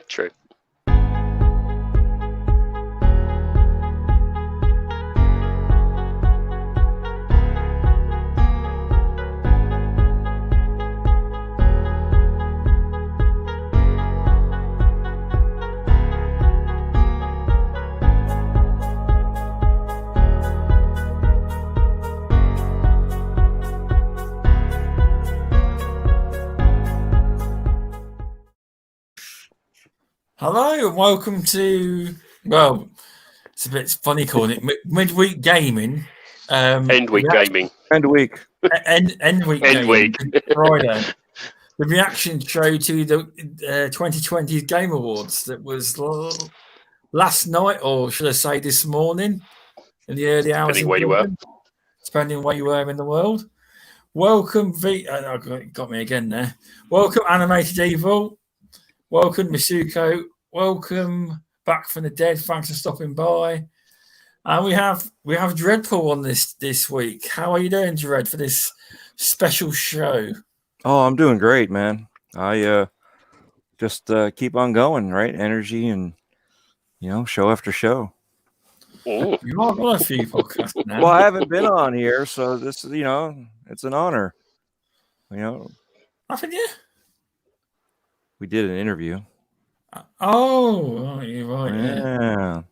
True. Hello and welcome to, well, it's a bit funny calling it Midweek Gaming. End week gaming. End week. End week End gaming. week. Friday. The reaction show to the 2020 Game Awards that was last night, or should I say this morning, in the early hours. Depending where you were. Depending where you were in the world. Welcome, got me again there. Welcome, Animated Evil. Welcome, Misuko. Welcome back from the dead. Thanks for stopping by. And we have Dreadpool on this week. How are you doing, Dread, for this special show? Oh, I'm doing great, man. I just keep on going, right? Energy and show after show. Ooh. You are on a few podcasts now. Well, I haven't been on here, so this is it's an honor. Haven't you? We did an interview. Oh, you're right. Yeah.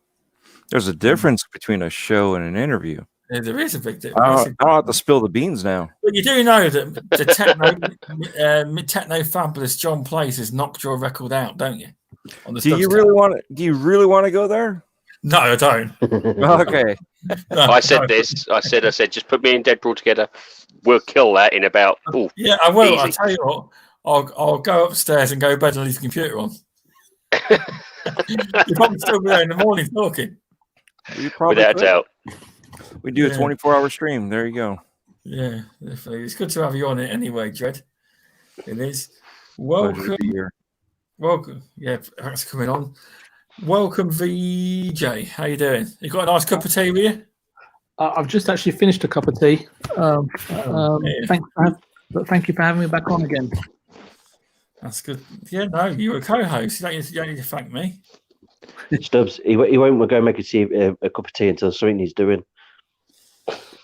There's a difference between a show and an interview. Yeah, there is a big difference. I don't have to spill the beans now. But you do know that the techno fabulous John Place has knocked your record out, don't you? On the Do you really want to go there? No, I don't. Okay. No, I said this. I said, just put me and Deadpool together. We'll kill that in about. Yeah, I will. Easy. I'll tell you what. I'll go upstairs and go to bed and leave the computer on. You'll probably still be there in the morning talking. Without a doubt. We do a 24-hour stream. There you go. Yeah, definitely. It's good to have you on it anyway, Dread. It is. Welcome. Welcome. Yeah, thanks for coming on. Welcome, VJ. How you doing? You got a nice cup of tea with you? I've just actually finished a cup of tea. Thank you for having me back on again. That's good. Yeah, no, you're a co-host. You don't need to thank me. Stubbs, he won't go make a cup of tea until something he's doing.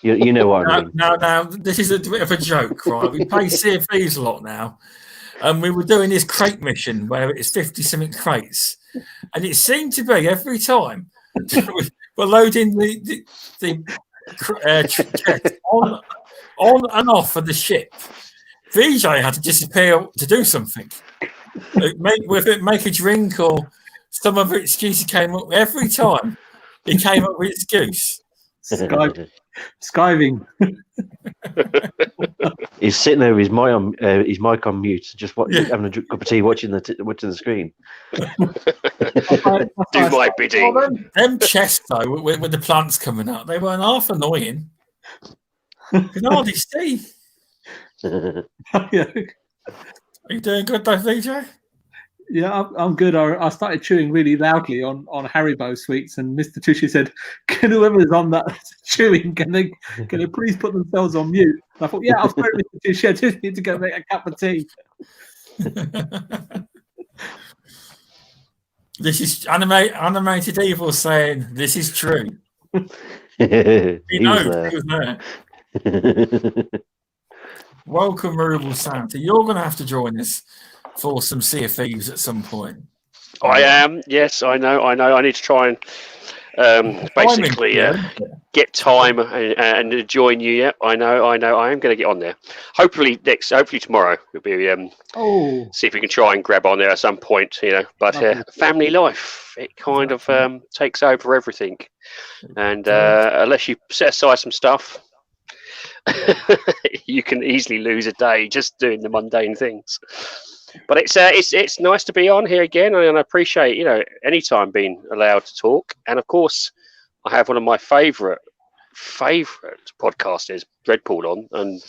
You know what I mean. Now, this is a bit of a joke, right? We pay CFEs a lot now. And we were doing this crate mission where it's 50-something crates. And it seemed to be every time we're loading the chest on and off of the ship. VJ had to disappear to do something. Make a drink or some other excuse he came up with. Every time he came up with excuse. Skiving. He's sitting there with his mic on mute, just having a cup of tea, watching the screen. Do my bidding. Well, them chests though, with the plants coming up, they weren't half annoying. You can hardly see. Yeah. Are you doing good though, VJ? Yeah, I'm good. I started chewing really loudly on Haribo sweets, and Mr. Tushy said, "Can whoever's on that chewing, can they please put themselves on mute?" And I thought, "Yeah, I'll phone Mr. Tushy. I just need to go make a cup of tea." This is animated evil saying this is true. He was there. Welcome, Rural Santa. You're going to have to join us for some Sea of Thieves at some point. I am. Yes, I know. I need to try and basically get time and join you. Yeah, I know. I am going to get on there. Hopefully tomorrow we'll be see if we can try and grab on there at some point. But family life, it kind of takes over everything, and unless you set aside some stuff, you can easily lose a day just doing the mundane things. But it's nice to be on here again, and I appreciate any time being allowed to talk. And of course, I have one of my favorite podcasters, Dreadpool, on, and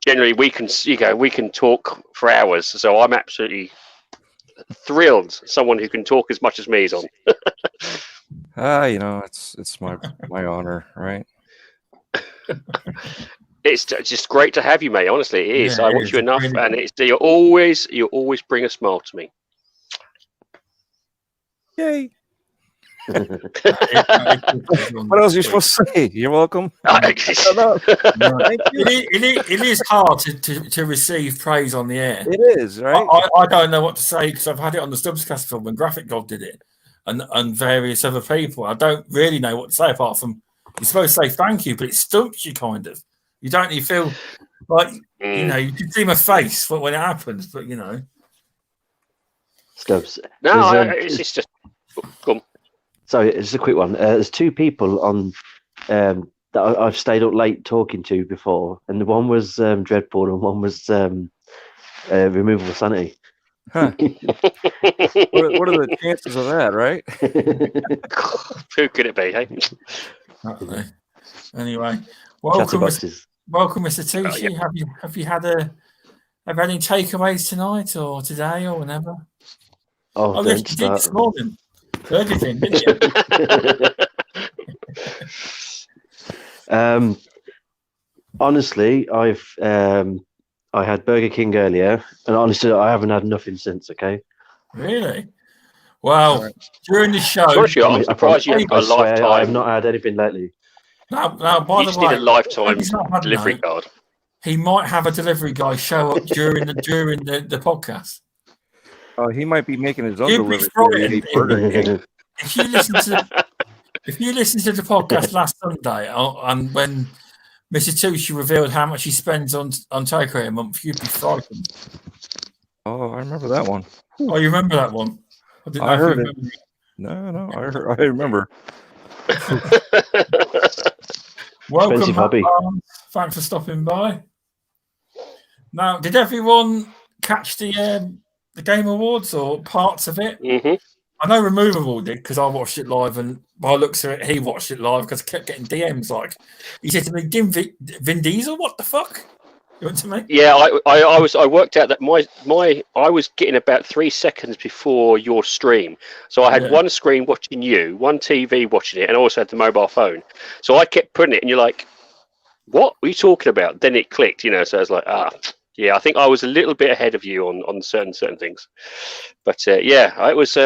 generally we can talk for hours. So I'm absolutely thrilled someone who can talk as much as me is on. It's my honor, right? It's just great to have you, mate. Honestly, it is. Yeah, I watch you enough, and you always bring a smile to me. Yay. What What else are you supposed to say? You're welcome. It is hard to receive praise on the air. It is, right? I don't know what to say because I've had it on the Stubbscast film when Graphic God did it and various other people. I don't really know what to say apart from you're supposed to say thank you, but it stumps you kind of. You don't you feel like, you can see my face when it happens, but Stubbs. No, it's just... Come. Sorry, it's a quick one. There's two people on that I've stayed up late talking to before, and one was Dreadpool, and one was Removable Sanity. Huh. What are the chances of that, right? Who could it be, hey? Anyway, welcome, Mr. Tucci. Yeah. Have you had any takeaways tonight or today or whenever? Oh, yes, you did this morning. Everything, didn't you? Honestly, I had Burger King earlier, and honestly, I haven't had nothing since. Okay. Really? Well, during the show, I'm surprised you haven't got a lifetime. I have not had anything lately. Now, by you the just way, need a lifetime delivery card. He might have a delivery guy show up during the podcast. Oh, he might be making his own delivery. If you listen to the podcast last Sunday, and when Mr. Tucci revealed how much he spends on takeaway a month, you'd be frightened. Oh, I remember that one. Oh, you remember that one? I heard it. No, I remember. Welcome, Bobby. Thanks for stopping by. Now, did everyone catch the Game Awards or parts of it? Mm-hmm. I know Removable did because I watched it live, and by looks of it, he watched it live because I kept getting DMs like, he said to me, Vin Diesel, what the fuck? You went to me? Yeah, I worked out that I was getting about 3 seconds before your stream. So I had one screen watching you, one TV watching it, and I also had the mobile phone. So I kept putting it, and you're like, what are you talking about? Then it clicked, so I was like, yeah, I think I was a little bit ahead of you on certain things. But yeah, it was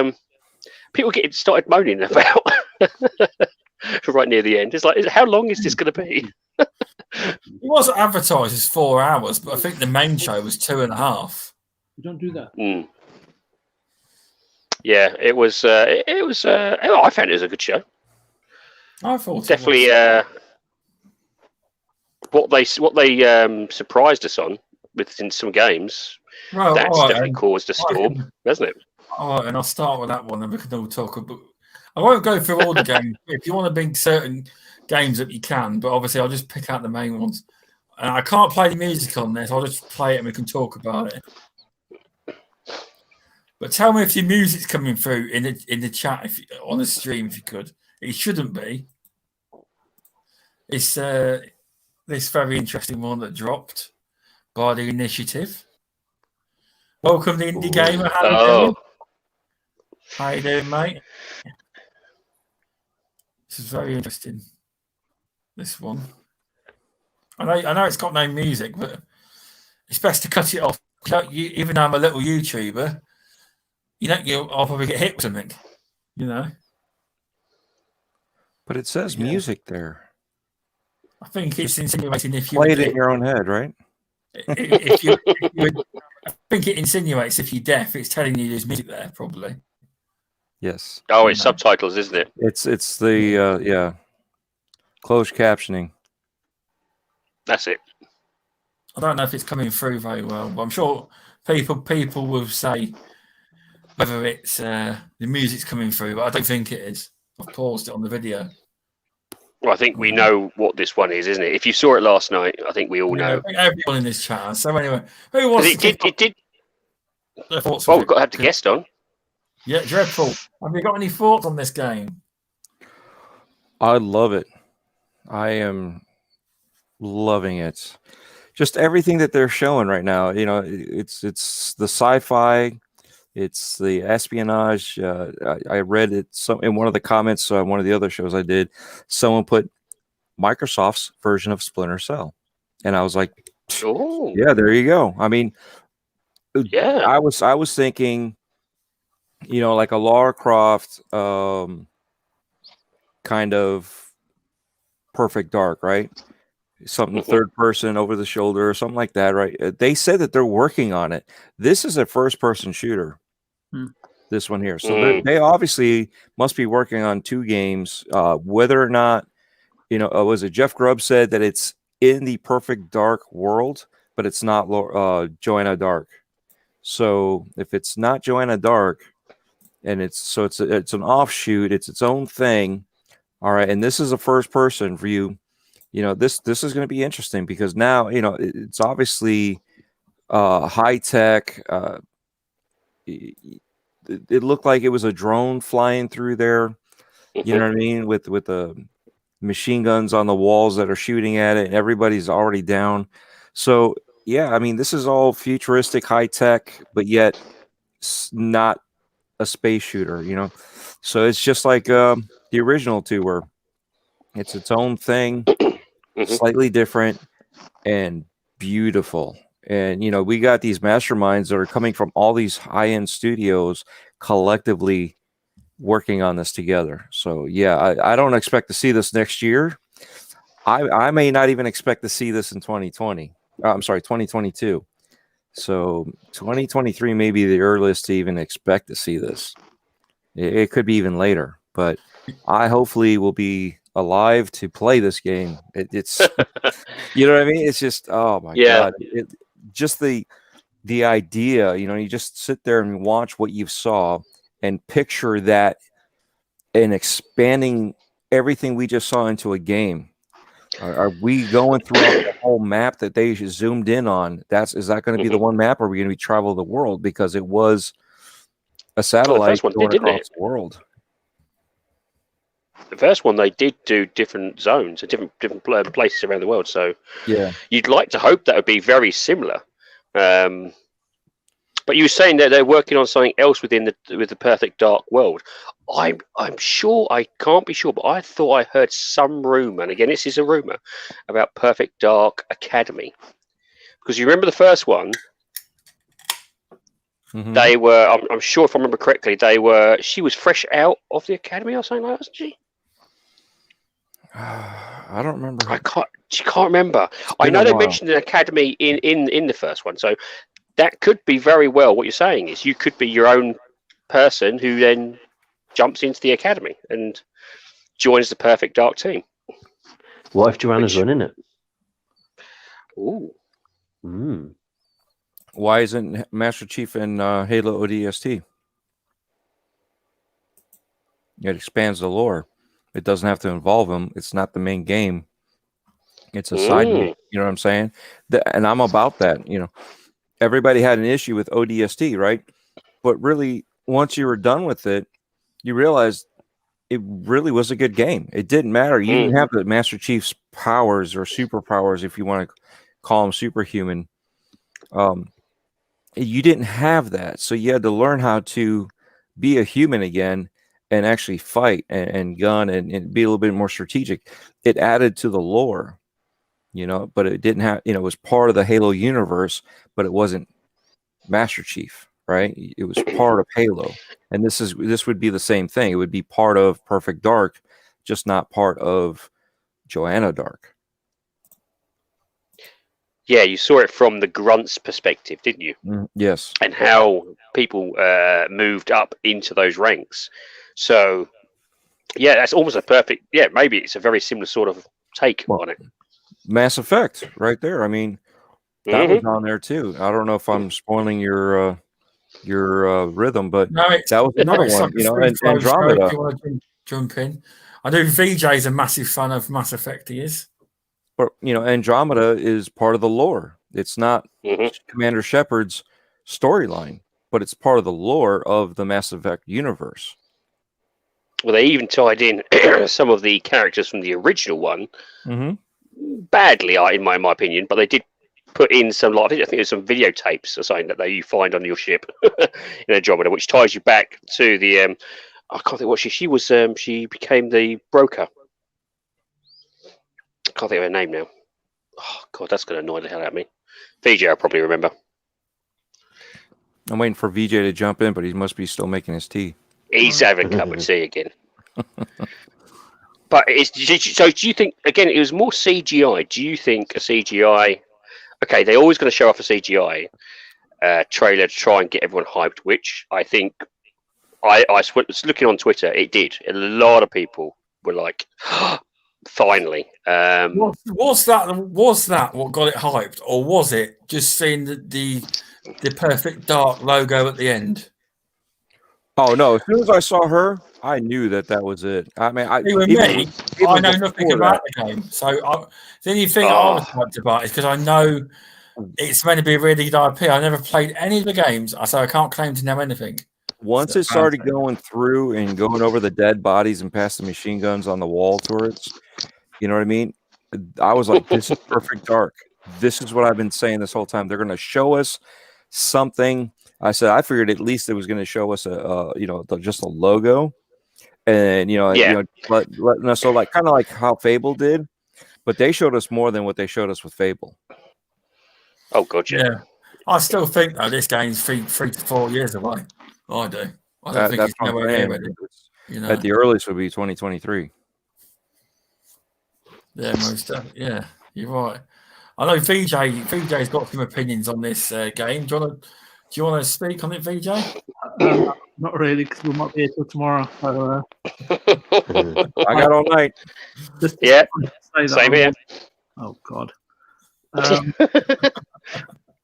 people started moaning about right near the end. It's like, how long is this going to be? It wasn't advertised as 4 hours, but I think the main show was 2.5. You don't do that. Mm. Yeah, it was. I found it was a good show. I thought definitely. What they surprised us on within some games. Well, that's definitely caused a storm, hasn't it? All right, and I'll start with that one, and we can all talk about. I won't go through all the games. If you want to bring certain games up, you can, but obviously I'll just pick out the main ones. And I can't play the music on this. I'll just play it and we can talk about it. But tell me if your music's coming through in the chat on the stream, if you could. It shouldn't be. It's this very interesting one that dropped by the Initiative. Welcome, the Indie Gamer. How you doing, mate? This is very interesting. This one. I know it's got no music, but it's best to cut it off. Even though I'm a little YouTuber, I'll probably get hit with something, But it says music there. I think it's insinuating if you play it in your own head, right? I think it insinuates if you're deaf, it's telling you there's music there, probably. Yes. Oh, it's subtitles, isn't it? It's the closed captioning. That's it. I don't know if it's coming through very well, but I'm sure people will say whether it's the music's coming through, but I don't think it is. I've paused it on the video. Well, I think we know what this one is, isn't it? If you saw it last night, I think we all know. I think everyone in this chat. So anyway, who wants it did. Their thoughts? Well, we've got to have the guest on. Yeah, Dreadpool. Have you got any thoughts on this game? I love it. I am loving it. Just everything that they're showing right now. It's the sci-fi. It's the espionage. I read it in one of the comments on one of the other shows I did. Someone put Microsoft's version of Splinter Cell, and I was like, "Oh, yeah, there you go." I mean, yeah. I was thinking you know, like a Lara Croft kind of Perfect Dark, right? Something third person over the shoulder or something like that, right? They said that they're working on it. This is a first person shooter. This one here. So they obviously must be working on 2 games. Whether or not, you know, was it Jeff Grubb said that it's in the Perfect Dark world, but it's not Joanna Dark. So if it's not Joanna Dark, and it's an offshoot, it's its own thing. All right, and this is a first person view. You know, this is going to be interesting because now, you know, it's obviously high tech. It looked like it was a drone flying through there. You know what I mean? With the machine guns on the walls that are shooting at it, and everybody's already down. So yeah, I mean, this is all futuristic, high tech, but yet not a space shooter. You know, so it's just like the original 2, where it's its own thing, slightly different and beautiful. And you know, we got these masterminds that are coming from all these high-end studios collectively working on this together. So yeah, I don't expect to see this next year. I may not even expect to see this in 2020. I'm sorry, 2022. So 2023 may be the earliest to even expect to see this. It could be even later, but I hopefully will be alive to play this game. It's you know what I mean? It's just, oh my God. Just the idea, you know, you just sit there and watch what you saw and picture that and expanding everything we just saw into a game. Are we going throughout the whole map that they zoomed in on? Is that going to be the one map, or are we going to be travel the world? Because it was a satellite going across the world. The first one, they did do different zones, different places around the world. So yeah, you'd like to hope that would be very similar. But you were saying that they're working on something else with the Perfect Dark world. I'm sure, I can't be sure, but I thought I heard some rumor, and again, this is a rumor, about Perfect Dark Academy. Because you remember the first one, they were, I'm sure if I remember correctly, she was fresh out of the academy or something like that, wasn't she? I don't remember. I can't remember. I know they mentioned an academy in the first one, so that could be very well what you're saying is you could be your own person who then jumps into the academy and joins the Perfect Dark team. What if Joanna's running it? Ooh. Why isn't Master Chief in Halo ODST? It expands the lore. It doesn't have to involve him. It's not the main game. It's a side game. You know what I'm saying? And I'm about that. You know, everybody had an issue with ODST, right? But really, once you were done with it, you realized it really was a good game. It didn't matter. You didn't have the Master Chief's powers or superpowers, if you want to call them superhuman. You didn't have that. So you had to learn how to be a human again and actually fight and gun and be a little bit more strategic. It added to the lore, you know, but it didn't have, you know, it was part of the Halo universe, but it wasn't Master Chief, right? It was part of Halo. And this would be the same thing. It would be part of Perfect Dark, just not part of Joanna Dark. Yeah, you saw it from the Grunt's perspective, didn't you? Yes. And how people moved up into those ranks. So, yeah, that's almost a perfect. Yeah, maybe it's a very similar sort of take on it. Mass Effect, right there. I mean, that was on there too. I don't know if I'm spoiling your rhythm, but no, that was another one. You know, and Andromeda. If you want to jump in, I know VJ's a massive fan of Mass Effect. He is. But you know, Andromeda is part of the lore. It's not Commander Shepard's storyline, but it's part of the lore of the Mass Effect universe. Well, they even tied in some of the characters from the original one, badly, in my opinion, but they did put in some, I think there's some videotapes or something that you find on your ship in Andromeda, which ties you back to the. I can't think what she was. She became the broker. I can't think of her name now. Oh God, that's going to annoy the hell out of me. VJ, I'll probably remember. I'm waiting for VJ to jump in, but he must be still making his tea. He's having a cup of tea again. But so do you think, again, it was more CGI? Do you think a CGI... Okay, they're always going to show off a CGI trailer to try and get everyone hyped, which I think, I was looking on Twitter, it did. A lot of people were like, finally. Was that what got it hyped? Or was it just seeing the Perfect Dark logo at the end? Oh, no. As soon as I saw her, I knew that was it. I mean, I know nothing about the game. So the only thing I was hyped about is because I know it's meant to be a really good IP. I never played any of the games, so I can't claim to know anything. Once it started going through and going over the dead bodies and past the machine guns on the wall turrets, you know what I mean? I was like, this is Perfect Dark. This is what I've been saying this whole time. They're going to show us something. I said, I figured at least it was going to show us just a logo, and letting us know, like kind of like how Fable did, but they showed us more than what they showed us with Fable. Oh, gotcha. Yeah, I still think though this game's 3 to 4 years away. I do. I don't think it's nowhere near ready. At the earliest would be 2023. Yeah, most definitely. Yeah, you're right. I know VJ's got some opinions on this game. Do you want to speak on it, VJ? Not really, because we might be here till tomorrow. So, I got all night. Yeah, same here. Oh God. I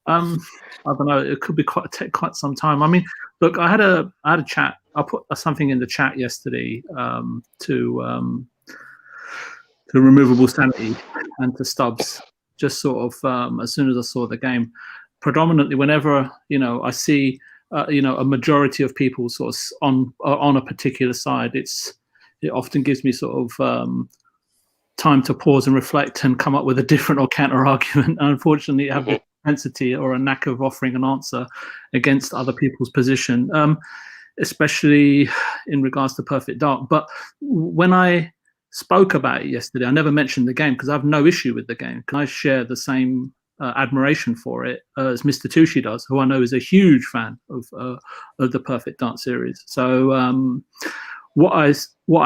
don't know. It could be take quite some time. I mean, look, I had a chat. I put something in the chat yesterday to Removable Sanity and to Stubbs. Just sort of as soon as I saw the game. Predominantly, whenever I see a majority of people sort of on a particular side, it often gives me sort of time to pause and reflect and come up with a different or counter argument. And unfortunately, I have the propensity or a knack of offering an answer against other people's position, especially in regards to Perfect Dark. But when I spoke about it yesterday, I never mentioned the game because I have no issue with the game. I share the same admiration for it as Mr. Tucci does, who I know is a huge fan of the Perfect Dark series. So what I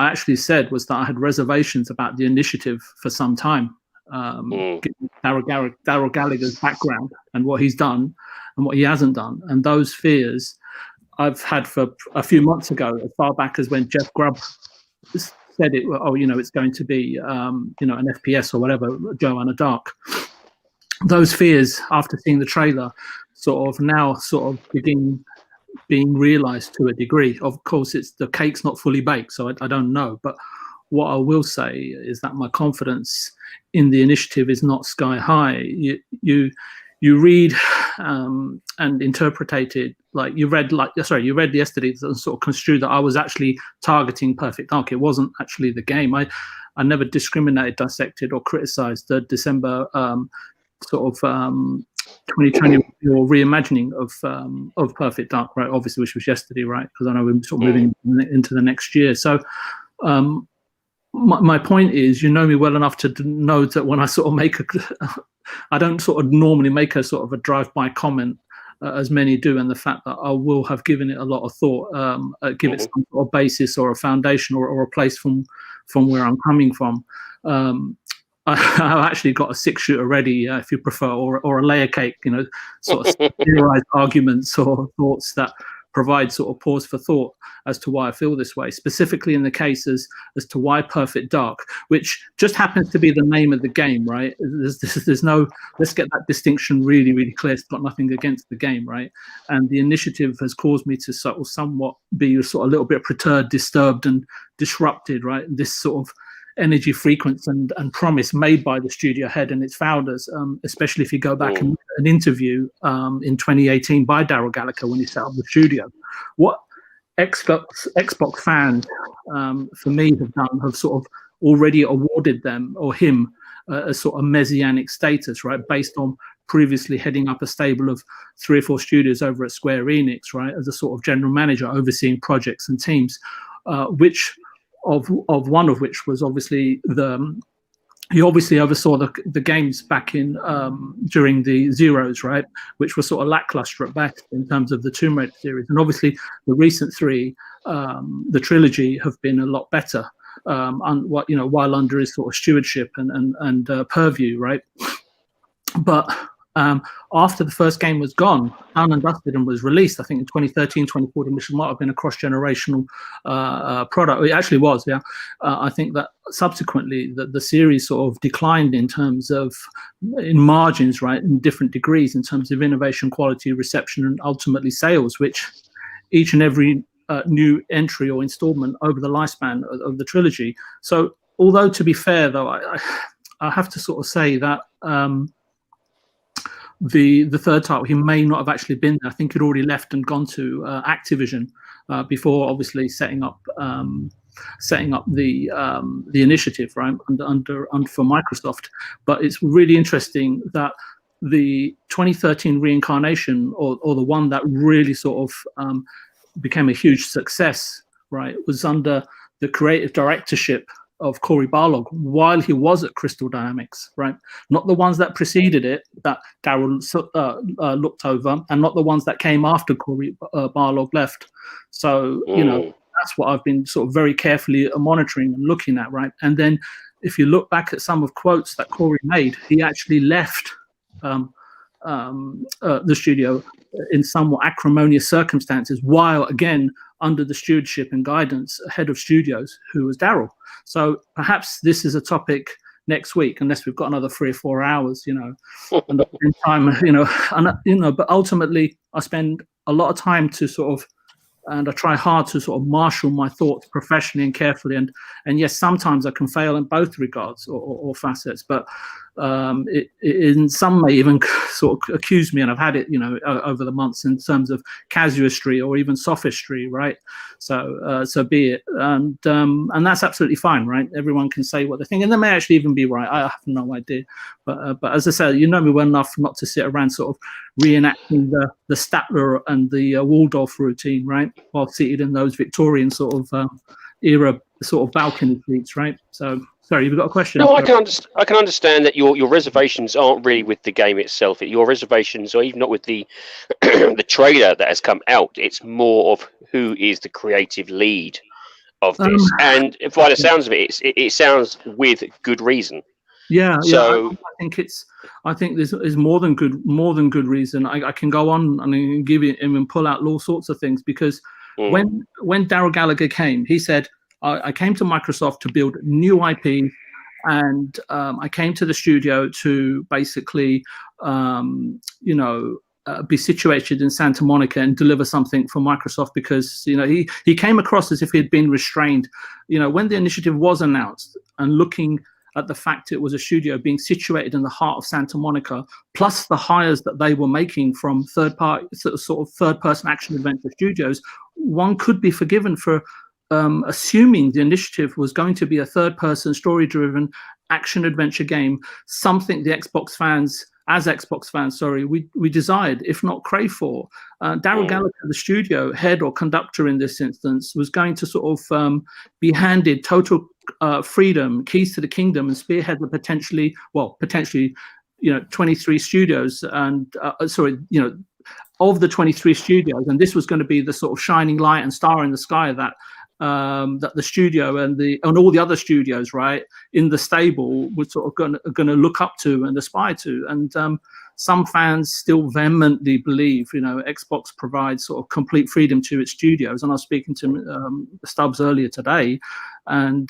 actually said was that I had reservations about the initiative for some time, given Daryl Gallagher's background and what he's done and what he hasn't done, and those fears I've had for a few months ago, as far back as when Jeff Grubb said it. It's going to be an FPS or whatever, Joanna Dark. Those fears, after seeing the trailer, sort of begin being realized to a degree. Of course, the cake's not fully baked, so I don't know. But what I will say is that my confidence in the initiative is not sky high. You read and interpret it like you read yesterday and sort of construed that I was actually targeting Perfect Dark. It wasn't actually the game. I never discriminated, dissected, or criticized the December 2020 or reimagining of Perfect Dark, right? Obviously, which was yesterday, right? Because I know we're sort of moving into the next year. So my point is, you know me well enough to know that when I sort of I don't sort of normally make a sort of a drive-by comment as many do, and the fact that I will have given it a lot of thought, give it some sort of basis or a foundation or a place from where I'm coming from. I've actually got a 6-shooter ready, if you prefer, or a layer cake, sort of theorized arguments or thoughts that provide sort of pause for thought as to why I feel this way, specifically in the cases as to why Perfect Dark, which just happens to be the name of the game, right? There's no, let's get that distinction really, really clear. It's got nothing against the game, right? And the initiative has caused me to sort of somewhat be sort of a little bit perturbed, disturbed, and disrupted, right? This sort of energy frequency and promise made by the studio head and its founders, especially if you go back and an interview in 2018 by Daryl Gallagher when he set up the studio. What Xbox fans, for me, have sort of already awarded them or him a sort of messianic status, right, based on previously heading up a stable of 3 or 4 studios over at Square Enix, right, as a sort of general manager overseeing projects and teams, which one of which was obviously the he obviously oversaw the games back in during the Zeros, right, which were sort of lackluster at best in terms of the Tomb Raider series. And obviously the recent three, the trilogy, have been a lot better. While under his sort of stewardship and purview, right? But after the first game was gone, done and dusted, and was released, I think in 2013, 2014, which might have been a cross-generational product. It actually was, yeah. I think that subsequently the series sort of declined in terms of in margins, right, in different degrees in terms of innovation, quality, reception, and ultimately sales, which each and every new entry or installment over the lifespan of the trilogy. So, although to be fair, though, I have to sort of say that the third title, he may not have actually been there. I think he'd already left and gone to Activision before, obviously setting up the initiative, right, under for Microsoft. But it's really interesting that the 2013 reincarnation, or the one that really sort of became a huge success, right, was under the creative directorship of Cory Barlog while he was at Crystal Dynamics, right? Not the ones that preceded it that Daryl looked over, and not the ones that came after Cory Barlog left. So, that's what I've been sort of very carefully monitoring and looking at, right? And then if you look back at some of quotes that Cory made, he actually left the studio in somewhat acrimonious circumstances, while again under the stewardship and guidance head of studios, who was Daryl. So perhaps this is a topic next week, unless we've got another 3 or 4 hours, and in time, but ultimately I spend a lot of time to sort of, and I try hard to sort of marshal my thoughts professionally and carefully. And yes, sometimes I can fail in both regards or facets, but in some may even sort of accuse me, and I've had it, over the months, in terms of casuistry or even sophistry, right? So be it, and that's absolutely fine, right? Everyone can say what they think, and they may actually even be right. I have no idea, but as I said, you know me well enough not to sit around sort of reenacting the Statler and the Waldorf routine, right, while seated in those Victorian sort of era sort of balcony seats, right? So. Sorry, you've got a question? No, I can understand that your reservations aren't really with the game itself. Your reservations are even not with the the trailer that has come out. It's more of who is the creative lead of this. And by the sounds of it, it sounds with good reason. Yeah. So I think there's more than good reason. I can go on and give it and pull out all sorts of things, because when Daryl Gallagher came, he said, I came to Microsoft to build new IP, and I came to the studio to basically, be situated in Santa Monica and deliver something for Microsoft, because he came across as if he had been restrained. When the initiative was announced, and looking at the fact it was a studio being situated in the heart of Santa Monica, plus the hires that they were making from third-person action adventure studios, one could be forgiven for assuming the initiative was going to be a third-person, story-driven action-adventure game, something the Xbox fans, we desired, if not crave for. Daryl Gallagher, the studio head or conductor in this instance, was going to sort of be handed total freedom, keys to the kingdom, and spearhead the potentially 23 studios, and of the 23 studios, and this was going to be the sort of shining light and star in the sky that the studio and all the other studios, right, in the stable were sort of going to look up to and aspire to. And some fans still vehemently believe, Xbox provides sort of complete freedom to its studios. And I was speaking to Stubbs earlier today, and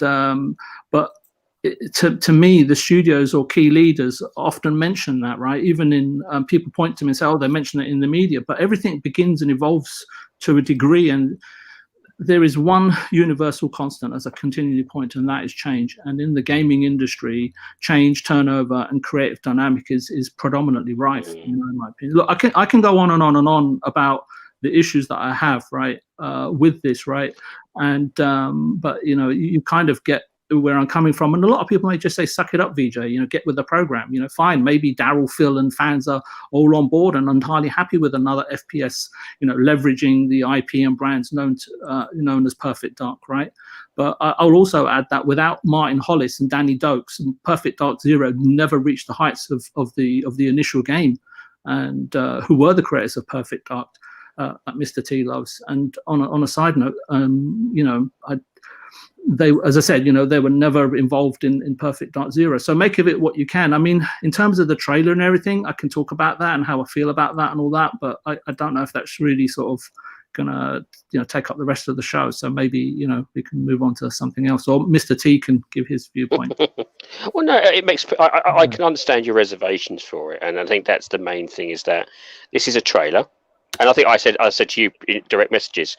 but to me, the studios or key leaders often mention that, right? Even in people point to me and say, "Oh, they mention it in the media," but everything begins and evolves to a degree, and there is one universal constant, as I continually point, and that is change. And in the gaming industry, change, turnover, and creative dynamic is predominantly rife, in my opinion. Look, I can go on and on and on about the issues that I have, right, with this, right, and but you kind of get where I'm coming from. And a lot of people may just say, suck it up, VJ, get with the program. Fine. Maybe Daryl, Phil and fans are all on board and entirely happy with another FPS, leveraging the IP and brands known as Perfect Dark, right? But I'll also add that without Martin Hollis and Danny Dokes, Perfect Dark Zero never reached the heights of the initial game, and who were the creators of Perfect Dark. That Mr. T loves. And on a side note, they, as I said, they were never involved in Perfect Dark Zero. So make of it what you can. I mean, in terms of the trailer and everything, I can talk about that and how I feel about that and all that, but I don't know if that's really sort of gonna take up the rest of the show. So maybe we can move on to something else, or Mr. T can give his viewpoint. Well, no, it makes I can understand your reservations for it, and I think that's the main thing, is that this is a trailer. And I think I said to you in direct messages,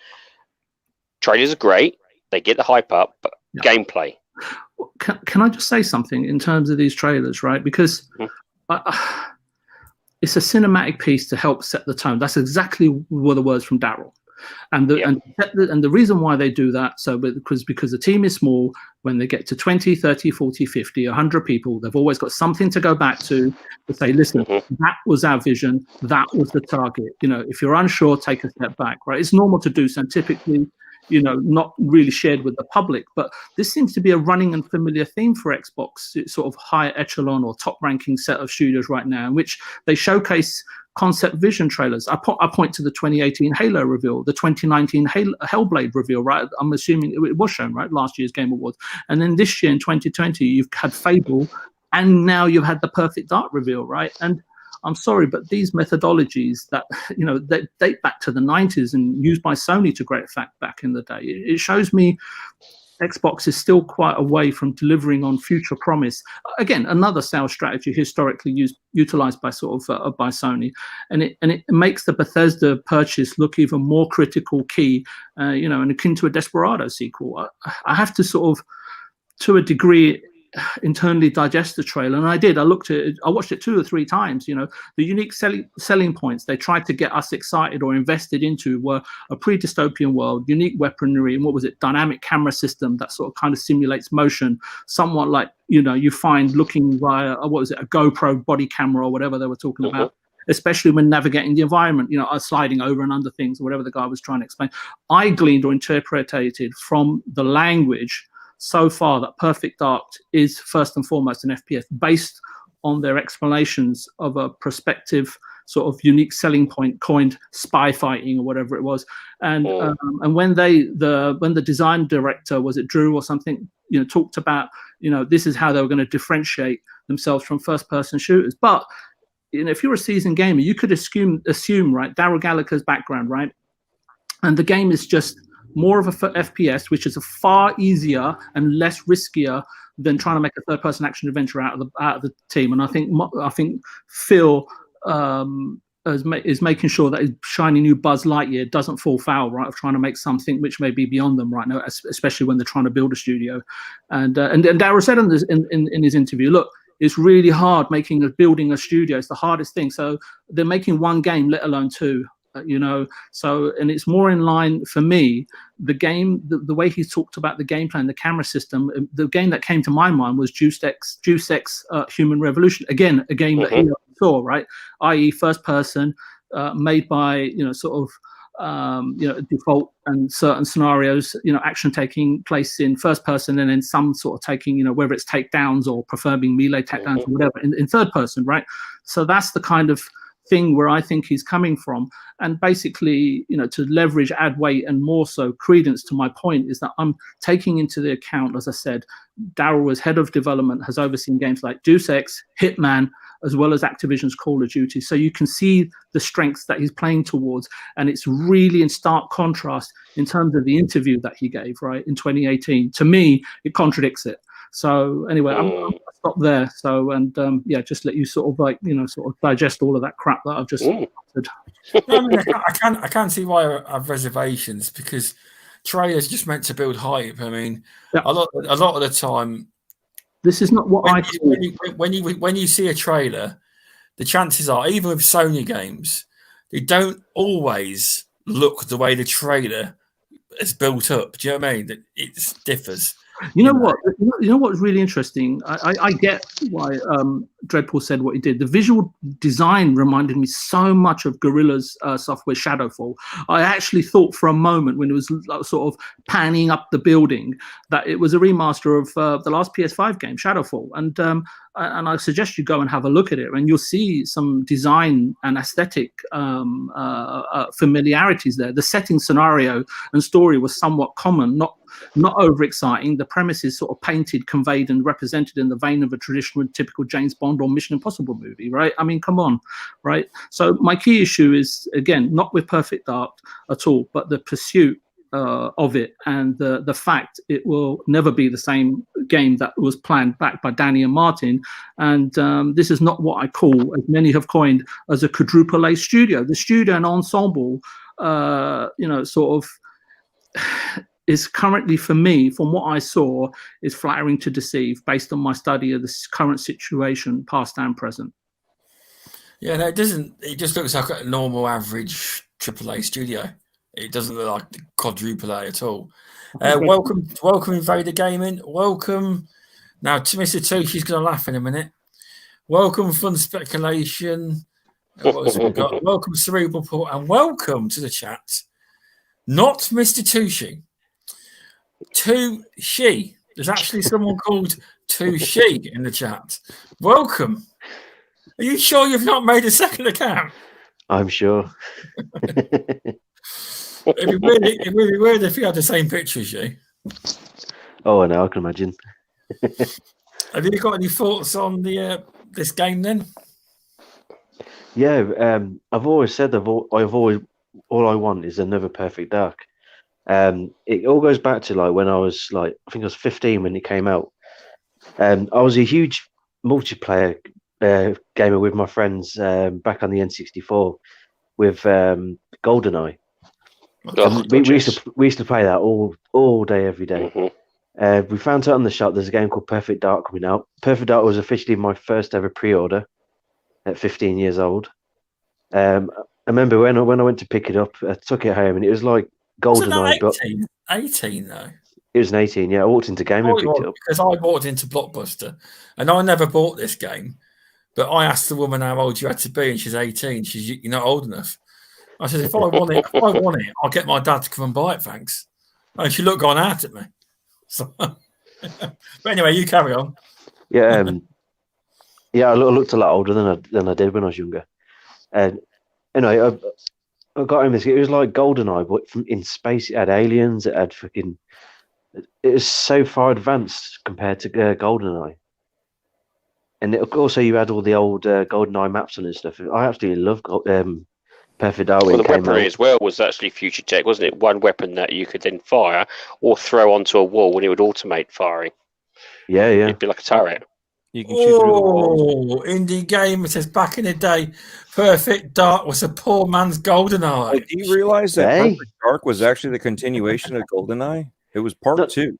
trailers are great. They get the hype up, but gameplay. Can I just say something in terms of these trailers, right? Because it's a cinematic piece to help set the tone. That's exactly what the words from Daryl. And the reason why they do that, because the team is small, when they get to 20, 30, 40, 50, 100 people, they've always got something to go back to say, listen, that was our vision, that was the target. If you're unsure, take a step back, right? It's normal to do so, typically, not really shared with the public. But this seems to be a running and familiar theme for Xbox. It's sort of higher echelon or top ranking set of studios right now, in which they showcase concept vision trailers. I point to the 2018 Halo reveal, the 2019 Hellblade reveal, right? I'm assuming it was shown, right? Last year's Game Awards. And then this year in 2020, you've had Fable, and now you've had the Perfect Dark reveal, right? And I'm sorry, but these methodologies that, that date back to the 90s and used by Sony to great effect back in the day, it shows me Xbox is still quite away from delivering on future promise. Again, another sales strategy historically utilized by by Sony, and it makes the Bethesda purchase look even more critical key, and akin to a Desperado sequel. I have to sort of, to a degree, internally digest the trailer, and I did. I watched it 2 or 3 times. The unique selling points they tried to get us excited or invested into were a pre-dystopian world, unique weaponry, and what was it, dynamic camera system that sort of kind of simulates motion, somewhat like you find looking via a GoPro body camera or whatever they were talking about, especially when navigating the environment, sliding over and under things or whatever the guy was trying to explain. I gleaned or interpreted from the language so far that Perfect Dark is first and foremost an FPS based on their explanations of a prospective sort of unique selling point coined spy fighting or whatever it was. And when the design director, was it Drew or something, talked about, this is how they were going to differentiate themselves from first person shooters. But if you're a seasoned gamer, you could assume, right, Daryl Gallagher's background, right? And the game is just more of a FPS, which is a far easier and less riskier than trying to make a third-person action adventure out of the team. And I think Phil is making sure that his shiny new Buzz Lightyear doesn't fall foul, right, of trying to make something which may be beyond them right now, especially when they're trying to build a studio. And Daryl said in his interview, look, it's really hard building a studio. It's the hardest thing. So they're making one game, let alone 2. So, and it's more in line for me, the game, the way he talked about the gameplay and the camera system. The game that came to my mind was Deus Ex Human Revolution. Again, a game that he saw, right, i.e. first person, made by default and certain scenarios, action taking place in first person, and then some sort of taking, whether it's takedowns or preferring melee takedowns or whatever in third person, right? So that's the kind of thing where I think he's coming from. And basically, to leverage, add weight, and more so credence to my point, is that I'm taking into the account, as I said, Daryl as head of development has overseen games like Deus Ex, Hitman, as well as Activision's Call of Duty. So you can see the strengths that he's playing towards. And it's really in stark contrast in terms of the interview that he gave, right, in 2018. To me, it contradicts it. So anyway, I'm going to stop there. So, and just let you sort of digest all of that crap that I've just said. I can't see why I have reservations, because trailers just meant to build hype. I mean, a lot of the time, this is not what when you see a trailer, the chances are, even with Sony games, they don't always look the way the trailer is built up. Do you know what I mean? That it differs. You know what? You know what's really interesting? I get why Dreadpool said what he did. The visual design reminded me so much of Guerrilla's software Shadowfall. I actually thought for a moment when it was sort of panning up the building that it was a remaster of the last PS5 game, Shadowfall. And I suggest you go and have a look at it, and you'll see some design and aesthetic familiarities there. The setting, scenario, and story was somewhat common, not overexciting. The premise is sort of painted, conveyed, and represented in the vein of a traditional, typical James Bond or Mission Impossible movie, right? I mean, come on, right? So my key issue is, again, not with Perfect Dark at all, but the pursuit of it, and the fact it will never be the same game that was planned back by Danny and Martin. And this is not what I call, as many have coined, as a quadruple A studio. The studio and ensemble, sort of is currently, for me, from what I saw, is flattering to deceive based on my study of the current situation, past and present. Yeah, no, it doesn't. It just looks like a normal, average AAA studio. It doesn't look like quadruple A at all. Welcome, Invader Gaming. Welcome. Now, to Mr. Tushi's going to laugh in a minute. Welcome, Fun Speculation. What else have we got? Welcome, Cerebral Port, and welcome to the chat. Not Mr. Tushi. Tushi. There's actually someone called Tushi in the chat. Welcome. Are you sure you've not made a second account? I'm sure. It'd be weird if you had the same picture as you. Oh, I know. I can imagine. Have you got any thoughts on the this game then? Yeah, I've always said all I want is another Perfect Dark. It all goes back to like when I was like, I think I was 15 when it came out. I was a huge multiplayer gamer with my friends back on the N64 with GoldenEye. We used to play that all day, every day. Mm-hmm. We found out on the shop there's a game called Perfect Dark coming out. Perfect Dark was officially my first ever pre-order at 15 years old. I remember when I went to pick it up, I took it home and it was like GoldenEye. 18 though. It was an 18, yeah. I walked into game and picked it up. Because I walked into Blockbuster and I never bought this game, but I asked the woman how old you had to be and she's 18. She's, you're not old enough. I said, if I want it, I'll get my dad to come and buy it, thanks. And she looked gone out at me. So, but anyway, you carry on. Yeah, I looked a lot older than I did when I was younger. And anyway, I got him this. It was like GoldenEye, but in space. It had aliens. It had fucking. It was so far advanced compared to GoldenEye. And also, you had all the old GoldenEye maps on and stuff. I absolutely love Perfect Dark. Well, the weaponry as well was actually future tech, wasn't it? One weapon that you could then fire or throw onto a wall and it would automate firing. Yeah. It'd be like a turret. You can shoot through the wall. Indie game. It says back in the day, Perfect Dark was a poor man's GoldenEye. Do you realize that Perfect Dark was actually the continuation of GoldenEye? It was part 2,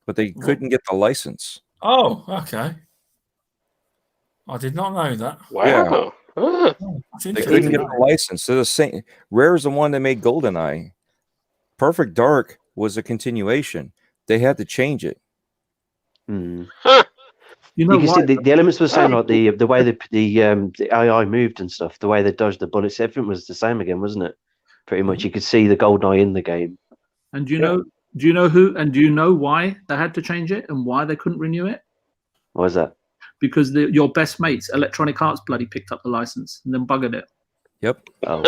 but they couldn't get the license. Oh, okay. I did not know that. Wow. Yeah. They couldn't get the license. They're the same. Rare's the one that made GoldenEye. Perfect Dark was a continuation. They had to change it. Huh. You can see the elements were the same, like the way the AI moved and stuff, the way they dodged the bullets, everything was the same again, wasn't it? Pretty much, you could see the GoldenEye in the game. And do you know who? And do you know why they had to change it and why they couldn't renew it? Why is that? Because your best mates, Electronic Arts, bloody picked up the license and then buggered it. Yep. Oh.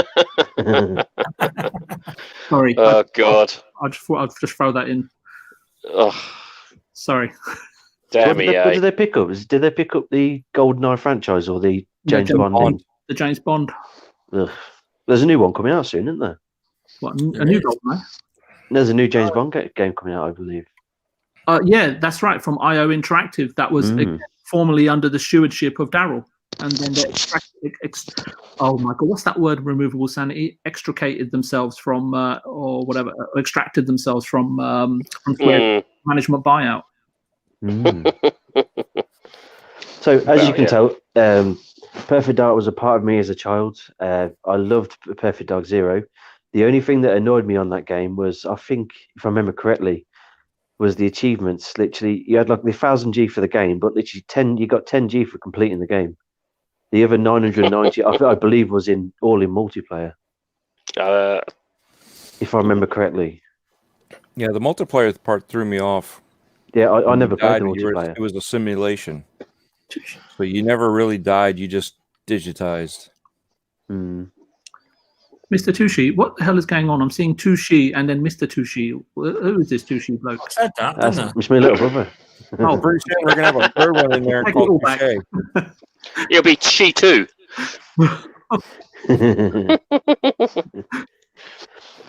Sorry. Oh God. I just thought I'd just throw that in. Oh. Sorry. Damn what did they pick up? Did they pick up the GoldenEye franchise or the James Bond? The James Bond. Ugh. There's a new one coming out soon, isn't there? What, a new GoldenEye? There's a new James Bond game coming out, I believe. Yeah, that's right. From IO Interactive. That was formerly under the stewardship of Daryl. And then they oh my God, what's that word? Removable sanity. Extricated themselves from, or whatever, extracted themselves from management buyout. So, as you can tell, Perfect Dark was a part of me as a child. I loved Perfect Dark Zero. The only thing that annoyed me on that game was, I think, if I remember correctly, was the achievements. Literally, you had like the 1000G for the game, but literally you got 10G for completing the game. The other 990, I believe, was in multiplayer. If I remember correctly. Yeah, the multiplayer part threw me off. Yeah, I never played the multiplayer. It was a simulation. So you never really died, you just digitized. Mr. Tushi, what the hell is going on? I'm seeing Tushi and then Mr. Tushi. Who is this Tushi bloke? I said that, didn't I? It's my little brother. Oh, Pretty soon we're gonna have a third one in there Take called it all back. Touche. It'll be she too.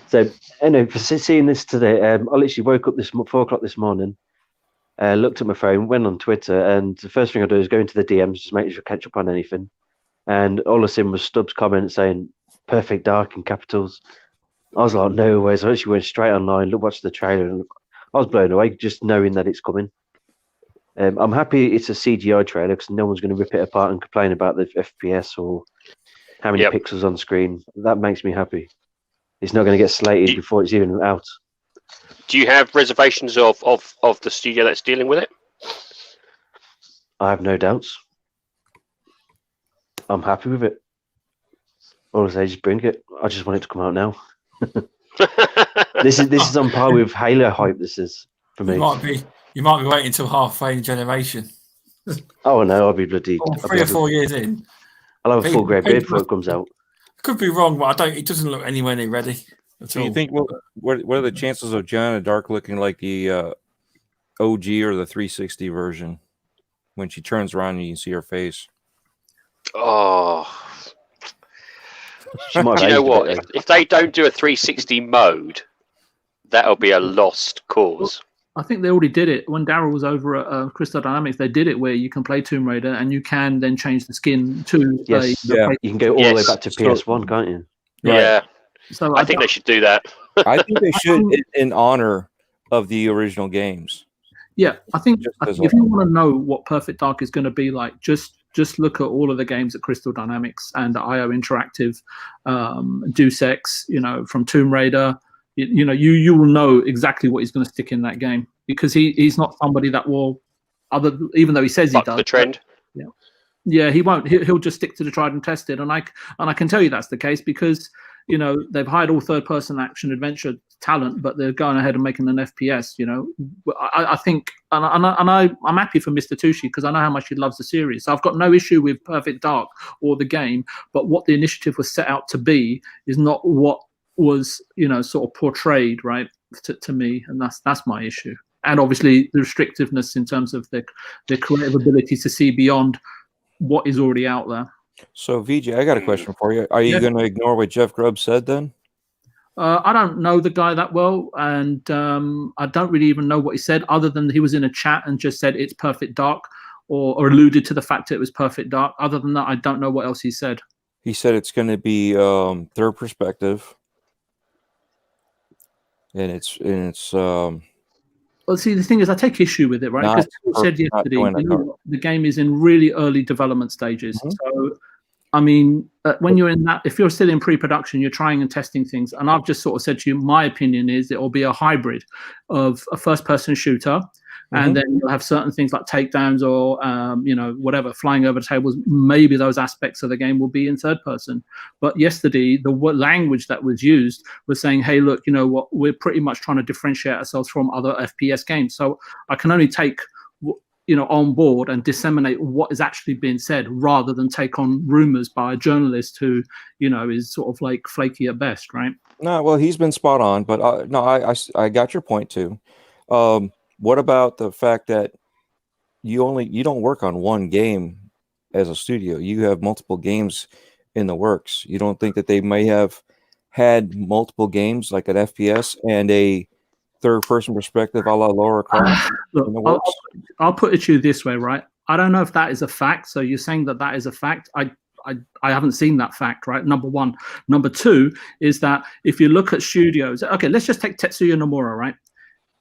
So, anyway, for seeing this today, I literally woke up 4 o'clock this morning, looked at my phone, went on Twitter, and the first thing I do is go into the DMs, just make sure I catch up on anything. And all I seen was Stubbs' comment saying "Perfect Dark" in capitals. I was like, no way. So I actually went straight online, watched the trailer, and I was blown away just knowing that it's coming. I'm happy it's a CGI trailer because no one's going to rip it apart and complain about the FPS or how many pixels on screen. That makes me happy. It's not going to get slated before it's even out. Do you have reservations of the studio that's dealing with it? I have no doubts. I'm happy with it. All I say, just bring it. I just want it to come out now. This is on par with Halo hype. This is for me. You might be waiting until halfway in the generation. Oh no, I'll be bloody. Or 3 or 4 years in. I'll have a full grey beard before it comes out. Could be wrong, but it doesn't look anywhere near ready. Do you think what are the chances of Joanna Dark looking like the OG or the 360 version when she turns around and you can see her face? Oh, do you know what? If they don't do a 360 mode, that'll be a lost cause. I think they already did it when Daryl was over at Crystal Dynamics. They did it where you can play Tomb Raider and you can then change the skin to. Yes, you can go all the way back to PS1, can't you? Yeah. Right. So I think they should do that. I think they should in honor of the original games. Yeah, I think if you want to know what Perfect Dark is going to be like, just look at all of the games at Crystal Dynamics and IO Interactive, Deus Ex, from Tomb Raider. You will know exactly what he's going to stick in that game because he's not somebody that will, even though he says he does. The trend. Yeah, he won't. He'll just stick to the tried and tested, and I can tell you that's the case because they've hired all third-person action adventure talent, but they're going ahead and making an FPS. I think, and I'm happy for Mr. Tushi because I know how much he loves the series. So I've got no issue with Perfect Dark or the game, but what the initiative was set out to be is not what was sort of portrayed right to me, and that's my issue. And obviously the restrictiveness in terms of their creative ability to see beyond what is already out there. So VJ, I got a question for you. Are you going to ignore what Jeff Grubb said then? I don't know the guy that well, and I don't really even know what he said other than he was in a chat and just said it's Perfect Dark or alluded to the fact that it was Perfect Dark. Other than that, I don't know what else he said. He said it's going to be third perspective. And it's well, see, the thing is, I take issue with it, right? Because people said yesterday, the game is in really early development stages. Mm-hmm. So, I mean, when you're in that, if you're still in pre-production, you're trying and testing things. And I've just sort of said to you, my opinion is it will be a hybrid of a first-person shooter. And then you'll have certain things like takedowns or, whatever, flying over tables. Maybe those aspects of the game will be in third person. But yesterday, the language that was used was saying, hey, look, you know what, we're pretty much trying to differentiate ourselves from other FPS games. So I can only take, on board and disseminate what is actually being said rather than take on rumors by a journalist who, is sort of like flaky at best, right? No, well, he's been spot on. But I got your point, too. What about the fact that you don't work on one game as a studio? You have multiple games in the works. You don't think that they may have had multiple games like an FPS and a third-person perspective a la Lara Croft in the works? I'll put it to you this way, right? I don't know if that is a fact. So you're saying that is a fact. I haven't seen that fact, right? Number one. Number two is that if you look at studios, okay, let's just take Tetsuya Nomura, right?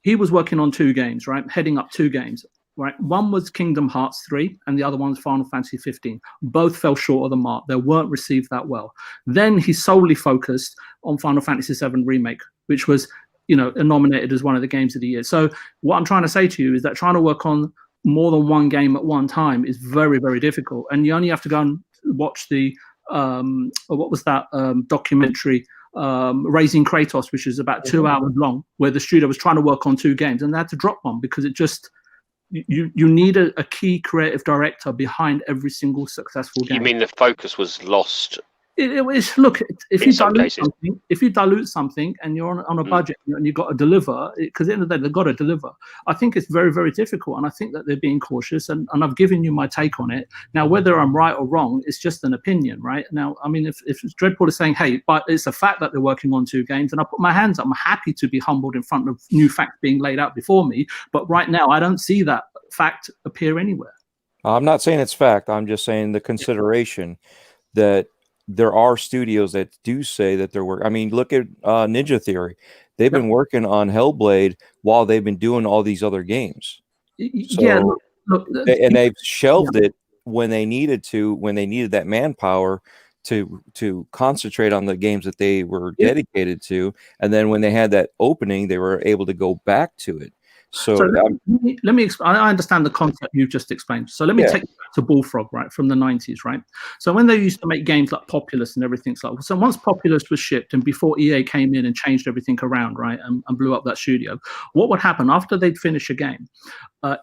He was working on 2 games, right? Heading up 2 games, right? One was Kingdom Hearts 3 and the other one was Final Fantasy 15. Both fell short of the mark. They weren't received that well. Then he solely focused on Final Fantasy 7 Remake, which was nominated as one of the games of the year. So what I'm trying to say to you is that trying to work on more than one game at one time is very, very difficult. And you only have to go and watch the what was that documentary, Raising Kratos, which is about 2 hours long, where the studio was trying to work on 2 games and they had to drop one because it just you need a key creative director behind every single successful game. You mean the focus was lost? It was, look, if you dilute something and you're on a budget and you've got to deliver, because at the end of the day, they've got to deliver. I think it's very, very difficult. And I think that they're being cautious. And I've given you my take on it. Now, whether I'm right or wrong, it's just an opinion, right? Now, I mean, if Dreadpool is saying, hey, but it's a fact that they're working on 2 games, and I put my hands up, I'm happy to be humbled in front of new facts being laid out before me. But right now, I don't see that fact appear anywhere. I'm not saying it's fact. I'm just saying the consideration that there are studios that do say that they're working. I mean, look at Ninja Theory. They've been working on Hellblade while they've been doing all these other games. So, and they've shelved it when they needed to, when they needed that manpower to concentrate on the games that they were dedicated to. And then when they had that opening, they were able to go back to it. So let me explain. I understand the concept you've just explained. So let me take you back to Bullfrog, right, from the 90s, right? So when they used to make games like Populous and everything, so once Populous was shipped and before EA came in and changed everything around, right, and blew up that studio, what would happen after they'd finish a game?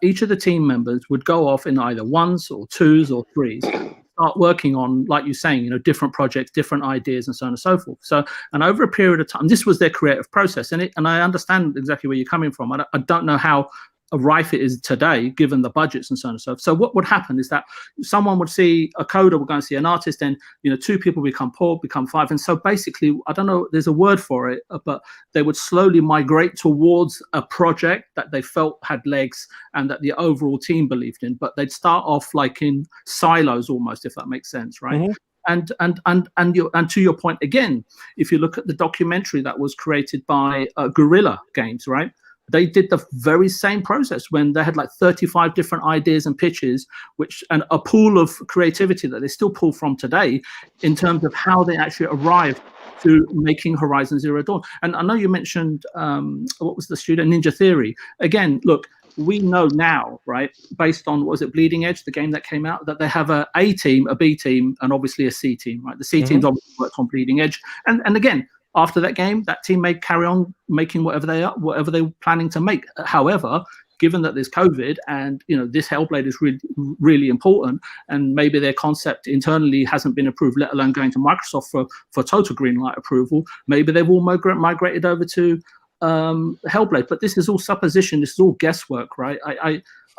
Each of the team members would go off in either 1s or 2s or 3s. Start working on, like you're saying, different projects, different ideas, and so on and so forth. So, and over a period of time, this was their creative process, and I understand exactly where you're coming from. I don't know how rife it is today, given the budgets and so on and so forth. So, what would happen is that someone would see a coder, would go and see an artist, and 2 people become 4, become 5, and so basically, I don't know, there's a word for it, but they would slowly migrate towards a project that they felt had legs and that the overall team believed in. But they'd start off like in silos almost, if that makes sense, right? Mm-hmm. And to your point again, if you look at the documentary that was created by Guerrilla Games, right? They did the very same process when they had like 35 different ideas and pitches, and a pool of creativity that they still pull from today in terms of how they actually arrived to making Horizon Zero Dawn. And I know you mentioned, what was the studio? Ninja Theory. Again, look, we know now, right, based on, what was it, Bleeding Edge, the game that came out, that they have a team, a B team, and obviously a C team, right? The C team's obviously worked on Bleeding Edge. And again, after that game, that team may carry on making whatever they're planning to make. However, given that there's COVID and this Hellblade is really, really important, and maybe their concept internally hasn't been approved, let alone going to Microsoft for total green light approval, maybe they've all migrated over to Hellblade. But this is all supposition. This is all guesswork, right?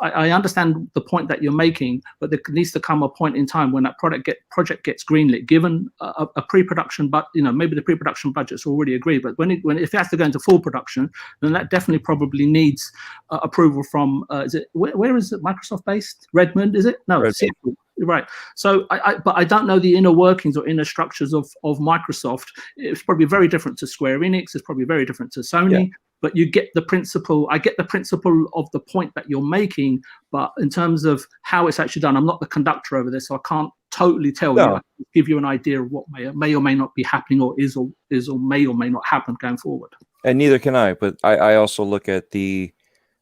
I understand the point that you're making, but there needs to come a point in time when that project gets greenlit, given a pre-production, but maybe the pre-production budget's already agreed. But if it has to go into full production, then that definitely probably needs approval from. Is it where is it Microsoft based? Redmond, is it? No, Seattle. Right. So, but I don't know the inner workings or inner structures of Microsoft. It's probably very different to Square Enix. It's probably very different to Sony. Yeah. But you get the principle. I get the principle of the point that you're making. But in terms of how it's actually done, I'm not the conductor over this, so I can't totally tell you. I can give you an idea of what may or may not be happening, or is or may or may not happen going forward. And neither can I. But I also look at the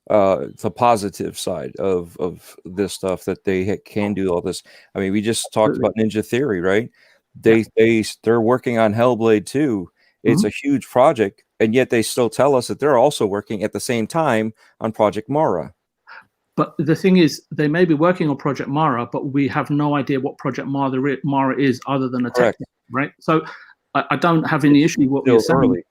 positive side of this stuff, that they can do all this. I mean, we just talked about Ninja Theory, right? They're working on Hellblade 2. It's a huge project, and yet they still tell us that they're also working at the same time on Project Mara. But the thing is, they may be working on Project Mara, but we have no idea what Project Mara is, other than a technical, right? So I don't have any issue with what you're saying. Early.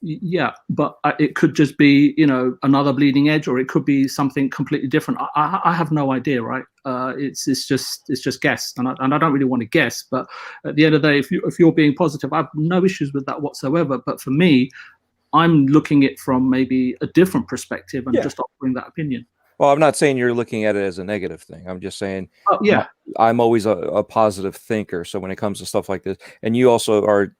Yeah, but it could just be, another Bleeding Edge, or it could be something completely different. I have no idea, right? It's just guess, and I don't really want to guess. But at the end of the day, if you're being positive, I have no issues with that whatsoever. But for me, I'm looking at it from maybe a different perspective and just offering that opinion. Well, I'm not saying you're looking at it as a negative thing. I'm just saying, I'm always a positive thinker. So when it comes to stuff like this, and you also are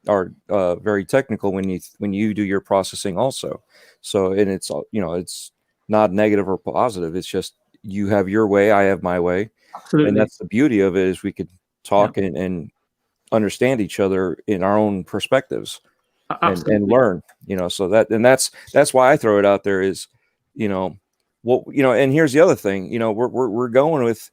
very technical when you do your processing also. So, and it's it's not negative or positive. It's just you have your way, I have my way. Absolutely. And that's the beauty of it, is we could talk and understand each other in our own perspectives. and learn. So that's why I throw it out there is, and here's the other thing, we're going with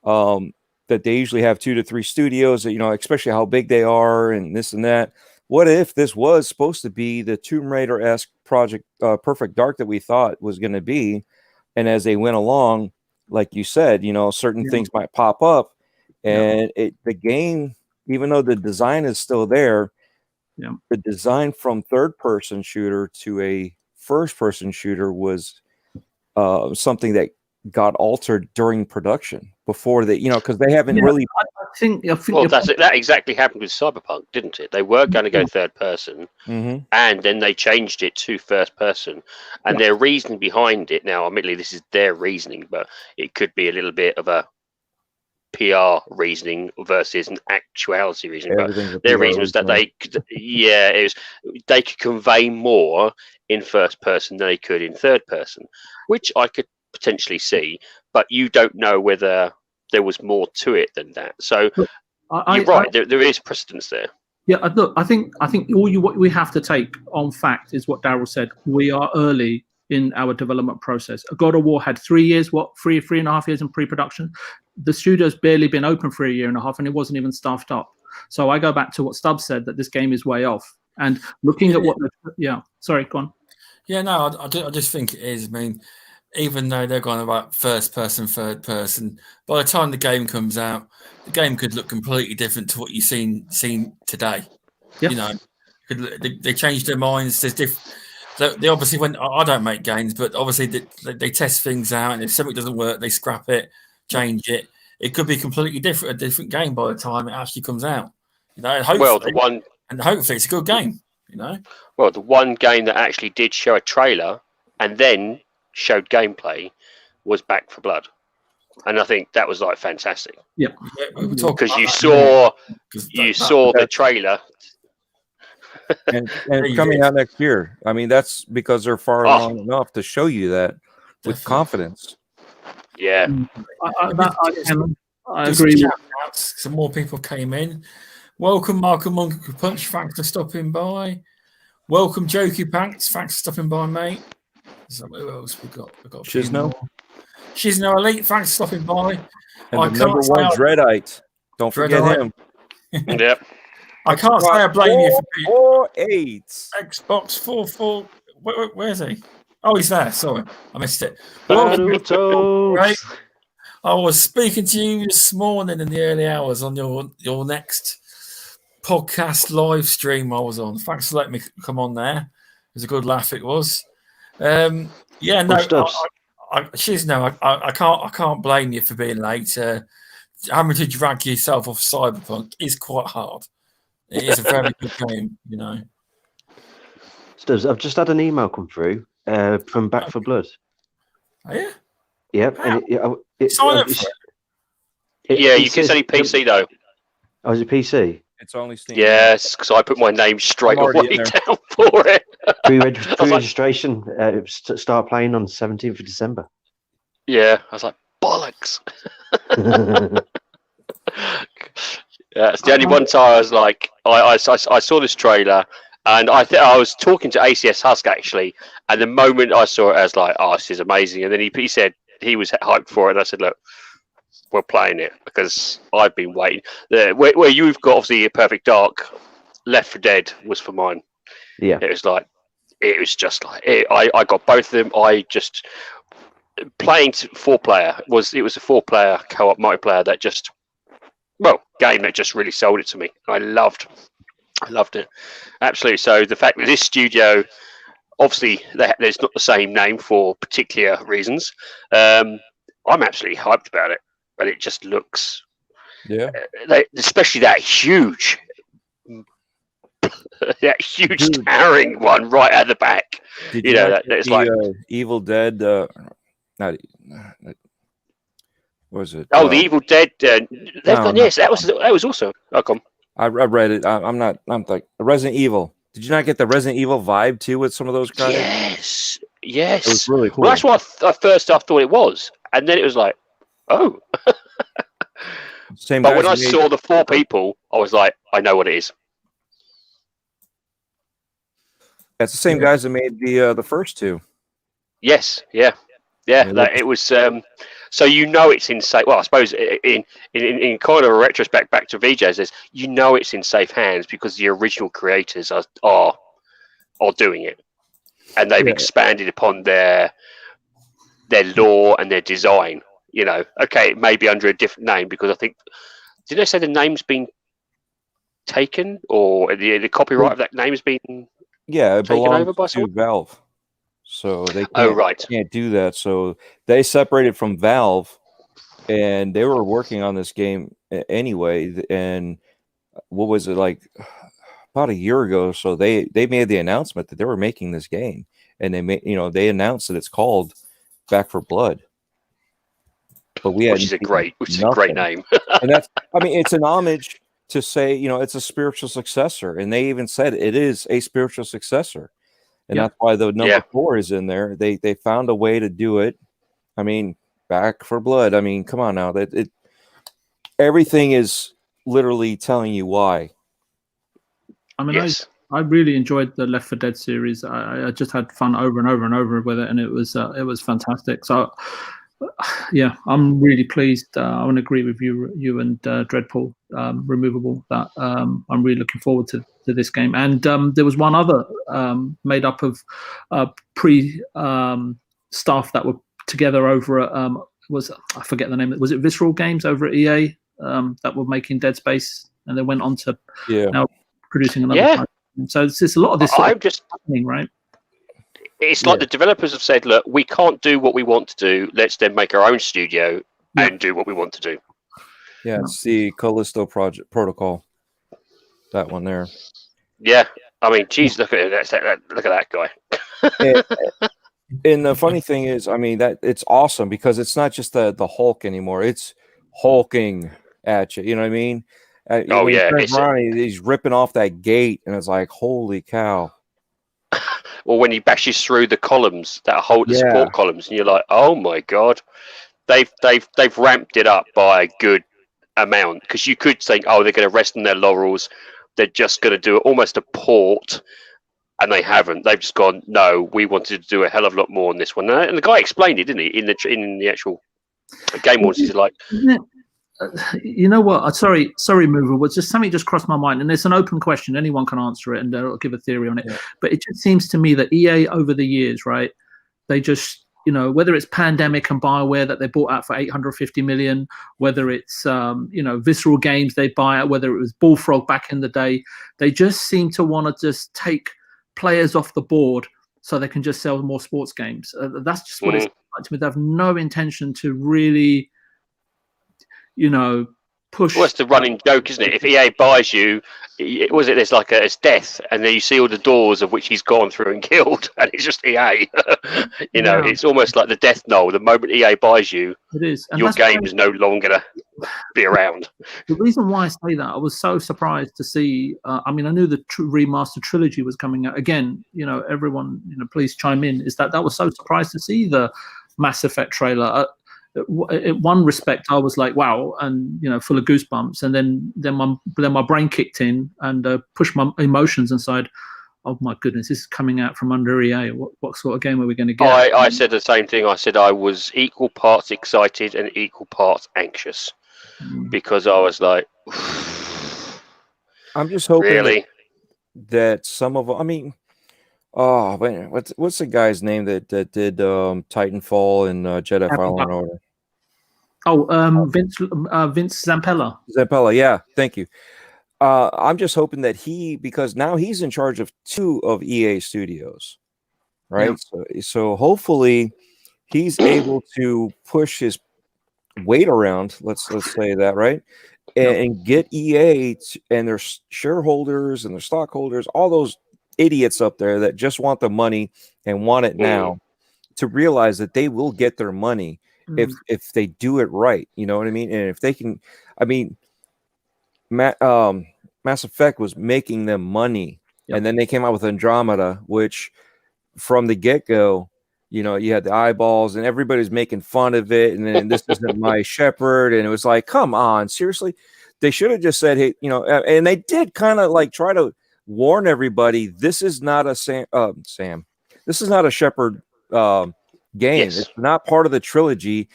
that they usually have 2 to 3 studios, especially how big they are and this and that. What if this was supposed to be the Tomb Raider-esque project, Perfect Dark, that we thought was going to be? And as they went along, like you said, certain things might pop up, and the game, even though the design is still there, the design from third-person shooter to a first-person shooter was something that got altered during production before they, because they haven't really. I think well, that exactly happened with Cyberpunk, didn't it? They were going to go third person, and then they changed it to first person, and their reasoning behind it. Now, admittedly, this is their reasoning, but it could be a little bit of a PR reasoning versus an actuality reasoning. But their reason was that they could convey more in first person than they could in third person, which I could potentially see, but you don't know whether there was more to it than that. So you're right, there is precedence there. Yeah, look, I think what we have to take on fact is what Daryl said. We are early in our development process. God of War had 3 years, 3.5 years in pre-production. The studio's barely been open for 1.5 years, and it wasn't even staffed up. So I go back to what Stubbs said, that this game is way off. And looking at what, sorry, go on. Yeah, no, I just think it is. I mean, even though they're going about first person, third person, by the time the game comes out, the game could look completely different to what you've seen today. Yep. They changed their minds. There's they obviously I don't make games, but obviously they test things out, and if something doesn't work, they scrap it, change it. It could be completely different, a different game by the time it actually comes out. Hopefully, hopefully it's a good game. Well, the one game that actually did show a trailer and then showed gameplay was Back 4 Blood, and I think that was like fantastic. Yeah, because you saw the trailer, and coming out next year. I mean, that's because they're far along enough to show you that with confidence. Yeah, I agree. Some more people came in. Welcome, Malcolm Monkey Punch. Thanks for stopping by. Welcome, Jokey Pants. Thanks for stopping by, mate. So who else we got? We got Shizno Elite. Thanks for stopping by. And the number one Dreadite. Don't forget him. Yep. I can't say I blame you for 4-8. Xbox 44. Where's he? Oh, he's there. Sorry, I missed it. Right. I was speaking to you this morning in the early hours on your next podcast live stream I was on. Thanks for letting me come on there. It was a good laugh. It was. I can't blame you for being late. Having to drag yourself off Cyberpunk is quite hard. It is a very good game, Stubbs, I've just had an email come through from Back 4 Blood. Oh, yeah? Yep. Wow. And sign up for it. You can say PC though. Oh, is it PC? It's only Steam. Yes, because I put my name straight away down for it. Pre-registration. Start playing on 17th of December. Yeah, I was like, bollocks. Yeah, it's the only one time I was like, I saw this trailer, and I was talking to ACS Husk actually, and the moment I saw it, I was like, oh, this is amazing. And then he said he was hyped for it, and I said, look, we're playing it because I've been waiting. Where you've got obviously a Perfect Dark, Left 4 Dead was for mine. Yeah, it was just like I got both of them. I just playing 4-player it was a 4-player co-op multiplayer that just game that just really sold it to me. I loved it absolutely. So the fact that this studio, obviously there's not the same name for particular reasons. I'm absolutely hyped about it. But it just looks, especially that huge towering one right at the back. That's like Evil Dead. What was it? Oh, the Evil Dead. Yes, that was also. I read it. I'm like Resident Evil. Did you not get the Resident Evil vibe too with some of those guys? Yes. It was really cool. Well, that's what I first thought it was, and then it was like, oh. Same. But when I saw the 4 people, I was like, I know what it is. That's the same guys that made the first two. Yes, yeah. It was. So it's in safe. Well, I suppose in kind of a retrospect back to VJ's, it's in safe hands because the original creators are doing it, and they've expanded upon their lore and their design. Okay, it may be under a different name because I think did they say the name's been taken or the copyright of that name has been it taken over belongs by to someone? Valve. So they can't do that. So they separated from Valve, and they were working on this game anyway. And what was it like about a year ago? So they made the announcement that they were making this game, and they announced that it's called Back for Blood. But which is a great name. And it's an homage to say it's a spiritual successor, and they even said it is a spiritual successor. And that's why the number 4 is in there. They found a way to do it. Back for Blood. Come on now. Everything is literally telling you why. I really enjoyed the Left 4 Dead series. I just had fun over and over and over with it, and it was fantastic. So, I'm really pleased. I want to agree with you and Dreadpool, Removable. That I'm really looking forward to this game. And there was one other made up of staff that were together over at I forget the name. Was it Visceral Games over at EA that were making Dead Space, and they went on to now producing another. Yeah. So it's just a lot of this. Happening, right? It's like the developers have said, look, we can't do what we want to do. Let's then make our own studio and do what we want to do. Yeah, it's the Callisto Project Protocol. That one there. Yeah. Geez, look at that. Look at that guy. And the funny thing is, that it's awesome because it's not just the Hulk anymore. It's hulking at you. You know what I mean? He's ripping off that gate, and it's like, holy cow. Or when he bashes through the columns, the support columns, and you're like, oh my god, they've ramped it up by a good amount. Because you could think, oh, they're going to rest on their laurels, they're just going to do almost a port, and they haven't. They've just gone, no, we wanted to do a hell of a lot more on this one. And the guy explained it, didn't he, in the actual game launch? He's like, you know what? Sorry, Mover. Was just something just crossed my mind, and it's an open question. Anyone can answer it, and I'll give a theory on it. Yeah. But it just seems to me that EA over the years, right? They just, whether it's Pandemic and BioWare that they bought out for 850 million, whether it's Visceral Games they buy out, whether it was Bullfrog back in the day, they just seem to want to just take players off the board so they can just sell more sports games. That's just what it's like to me. They have no intention to really. Push. Well, it's the running joke, isn't it? If EA buys you, it's death, and then you see all the doors of which he's gone through and killed, and it's just EA. It's almost like the death knell. The moment EA buys you, it is. And your game is no longer going to be around. The reason why I say that, I was so surprised to see. I knew the remastered trilogy was coming out. Again, everyone, please chime in. Is that was so surprised to see the Mass Effect trailer. In one respect, I was like, "Wow," and full of goosebumps. And then my brain kicked in and pushed my emotions inside. Oh my goodness, this is coming out from under EA. What sort of game are we going to get? I said the same thing. I said I was equal parts excited and equal parts anxious because I was like, I'm just hoping really that some of what's the guy's name that did Titanfall and Jedi Fallen Order? Vince Zampella. Zampella, yeah, thank you. I'm just hoping that because now he's in charge of 2 of EA Studios, right? Yeah. So hopefully he's able to push his weight around. Let's say that, right? And get EA and their shareholders and their stockholders, all those idiots up there that just want the money and want it now, to realize that they will get their money if they do it right. You know what I mean? And if they can, Mass Effect was making them money, and then they came out with Andromeda, which from the get-go, you had the eyeballs and everybody's making fun of it, and then this isn't my Shepherd, and it was like, come on, seriously? They should have just said, hey, and they did kind of like try to warn everybody, this is not a Sam. This is not a Shepard game. Yes. It's not part of the trilogy.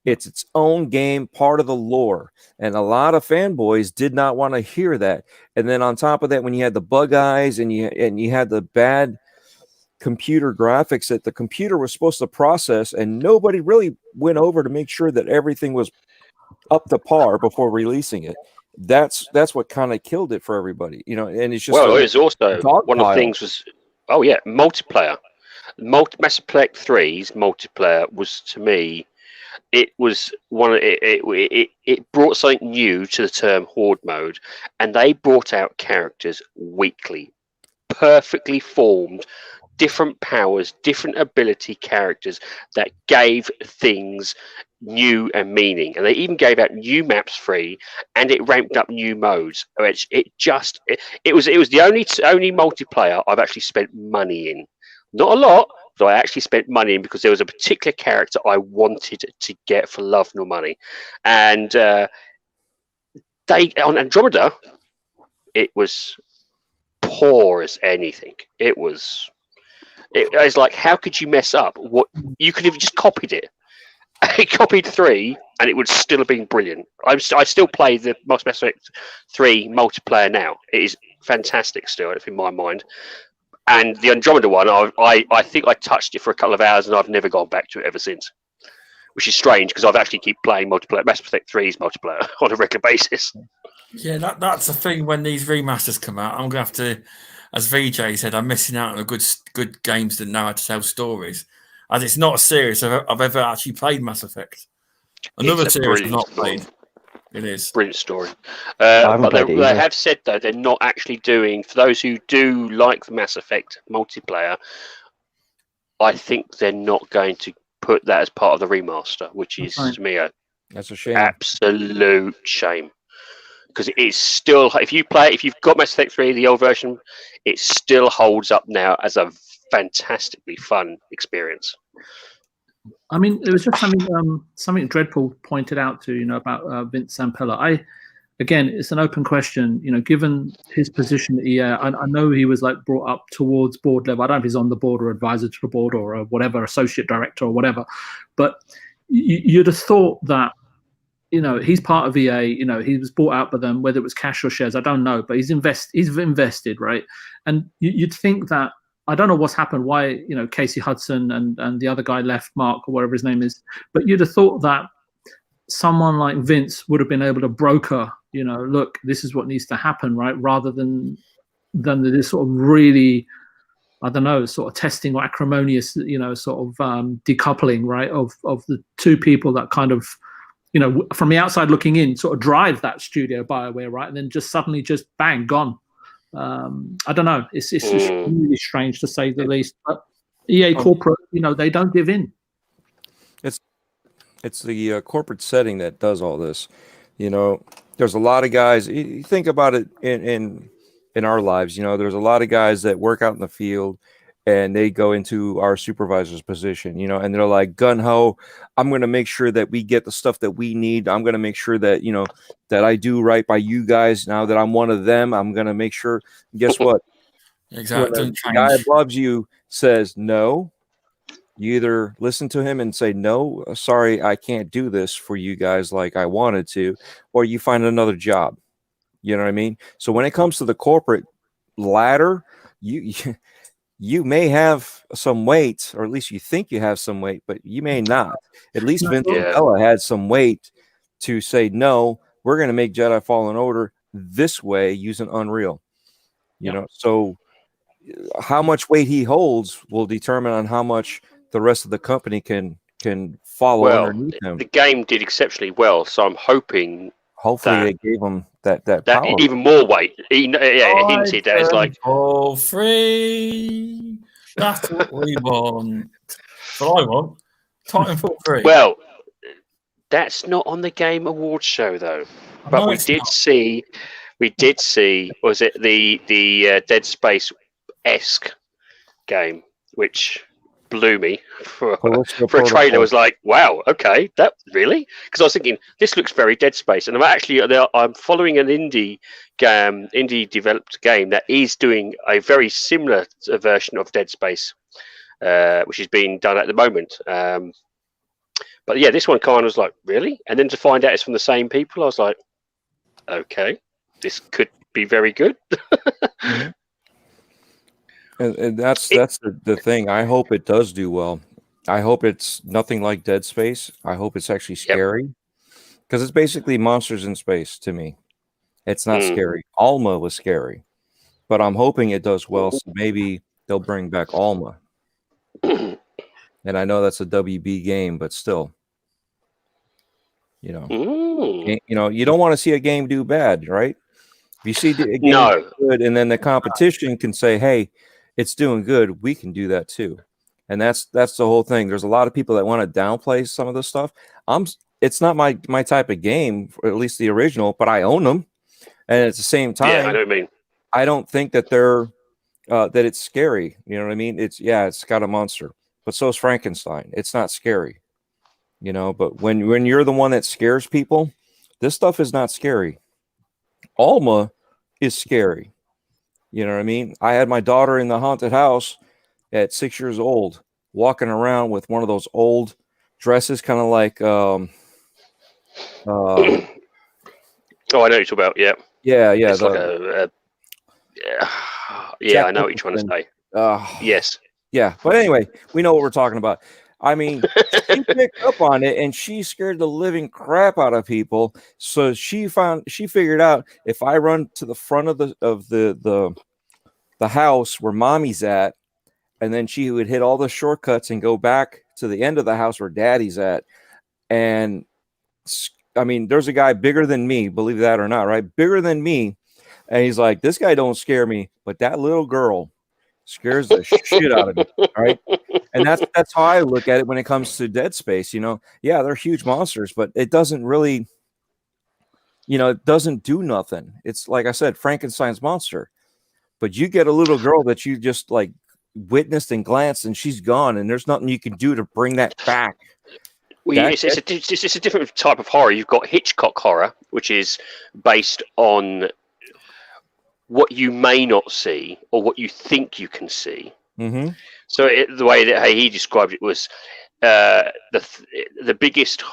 It's its own game, part of the lore. And a lot of fanboys did not want to hear that. And then on top of that, when you had the bug eyes and you had the bad computer graphics that the computer was supposed to process, and nobody really went over to make sure that everything was up to par before releasing it. That's what kind of killed it for everybody, and it's just it was also one of the things was multiplayer. Mass Effect 3's multiplayer was, to me, it was it brought something new to the term horde mode, and they brought out characters weekly, perfectly formed, different powers, different ability characters that gave things new and meaning, and they even gave out new maps free, and it ramped up new modes. It was the only multiplayer I've actually spent money in. Not a lot, but I actually spent money in because there was a particular character I wanted to get for love nor money. And on Andromeda, it was poor as anything. It was like, how could you mess up? What you could have just copied it. I copied 3, and it would still have been brilliant. I still play the Mass Effect 3 multiplayer now. It is fantastic still, in my mind. And the Andromeda one, I think I touched it for a couple of hours, and I've never gone back to it ever since. Which is strange, because I've actually keep playing multiplayer, Mass Effect 3's multiplayer on a regular basis. Yeah, that's the thing. When these remasters come out, I'm going to have to, as VJ said, I'm missing out on the good games that know how to tell stories. As it's not a series I've ever actually played Mass Effect. Another series I've not played. It is. Brilliant story. But they have said, though, they're not actually doing, for those who do like the Mass Effect multiplayer, I think they're not going to put that as part of the remaster, which is, to me, that's a shame. Absolute shame. Because it is still, if you've got Mass Effect 3, the old version, it still holds up now as a fantastically fun experience. I mean, it was just something Dreadpool pointed out to, about Vince Zampella. Again, it's an open question, given his position at EA. I know he was brought up towards board level. I don't know if he's on the board or advisor to the board or whatever, associate director or whatever. But you'd have thought that, he's part of EA. He was bought out by them, whether it was cash or shares, I don't know. But he's invested, right? And you'd think that, I don't know what's happened, why, Casey Hudson and the other guy left, Mark, or whatever his name is. But you'd have thought that someone like Vince would have been able to broker, look, this is what needs to happen, right? Rather than this sort of really, I don't know, sort of testing or acrimonious, sort of decoupling, right, of the two people that kind of, from the outside looking in, sort of drive that studio BioWare, right? And then just suddenly just bang, gone. I don't know. It's really strange, to say the least. But EA corporate, they don't give in. It's the corporate setting that does all this. There's a lot of guys. You think about it in our lives. There's a lot of guys that work out in the field, and they go into our supervisor's position. And they're like gun ho. I'm going to make sure that we get the stuff that we need. I'm going to make sure that that I do right by you guys. Now that I'm one of them, I'm going to make sure. Guess what? Exactly. When the guy above you says no, you either listen to him and say, no, sorry, I can't do this for you guys like I wanted to, or you find another job. You know what I mean? So when it comes to the corporate ladder, you may have some weight, or at least you think you have some weight, but you may not. At least Vince Zampella had some weight to say, no, we're going to make Jedi Fallen Order this way using Unreal. So how much weight he holds will determine on how much the rest of the company can follow underneath him. The game did exceptionally well, so I'm hoping. Hopefully, they gave him that power. Even more weight. He hinted that it's like all free. That's what we want. That's what I want. Titanfall 3. Well, that's not on the Game Awards show though. But we did see. Was it the Dead Space-esque game, which blew me for Callisto a trailer. Protocol. Was like, wow, okay, that really? Because I was thinking this looks very Dead Space, and I'm following an indie developed game that is doing a very similar version of Dead Space, which is being done at the moment. But yeah, this one kind of was like, really? And then to find out it's from the same people, I was like, okay, this could be very good. Mhm. And that's the thing. I hope it does do well. I hope it's nothing like Dead Space. I hope it's actually scary, because it's basically monsters in space to me. It's not scary. Alma was scary, but I'm hoping it does well. So maybe they'll bring back Alma. And I know that's a WB game, but still, you don't want to see a game do bad, right? If you see a game do good, and then the competition can say, "Hey, it's doing good. We can do that too." And that's the whole thing. There's a lot of people that want to downplay some of this stuff. It's not my type of game, or at least the original, but I own them. And at the same time, I know what you mean. I don't think that they're that it's scary. You know what I mean? It's got a monster, but so is Frankenstein. It's not scary, But when you're the one that scares people, this stuff is not scary. Alma is scary. You know what I mean? I had my daughter in the haunted house at 6 years old, walking around with one of those old dresses, kind of like oh, I know what you're talking about. Yeah. Yeah. It's like yeah, I know what you're trying to say. Yes. Yeah, but anyway, we know what we're talking about. I mean, she picked up on it, and she scared the living crap out of people. So she figured out, if I run to the front of the house where mommy's at, and then she would hit all the shortcuts and go back to the end of the house where daddy's at. And I mean, there's a guy bigger than me, believe that or not, right? Bigger than me. And he's like, this guy don't scare me, but that little girl scares the shit out of me. All right. And that's how I look at it when it comes to Dead Space. Yeah, they're huge monsters, but it doesn't really, it doesn't do nothing. It's like I said, Frankenstein's monster. But you get a little girl that you just like witnessed and glanced, and she's gone, and there's nothing you can do to bring that back. Well, it's a different type of horror. You've got Hitchcock horror, which is based on what you may not see or what you think you can see. Mm-hmm. So the way that he described it was the biggest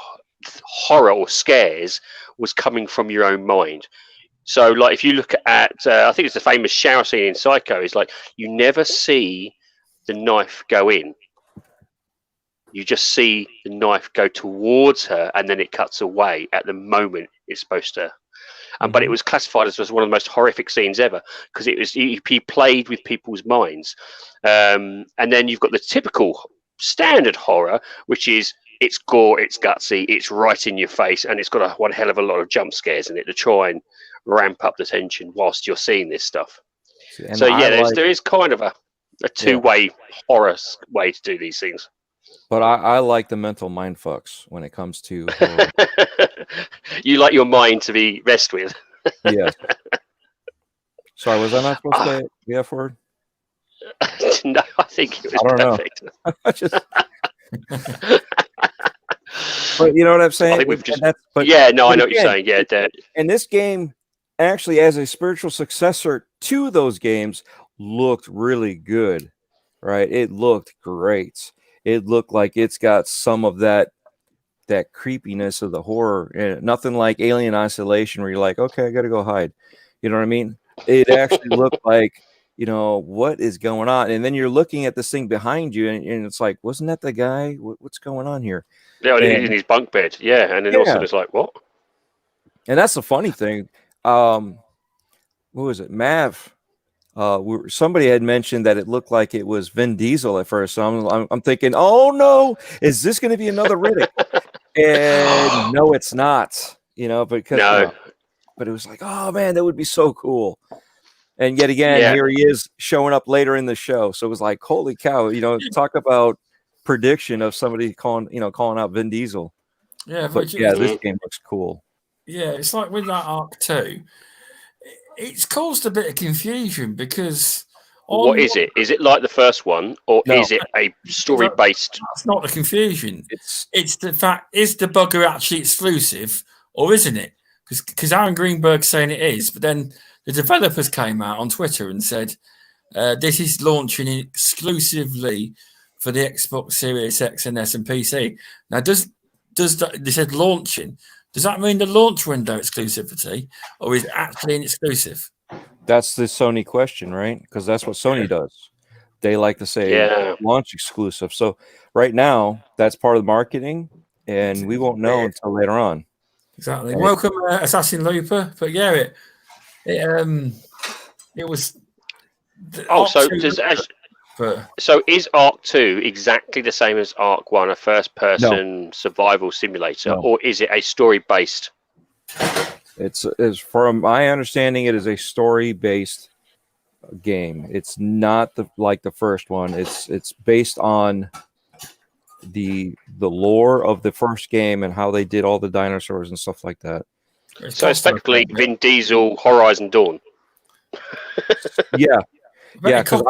horror or scares was coming from your own mind. So, like, if you look at, I think it's the famous shower scene in Psycho, is like, you never see the knife go in. You just see the knife go towards her, and then it cuts away at the moment it's supposed to. But it was classified as one of the most horrific scenes ever, because he played with people's minds. And then you've got the typical standard horror, which is it's gore, it's gutsy, it's right in your face, and it's got one hell of a lot of jump scares in it to try and ramp up the tension whilst you're seeing this stuff. And so there is kind of a two-way horror way to do these things. But I like the mental mind fucks when it comes to horror. You like your mind to be messed with. Yes. Sorry, was I not supposed to say the F word? No, I think it was perfect. But you know what I'm saying? I think we've just... I know what you're saying. Yeah, and this game, actually, as a spiritual successor to those games, looked really good, right? It looked great. It looked like it's got some of that creepiness of the horror, and nothing like Alien Isolation where you're like, okay, I got to go hide. You know what I mean? It actually looked like, what is going on? And then you're looking at this thing behind you, and it's like, wasn't that the guy? What's going on here? Yeah, in his bunk bed. Yeah, and then also it's like, what? And that's the funny thing. What was it? Mav. Somebody had mentioned that it looked like it was Vin Diesel at first. So I'm thinking, oh no, is this going to be another Riddick? And no, it's not. Because but it was like, oh man, that would be so cool. And yet again, here he is showing up later in the show. So it was like, holy cow! Talk about prediction of somebody calling out Vin Diesel. Yeah, but this game looks cool. Yeah, it's like with that Arc 2. It's caused a bit of confusion because What is it? Is it like the first one, or is it a story-based? That's not the confusion. It's the fact: is the bugger actually exclusive, or isn't it? Because Aaron Greenberg's saying it is, but then the developers came out on Twitter and said this is launching exclusively for the Xbox Series X and S and PC. Now, does they said launching? Does that mean the launch window exclusivity, or is it actually an exclusive? That's the Sony question, right? Because that's what Sony does. They like to say launch exclusive. So right now, that's part of the marketing, and we won't know until later on. Exactly. And welcome, Assassin Looper. But yeah, it was. So is Ark 2 exactly the same as Ark 1, a first-person survival simulator, or is it a story-based? It's from my understanding, it is a story-based game. It's not like the first one. It's based on the lore of the first game and how they did all the dinosaurs and stuff like that. So it's effectively Vin Diesel Horizon Dawn. Yeah. Yeah, because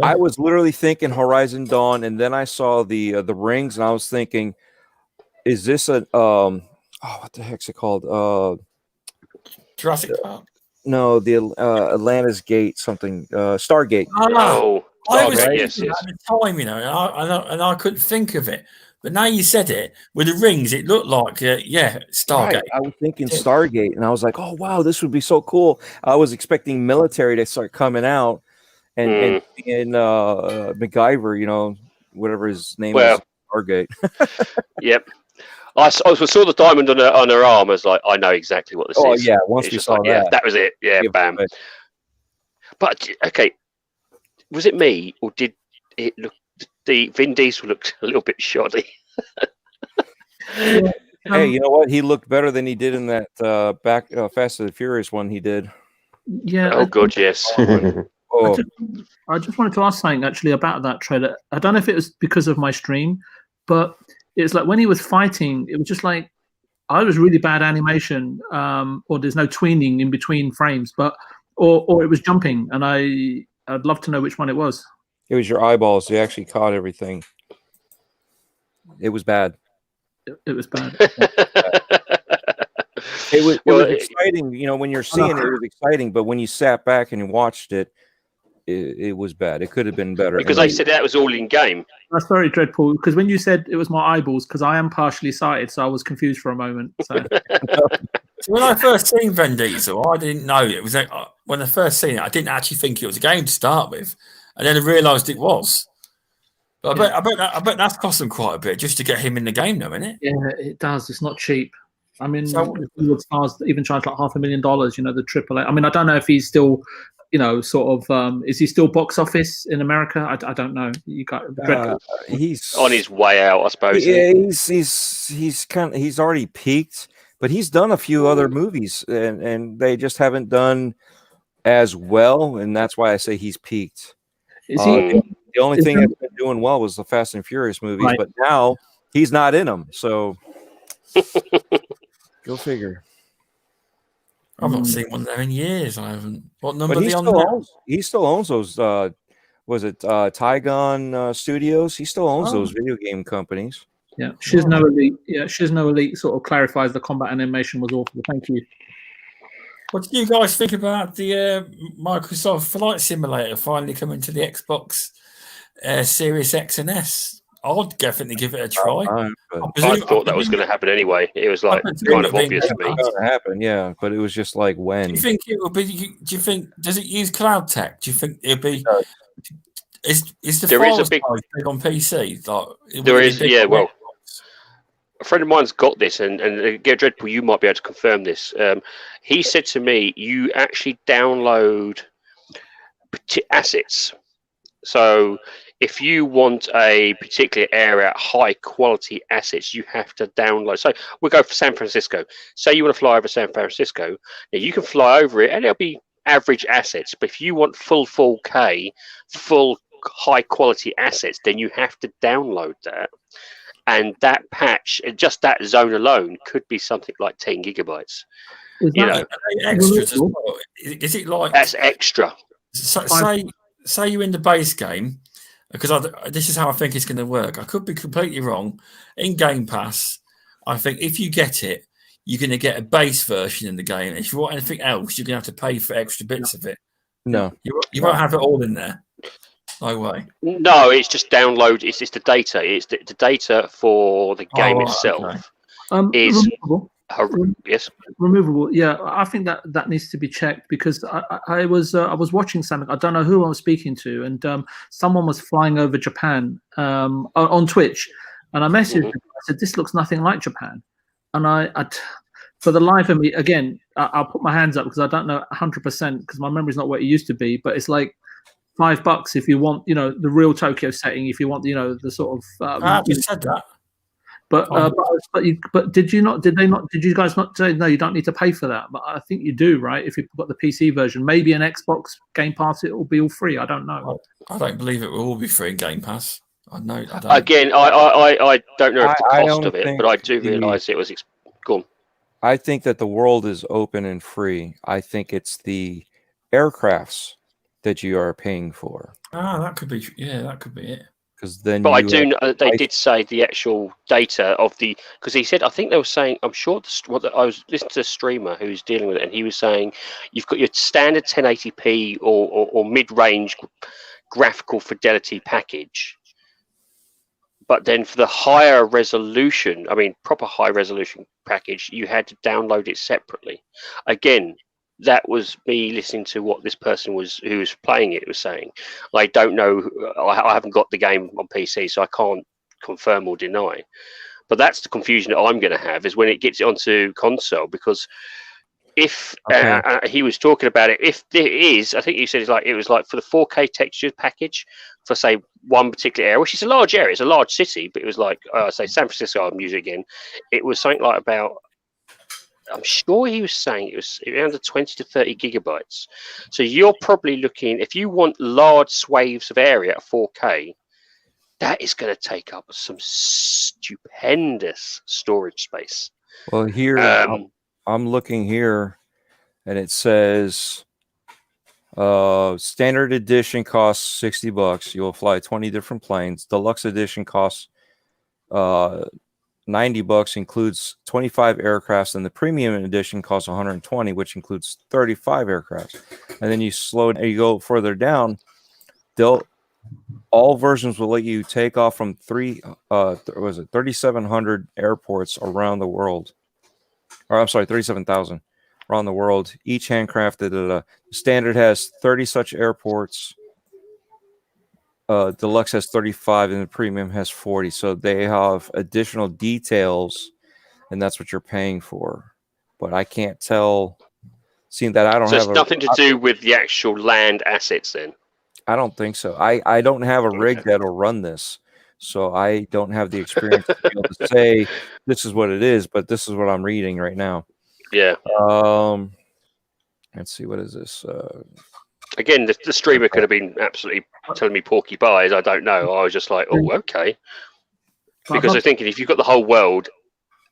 I was literally thinking Horizon Dawn, and then I saw the rings, and I was thinking, is this a what the heck's it called? Jurassic Park. No, the Atlantis Gate, something Stargate. Oh, I was thinking at the time, and I couldn't think of it. But now you said it with the rings, it looked like Stargate. Right. I was thinking Stargate, and I was like, oh wow, this would be so cool. I was expecting military to start coming out. And MacGyver, whatever his name is, Stargate. Yep. I saw the diamond on her arm. I was like, I know exactly what this is. Oh, yeah. Once we saw that. Yeah, that was it. Yeah, bam. But, okay, was it me, or did it look... The Vin Diesel looked a little bit shoddy? Hey, you know what? He looked better than he did in that Fast and the Furious one he did. Yeah. Oh, God, yes. I just wanted to ask something actually about that trailer. I don't know if it was because of my stream, but it's like when he was fighting, it was just like I was really bad animation, or there's no tweening in between frames, or it was jumping, and I'd love to know which one it was. It was your eyeballs. They actually caught everything. It was bad. It was bad. It was exciting, when you're seeing it was exciting, but when you sat back and you watched it, it was bad. It could have been better. Because they said that was all in game. Sorry, Dreadpool, because when you said it was my eyeballs, because I am partially sighted, so I was confused for a moment. So. When I first seen Vin Diesel, I didn't know it was. When I first seen it, I didn't actually think it was a game to start with, and then I realised it was. But I bet that's cost them quite a bit just to get him in the game, though, isn't it? Yeah, it does. It's not cheap. I mean, Hollywood stars even charge like $500,000. The AAA. I mean, I don't know if he's still. Sort of, is he still box office in America? I don't know. You got he's on his way out, I suppose. Yeah, he's already peaked, but he's done a few other movies, and they just haven't done as well, and that's why I say he's peaked. The only thing that's been doing well was the Fast and Furious movies, right. But now he's not in them, so go figure. I've not seen one there in years. I haven't. What number? But he still owns those. Was it Tygon Studios? He still owns those video game companies. Yeah, Shizno Elite. Yeah, Shizno Elite sort of clarifies the combat animation was awful. Thank you. What do you guys think about the Microsoft Flight Simulator finally coming to the Xbox Series X and S? I'd definitely give it a try. I thought that was going to happen anyway. It was like kind of obvious to me. It's going to happen, yeah, but it was just like when. Do you think it will be? Do you think does it use cloud tech? Do you think it'll be? Is the file size big on PC? Like there is, yeah. Well, a friend of mine's got this, and Dreadpool, you might be able to confirm this. He said to me, you actually download assets. So if you want a particular area, high quality assets, you have to download. So we'll go for San Francisco. Say you want to fly over San Francisco. Now you can fly over it and it'll be average assets. But if you want full 4K, full high quality assets, then you have to download that. And that patch, just that zone alone, could be something like 10 gigabytes. Extras as well. Is it like that's extra? Say say you're in the base game, because this is how I think it's going to work. I could be completely wrong. In Game Pass, I think if you get it, you're going to get a base version in the game. If you want anything else, you're going to have to pay for extra bits of it. No, you won't have it all in there. No way. No, it's just download. It's the data. It's the data for the game itself. Okay. Is removable. Yes. Removable. Yeah, I think that needs to be checked because I was watching something. I don't know who I was speaking to, and someone was flying over Japan on Twitch, and I messaged him. I said, "This looks nothing like Japan," and I for the life of me, again, I'll put my hands up because I don't know 100% because my memory's not what it used to be, but it's like $5 if you want, the real Tokyo setting. If you want, the sort of. I just said that. But did you not? Did they not? Did you guys not say no? You don't need to pay for that. But I think you do, right? If you've got the PC version, maybe an Xbox Game Pass, it will be all free. I don't know. I don't believe it will all be free in Game Pass. I know. I don't. Again, I don't know the cost of it, but I do realise it was. Go on. I think that the world is open and free. I think it's the aircrafts that you are paying for. That could be. Yeah, that could be it. Then but I do know they did say the actual data of the because he said I think they were saying I'm sure I was listening to a streamer who's dealing with it and he was saying you've got your standard 1080p or mid-range graphical fidelity package, but then for the higher resolution, I mean proper high resolution package, you had to download it separately. Again, that was me listening to what this person who was playing it was saying. I don't know. I haven't got the game on PC, so I can't confirm or deny. But that's the confusion that I'm going to have is when it gets onto console, because if he was talking about it, if there is, I think he said it was like for the 4K texture package for say one particular area, which is a large area, it's a large city, but it was like say San Francisco. I'm using again. It was something like about. I'm sure he was saying it was around 20 to 30 gigabytes. So you're probably looking, if you want large swathes of area at 4K, that is going to take up some stupendous storage space. Well, here I'm looking here, and it says standard edition costs $60. You'll fly 20 different planes. Deluxe edition costs $90, includes 25 aircrafts, and the premium edition costs 120, which includes 35 aircrafts. And then you go further down, all versions will let you take off from 3,700 airports around the world. Or I'm sorry, 37,000 around the world. Each handcrafted. The standard has 30 such airports. Deluxe has 35 and the premium has 40, so they have additional details, and that's what you're paying for. But I can't tell, seeing that I don't have. So it's nothing to do with the actual land assets, then. I don't think so. I don't have a rig that'll run this, so I don't have the experience to be able to say this is what it is. But this is what I'm reading right now. Yeah. Let's see, what is this? Again, the streamer could have been absolutely telling me porky pies. I don't know. I was just like, oh, okay. Because I'm thinking if you've got the whole world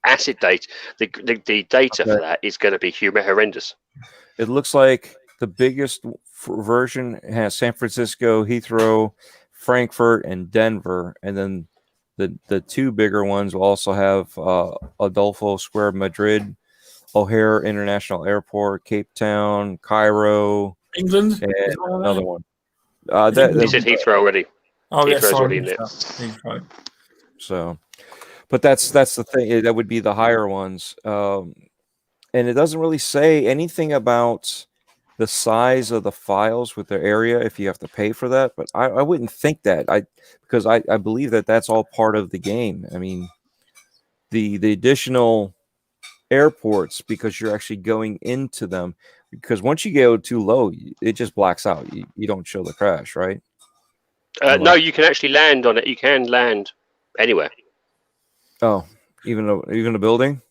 asset data, the data for that is going to be horrendous. It looks like the biggest version has San Francisco, Heathrow, Frankfurt, and Denver. And then the two bigger ones will also have Adolfo Square, Madrid, O'Hare International Airport, Cape Town, Cairo, England, and another one. You said Heathrow already. Oh, Heathrow's yeah, already in there. Heathrow. So, but that's the thing. That would be the higher ones, and it doesn't really say anything about the size of the files with the area if you have to pay for that. But I wouldn't think that because I believe that that's all part of the game. I mean, the additional airports, because you're actually going into them. Because once you go too low, it just blacks out. You don't show the crash, right? No, you can actually land on it. You can land anywhere. Oh, even a building?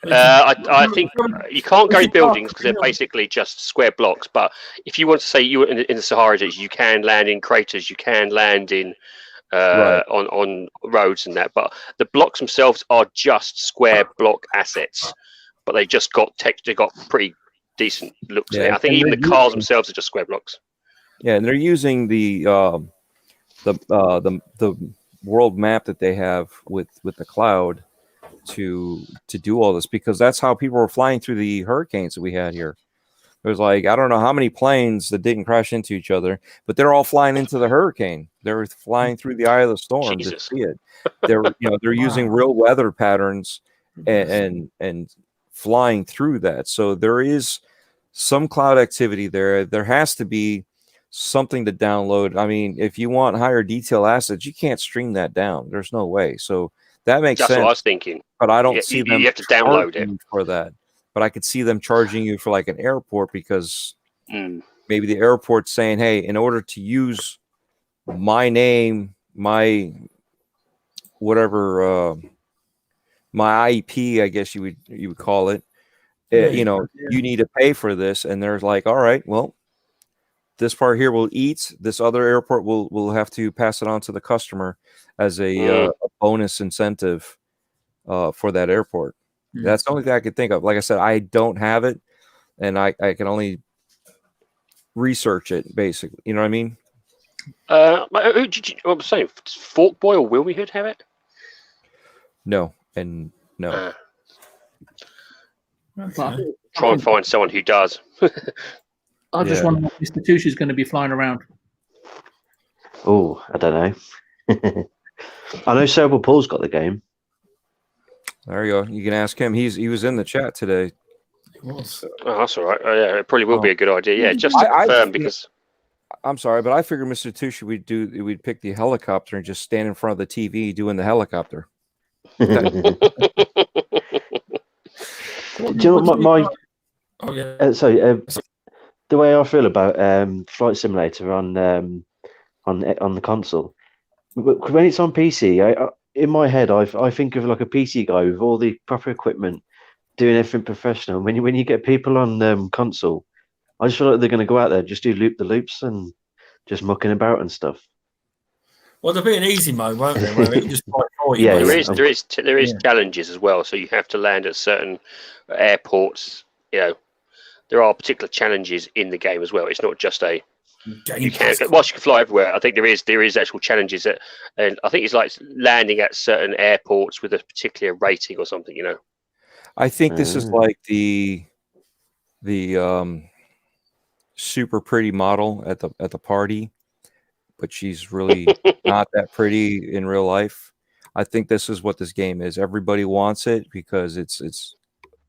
I think you can't go in buildings because they're basically just square blocks. But if you want to say you were in the Sahara, you can land in craters. You can land in on roads and that. But the blocks themselves are just square block assets. But they just got pretty decent looks. Yeah, I think even the cars themselves are just square blocks. Yeah, and they're using the world map that they have with the cloud to do all this, because that's how people were flying through the hurricanes that we had here. It was like, I don't know how many planes that didn't crash into each other, but they're all flying into the hurricane. They were flying through the eye of the storm to see it. They're using real weather patterns and flying through that. So there is some cloud activity there. There has to be something to download. I mean, if you want higher detail assets, you can't stream that down. There's no way. So that makes sense. That's what I was thinking. But I don't see them. You have to download it for that. But I could see them charging you for like an airport, because maybe the airport's saying, hey, in order to use my name, my whatever, my IP, I guess you would call it, you need to pay for this. And they're like, all right, well, this part here will eat. This other airport will have to pass it on to the customer as a bonus incentive for that airport. That's the only thing I could think of. Like I said, I don't have it, and I can only research it, basically. You know what I mean? I'm saying, Fork Boy or Wilmy Hood have it? No, and no. Try and find someone who does. I just wonder what Mr. Tucci is going to be flying around. Oh, I don't know. I know Cerebral Paul's got the game. There you go. You can ask him. He was in the chat today. He was. Oh, that's all right. Yeah, it probably will be a good idea. Yeah, just to confirm, because I'm sorry, but I figured Mr. Tucci we'd pick the helicopter and just stand in front of the TV doing the helicopter. Do you know the way I feel about Flight Simulator on the console, when it's on PC, in my head, I think of like a PC guy with all the proper equipment, doing everything professional. When you get people on console, I just feel like they're going to go out there, just do loop the loops and just mucking about and stuff. Well, there'll be an easy mode, won't there? Where it just for you. Yeah, there is challenges as well. So you have to land at certain airports. There are particular challenges in the game as well. It's not just you can fly everywhere. I think there is actual challenges and I think it's like landing at certain airports with a particular rating or something. I think this is like the super pretty model at the party, but she's really not that pretty in real life. I think this is what this game is. Everybody wants it because it's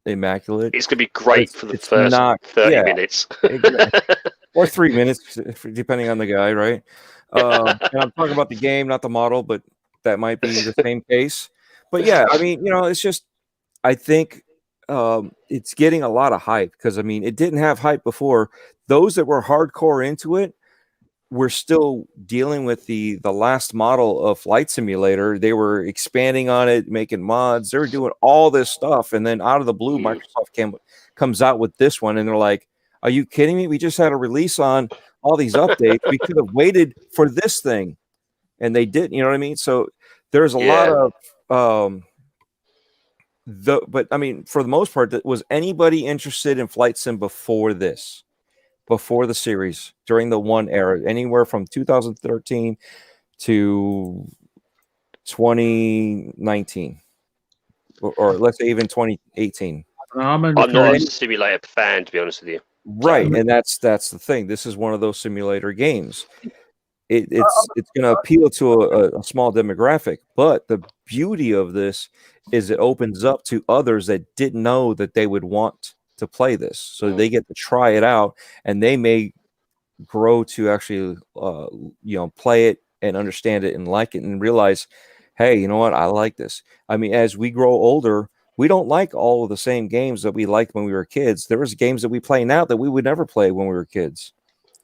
immaculate. It's gonna be great for the first 30 minutes. Exactly. Or 3 minutes, depending on the guy, right? And I'm talking about the game, not the model, but that might be the same case. But yeah, I mean, it's just, I think it's getting a lot of hype because, I mean, it didn't have hype before. Those that were hardcore into it were still dealing with the last model of Flight Simulator. They were expanding on it, making mods. They were doing all this stuff. And then out of the blue, Microsoft comes out with this one, and they're like, are you kidding me? We just had a release on all these updates. We could have waited for this thing. And they didn't, you know what I mean? So there's a lot of but I mean, for the most part, was anybody interested in Flight Sim before this? Before the series, during the one era, anywhere from 2013 to 2019, or let's say even 2018. I'm not a simulator fan, to be honest with you. Right, and that's the thing. This is one of those simulator games. It's going to appeal to a small demographic, but the beauty of this is it opens up to others that didn't know that they would want to play this, so they get to try it out, and they may grow to actually play it and understand it and like it and realize, hey, you know what, I like this. I mean, as we grow older, we don't like all of the same games that we liked when we were kids. There was games that we play now that we would never play when we were kids.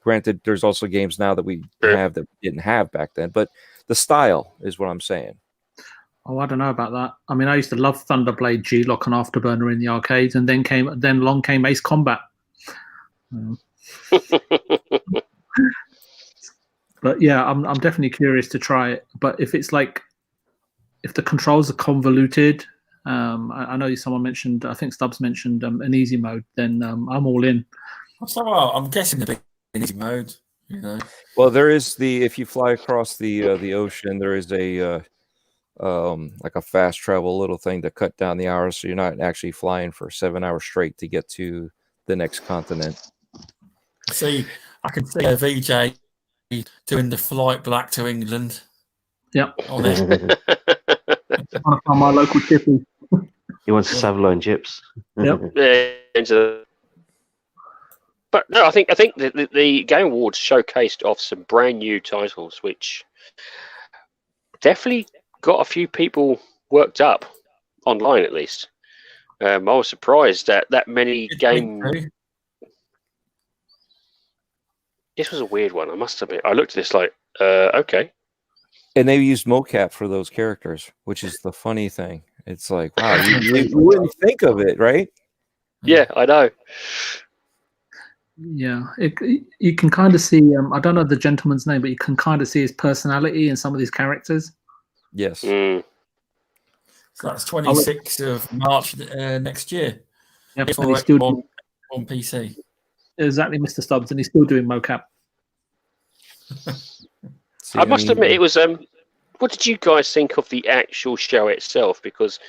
Granted, there's also games now that we have that we didn't have back then, but the style is what I'm saying. Oh, I don't know about that. I mean, I used to love Thunderblade, G-Lock, and Afterburner in the arcades, and then along came Ace Combat. But yeah, I'm definitely curious to try it. But if the controls are convoluted, I know someone mentioned, I think Stubbs mentioned an easy mode, then I'm all in. So I'm guessing the big easy mode. You know. Well, there is if you fly across the ocean, there is a like a fast travel little thing to cut down the hours, so you're not actually flying for 7 hours straight to get to the next continent. See, I can see a VJ doing the flight back to England. Yep. On it. Trying to find my local chippy. He wants to Savoy chips. Yep. But no, I think the Game Awards showcased off some brand new titles, which definitely got a few people worked up online, at least. I was surprised that many game. This was a weird one, I must admit. I looked at this like, okay. And they used mocap for those characters, which is the funny thing. It's like, wow, you wouldn't think of it, right? Yeah, I know. Yeah, you can kind of see. I don't know the gentleman's name, but you can kind of see his personality in some of these characters. Yes. So that's 26th of March next year. Yeah, and he's still on PC. Exactly, Mr. Stubbs, and he's still doing mocap. See, I must admit, it was. What did you guys think of the actual show itself? Because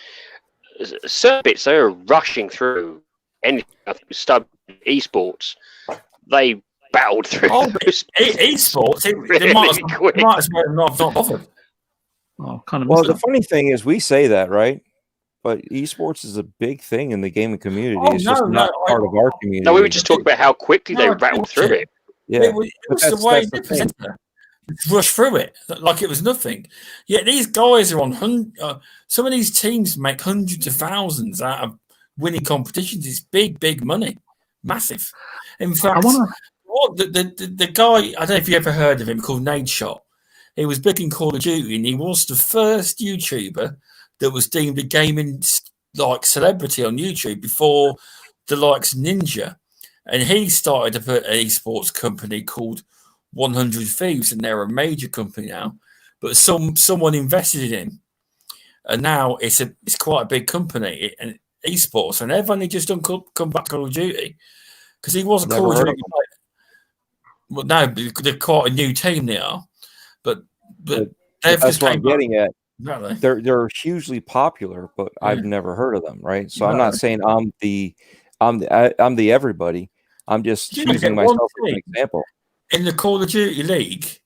certain bits they were rushing through. Anything, I think Stubbs esports, they battled through. Esports, they might as well not bothered. Oh, kind of. Well, the funny thing is, we say that, right? But esports is a big thing in the gaming community. It's just not part of our community. No, we were just talking about how quickly they rattled through it. Yeah, it was the way they presented it. Rush through it like it was nothing. Yet these guys are on some of these teams make hundreds of thousands out of winning competitions. It's big money, massive. In fact, the guy, I don't know if you ever heard of him, called Nade Shot. He was big in Call of Duty, and he was the first YouTuber that was deemed a gaming like celebrity on YouTube before the likes Ninja. And he started an esports company called 100 Thieves, and they're a major company now. But someone invested in him, and now it's quite a big company and esports. And they've only just come back to Call of Duty because he was a Call of Duty player. Well, no, they're quite a new team now, but that's what I'm getting at. Exactly. They're hugely popular, but I've never heard of them, right? So I'm not saying I'm the everybody. I'm just using myself as an example. In the Call of Duty League,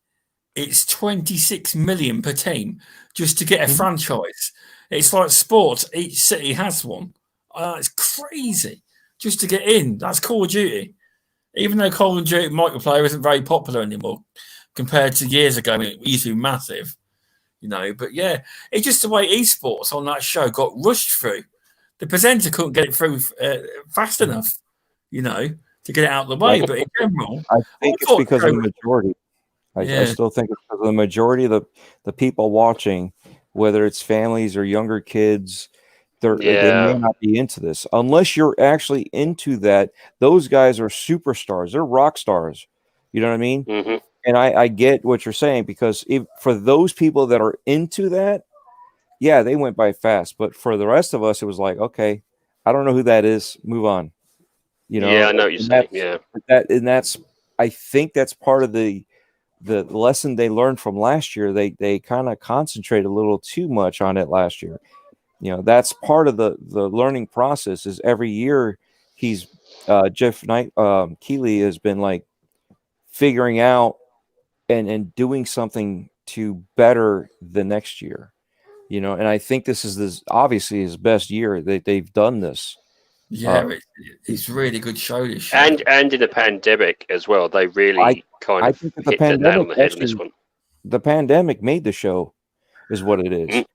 it's 26 million per team just to get a franchise. It's like sports; each city has one. It's crazy just to get in. That's Call of Duty. Even though Call of Duty multiplayer isn't very popular anymore compared to years ago, it used to be massive. But yeah, it's just the way esports on that show got rushed through. The presenter couldn't get it through fast enough, to get it out of the way. But in general, I think it's because of the majority. I still think it's because of the majority of the people watching, whether it's families or younger kids, they may not be into this. Unless you're actually into that, those guys are superstars. They're rock stars. You know what I mean? Mm-hmm. And I get what you're saying, because for those people that are into that, yeah, they went by fast. But for the rest of us, it was like, okay, I don't know who that is. Move on. Yeah, I know what you're saying. Yeah, I think that's part of the lesson they learned from last year. They kind of concentrated a little too much on it last year. That's part of the learning process. Is every year Jeff Keighley has been like figuring out and doing something to better the next year, and I think this is obviously his best year that they've done this. Yeah, it's really good show this year. And in the pandemic as well, they really hit the nail on the head on this one. The pandemic made the show, is what it is,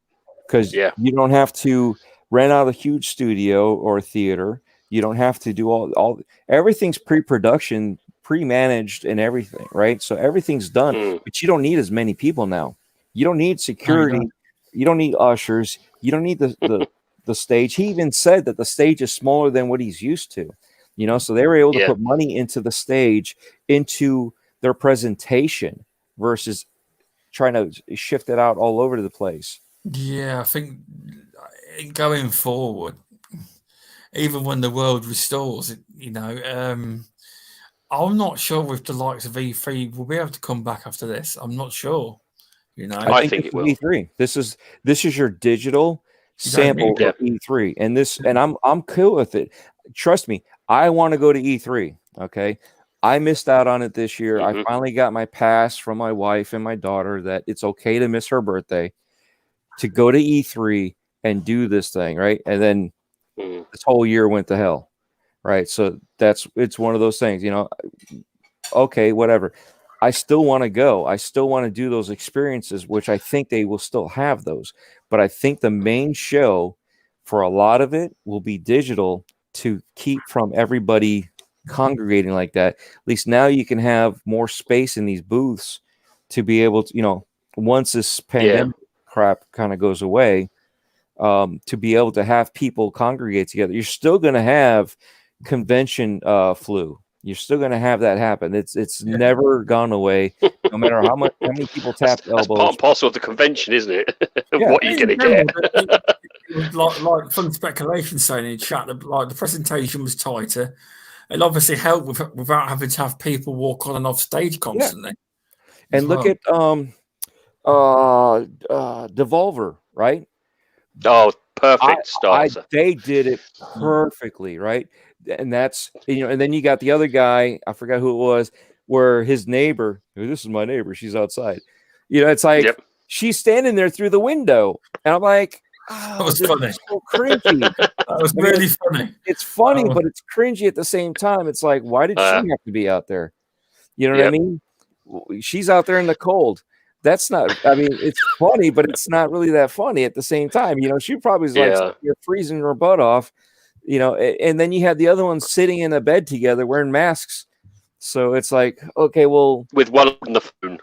because you don't have to rent out a huge studio or theater. You don't have to do everything's pre-production, pre-managed, and everything, right? So everything's done, but you don't need as many people now. You don't need security. You don't need ushers. You don't need the stage. He even said that the stage is smaller than what he's used to, so they were able to put money into the stage, into their presentation, versus trying to shift it out all over the place. Yeah, I think going forward, even when the world restores, I'm not sure if the likes of E3 will be able to come back after this. I'm not sure. You know, I think it will. E3. This is your digital You don't sample need of E3, and I'm cool with it. Trust me, I want to go to E3. Okay, I missed out on it this year. I finally got my pass from my wife and my daughter that it's okay to miss her birthday to go to E3 and do this thing, right? And then this whole year went to hell, right? So it's one of those things, you know. Okay, whatever. I still want to go. I still want to do those experiences, which I think they will still have those. But I think the main show for a lot of it will be digital to keep from everybody congregating like that. At least now you can have more space in these booths to be able to, you know, once this pandemic crap kind of goes away, to be able to have people congregate together. You're still going to have convention flu. You're still going to have that happen. It's never gone away, no matter how many people tap elbows. That's part and parcel of the convention, isn't it? What you're going to get. It was like fun speculation saying in chat that like the presentation was tighter. It obviously helped without having to have people walk on and off stage constantly. Yeah. And look at Devolver, right? Oh, perfect starter. They did it perfectly, right? And that's, you know, and then you got the other guy, I forgot who it was, where his neighbor, this is my neighbor, she's outside. You know, it's like she's standing there through the window, and I'm like, oh, that was funny. So cringy. That was really funny. It's funny, but it's cringy at the same time. It's like, why did she have to be out there? You know what I mean? She's out there in the cold. That's not, I mean, it's funny, but it's not really that funny at the same time. You know, she probably is like, you're freezing her butt off, you know, and then you had the other ones sitting in a bed together wearing masks. So it's like, okay, well. With one on the phone.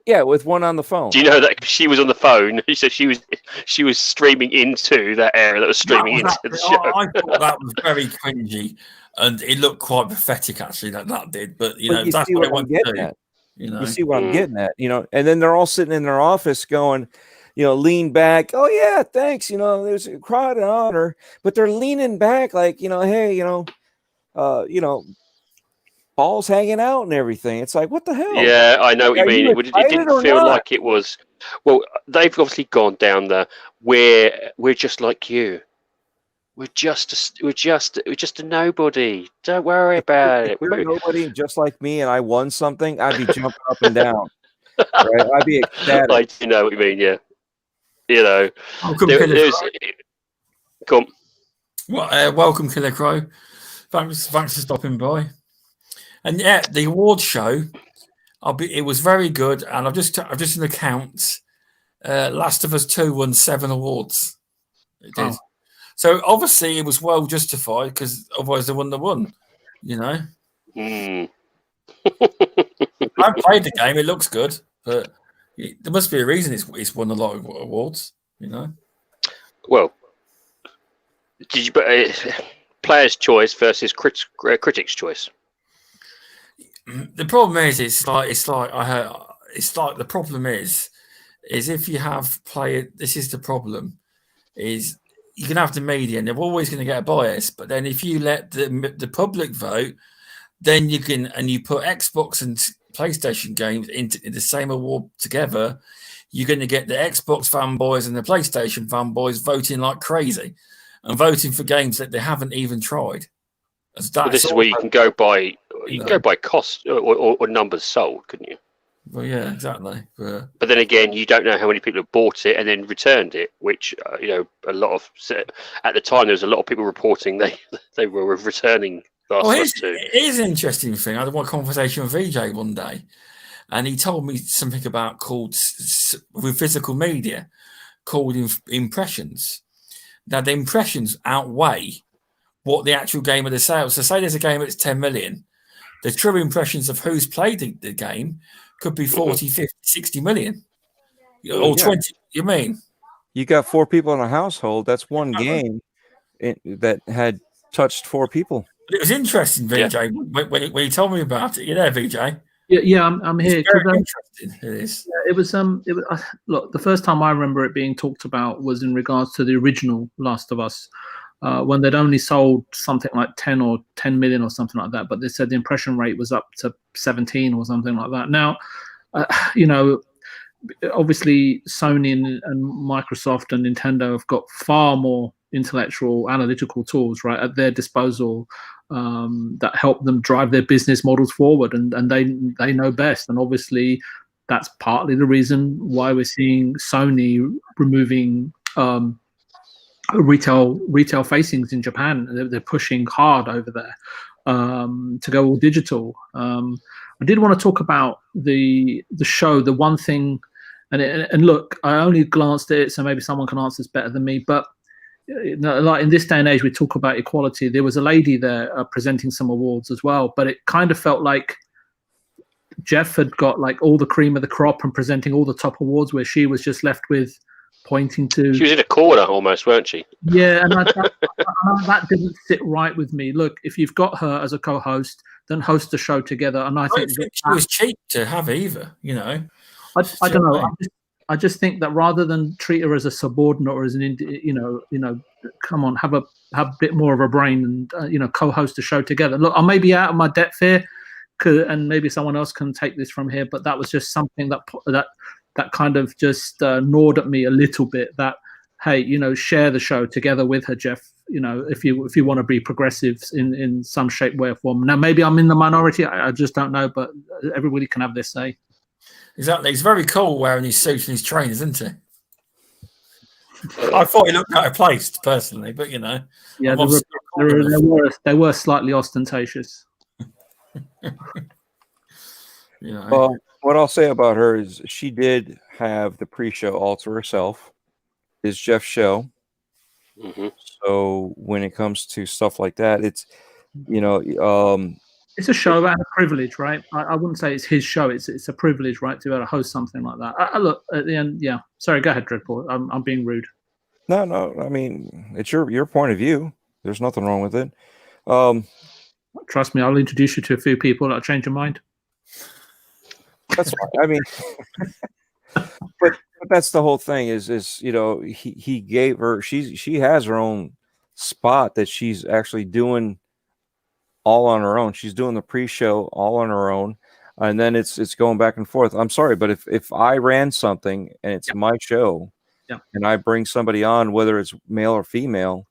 Yeah, with one on the phone. Do you know that she was on the phone? She said she was streaming into that area that was streaming into the show. I thought that was very cringy, and it looked quite pathetic actually. That did, but you know, you that's what I want to do. You see what I'm getting at, you know, and then they're all sitting in their office going, you know, lean back. Oh yeah, thanks. You know, there's a crowd of honor, but they're leaning back like, you know, hey, you know, balls hanging out and everything. It's like, what the hell? Yeah, I know what you mean. It didn't feel like it was. Well, they've obviously gone down we're just like you. We're just a nobody. Don't worry about it. We're nobody, just like me, and I won something. I'd be jumping up and down. Right? I'd be ecstatic. Like, you know what you mean? Yeah. You know. Welcome, Killer Crow. Thanks for stopping by. And yeah, the award show, it was very good. And I've just in the counts. Last of Us 2 won 7 awards. It did. Oh. So obviously it was well justified because otherwise they wouldn't have won. You know. I haven't played the game. It looks good, but there must be a reason it's won a lot of awards. You know. Well, did you? Player's choice versus critic's choice. The problem is, the problem is if you have player. This is the problem. Is you can have the media, and they're always going to get a bias. But then if you let the public vote, then you can, and you put Xbox and PlayStation games into the same award together, you're going to get the Xbox fanboys and the PlayStation fanboys voting like crazy and voting for games that they haven't even tried. But this is where you can go by cost or numbers sold, couldn't you? Well, yeah, exactly. But then again, you don't know how many people have bought it and then returned it, which a lot of at the time there was a lot of people reporting they were returning. Here's an interesting thing. I had one conversation with VJ one day, and he told me something about with physical media called impressions. Now the impressions outweigh what the actual game of the sales. So say there's a game that's 10 million. The true impressions of who's played the game could be 40, 50, 60 million. Or 20. You mean? You got 4 people in a household. That's one game that had touched 4 people. It was interesting, VJ, when you told me about it. You there, VJ? Yeah, I'm here. It's very interesting. It is. It was look, the first time I remember it being talked about was in regards to the original Last of Us. when they'd only sold something like 10 million or something like that, but they said the impression rate was up to 17 or something like that. Now, obviously Sony and Microsoft and Nintendo have got far more intellectual analytical tools right at their disposal that help them drive their business models forward, and they know best. And obviously that's partly the reason why we're seeing Sony removing retail facings in Japan. They're pushing hard over there to go all digital. I did want to talk about the show. The one thing, and look, I only glanced at it, so maybe someone can answer this better than me. But like in this day and age, we talk about equality. There was a lady there presenting some awards as well, but it kind of felt like Jeff had got like all the cream of the crop and presenting all the top awards, where she was just left with pointing to. She was in a corner almost, weren't she? Yeah, and that didn't sit right with me. Look, if you've got her as a co-host, then host the show together. And I think she was cheap to have either. You know, I don't know. I just think that rather than treat her as a subordinate or as an, come on, have a bit more of a brain and co-host a show together. Look, I may be out of my depth here, and maybe someone else can take this from here. But that was just something that kind of just gnawed at me a little bit. That hey, share the show together with her, Jeff. If you want to be progressive in some shape, way, or form. Now maybe I'm in the minority. I just don't know, but everybody can have their say. Exactly. It's very cool wearing his suits and his trainers, isn't it? I thought he looked out of place personally, but yeah, they were slightly ostentatious. Well, what I'll say about her is she did have the pre-show all to herself. It's Jeff's show. Mm-hmm. So when it comes to stuff like that, it's it's a show and a privilege, right? I wouldn't say it's his show. It's a privilege, right, to be able to host something like that. I look at the end. Yeah, sorry, go ahead, Dreadpool. I'm being rude. No. I mean, it's your point of view. There's nothing wrong with it. Trust me, I'll introduce you to a few people that'll change your mind. That's fine. I mean, but that's the whole thing. Is he gave her. She has her own spot that she's actually doing all on her own. She's doing the pre-show all on her own, and then it's going back and forth. I'm sorry, but if I ran something and it's my show, and I bring somebody on, whether it's male or female,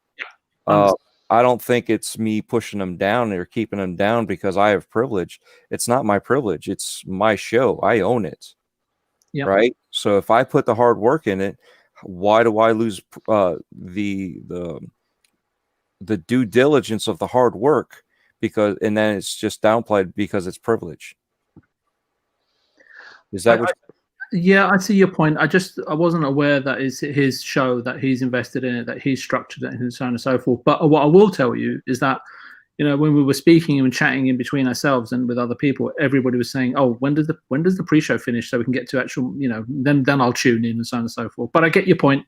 I don't think it's me pushing them down or keeping them down because I have privilege. It's not my privilege. It's my show. I own it. Yeah. Right. So if I put the hard work in it, why do I lose the due diligence of the hard work? And then it's just downplayed because it's privilege. Is that what? Yeah, I see your point. I wasn't aware that it's his show, that he's invested in it, that he's structured it, and so on and so forth. But what I will tell you is that, when we were speaking and chatting in between ourselves and with other people, everybody was saying, "Oh, when does the pre-show finish so we can get to actual, then I'll tune in and so on and so forth." But I get your point.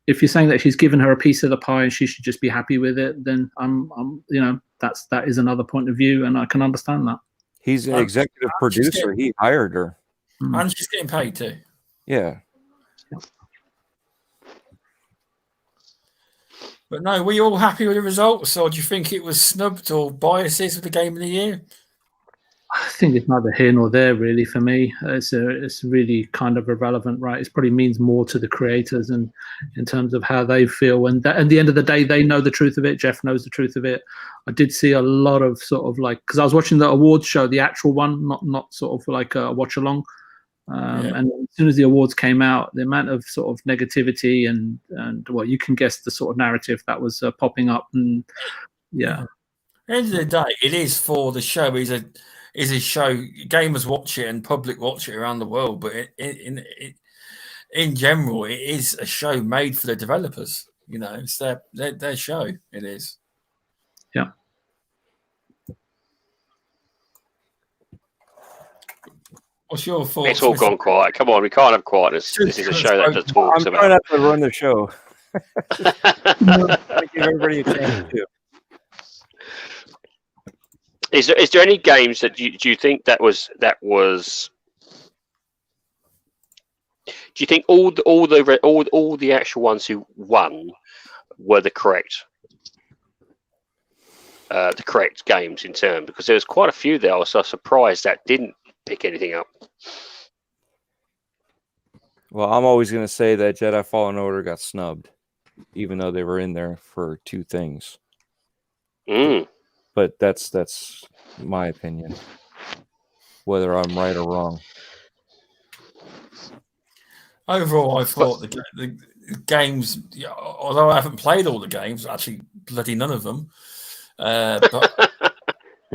If you're saying that he's given her a piece of the pie and she should just be happy with it, then that is another point of view, and I can understand that. He's an executive producer. He hired her. And she's getting paid too. Yeah. But no, were you all happy with the results, or do you think it was snubbed or biases with the game of the year? I think it's neither here nor there, really, for me. It's really kind of irrelevant, right? It probably means more to the creators and in terms of how they feel. And at the end of the day, they know the truth of it. Jeff knows the truth of it. I did see a lot of sort of like, because I was watching the awards show, the actual one, not sort of like a watch along. And as soon as the awards came out, the amount of sort of negativity and well, you can guess the sort of narrative that was popping up. And yeah. At the end of the day, it is for the show. Is a show, gamers watch it and public watch it around the world, but in general, it is a show made for the developers. It's their show. It is. Yeah. What's your thoughts? It's all gone quiet. Come on, we can't have quietness. This is a show that just talks about. I'm trying not to run the show. I give everybody a chance to. Is there any games that do you think that was? Do you think all the actual ones who won were the correct the correct games in turn, because there was quite a few there. I was so surprised that didn't pick anything up. Well, I'm always going to say that Jedi Fallen Order got snubbed, even though they were in there for 2 things. But that's my opinion, whether I'm right or wrong. Overall, I thought the games, although I haven't played all the games, actually bloody none of them, but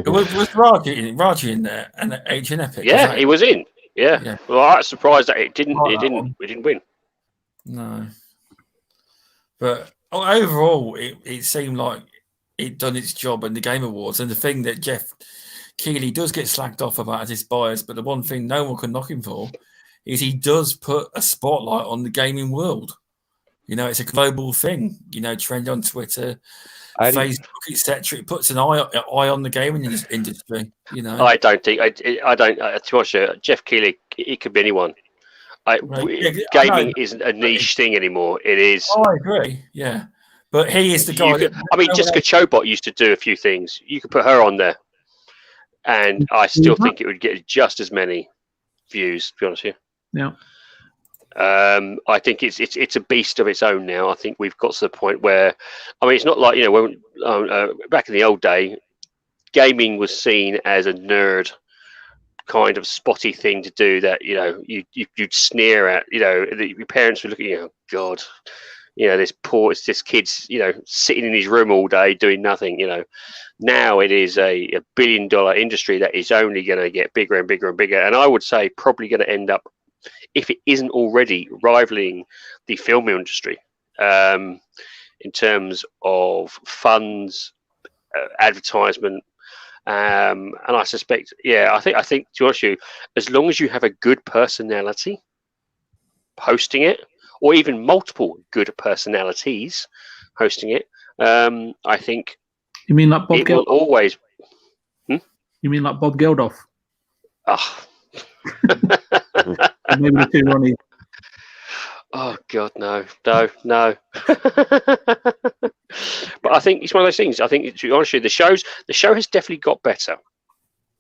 was Raji in there and Ancient Epic? Yeah, he was in. Yeah. Well, I was surprised that it didn't win. No. But overall, it seemed like it done its job in the Game Awards. And the thing that Jeff Keighley does get slagged off about as his bias, but the one thing no one can knock him for is he does put a spotlight on the gaming world. It's a global thing. Trend on Twitter, Facebook, etc. It puts an eye on the gaming industry. I don't think. I don't. To be honest, Jeff Keighley, it could be anyone. Gaming isn't a niche thing anymore. It is. I agree. Yeah, but he is the guy. Jessica Chobot used to do a few things. You could put her on there, and I still think it would get just as many views. To be honest with you. Yeah. I think it's a beast of its own now. I think we've got to the point where, it's not like when back in the old day, gaming was seen as a nerd kind of spotty thing to do that you'd sneer at. Your parents were looking, God, this kid's sitting in his room all day doing nothing. Now it is a $1 billion industry that is only going to get bigger and bigger and bigger, and I would say probably going to end up, if it isn't already, rivaling the film industry in terms of funds, advertisement, and I suspect, I think to be honest with you, as long as you have a good personality hosting it, or even multiple good personalities hosting it, I think. You mean like Bob Geldof? Will always. You mean like Bob Geldof? Maybe the 2 Ronnie. Oh God, no. But I think it's one of those things. I think, to be honest with you, the show has definitely got better,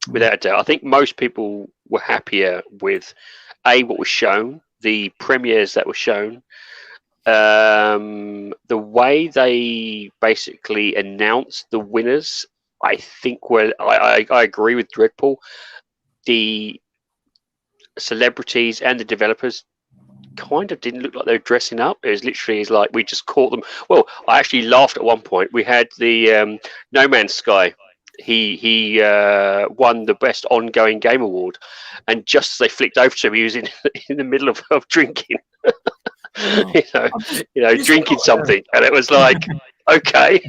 without a doubt. I think most people were happier with what was shown, the premieres that were shown, the way they basically announced the winners. I think I agree with Dreadpool. The celebrities and the developers kind of didn't look like they were dressing up. It was literally like we just caught them. Well, I actually laughed at one point. We had the No Man's Sky. He won the best ongoing game award, and just as they flicked over to him, he was in the middle of drinking. Drinking something, and it was like, okay.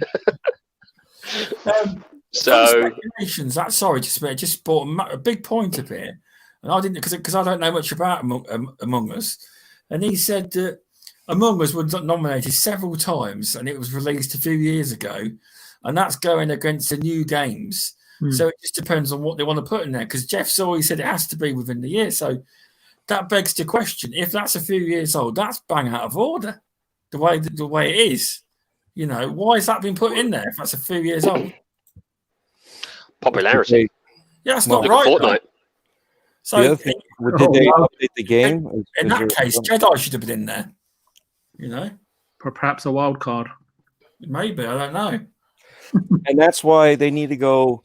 So sorry, just brought a big point up here, and I didn't because I don't know much about Among Us, and he said that Among Us was nominated several times, and it was released a few years ago, and that's going against the new games. So it just depends on what they want to put in there. Because Jeff's always said it has to be within the year, so that begs the question: if that's a few years old, that's bang out of order. The way it is, why has that been put in there if that's a few years old? Popularity. Yeah, that's not right. Fortnite. So did they update the game? In that case, Jedi should have been in there. Perhaps a wild card. Maybe, I don't know. And that's why they need to go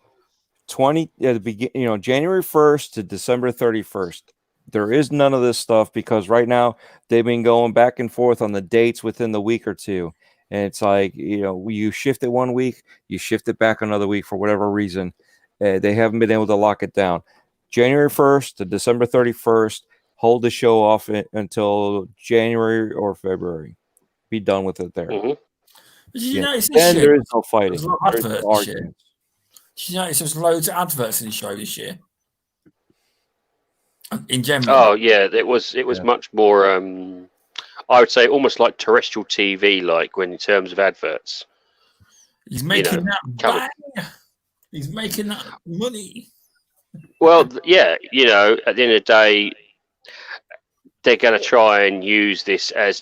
January 1st to December 31st. There is none of this stuff because right now they've been going back and forth on the dates within the week or two. And it's like, you shift it 1 week, you shift it back another week for whatever reason. They haven't been able to lock it down. January 1st to December 31st, hold the show off until January or February. Be done with it there. Mm-hmm. Did you notice this then year? there is no fighting. Did you notice there's loads of adverts in the show this year? In general. Oh yeah, it was much more. I would say almost like terrestrial TV, like in terms of adverts. He's making that bang. He's making that money. Well, yeah, at the end of the day, they're going to try and use this as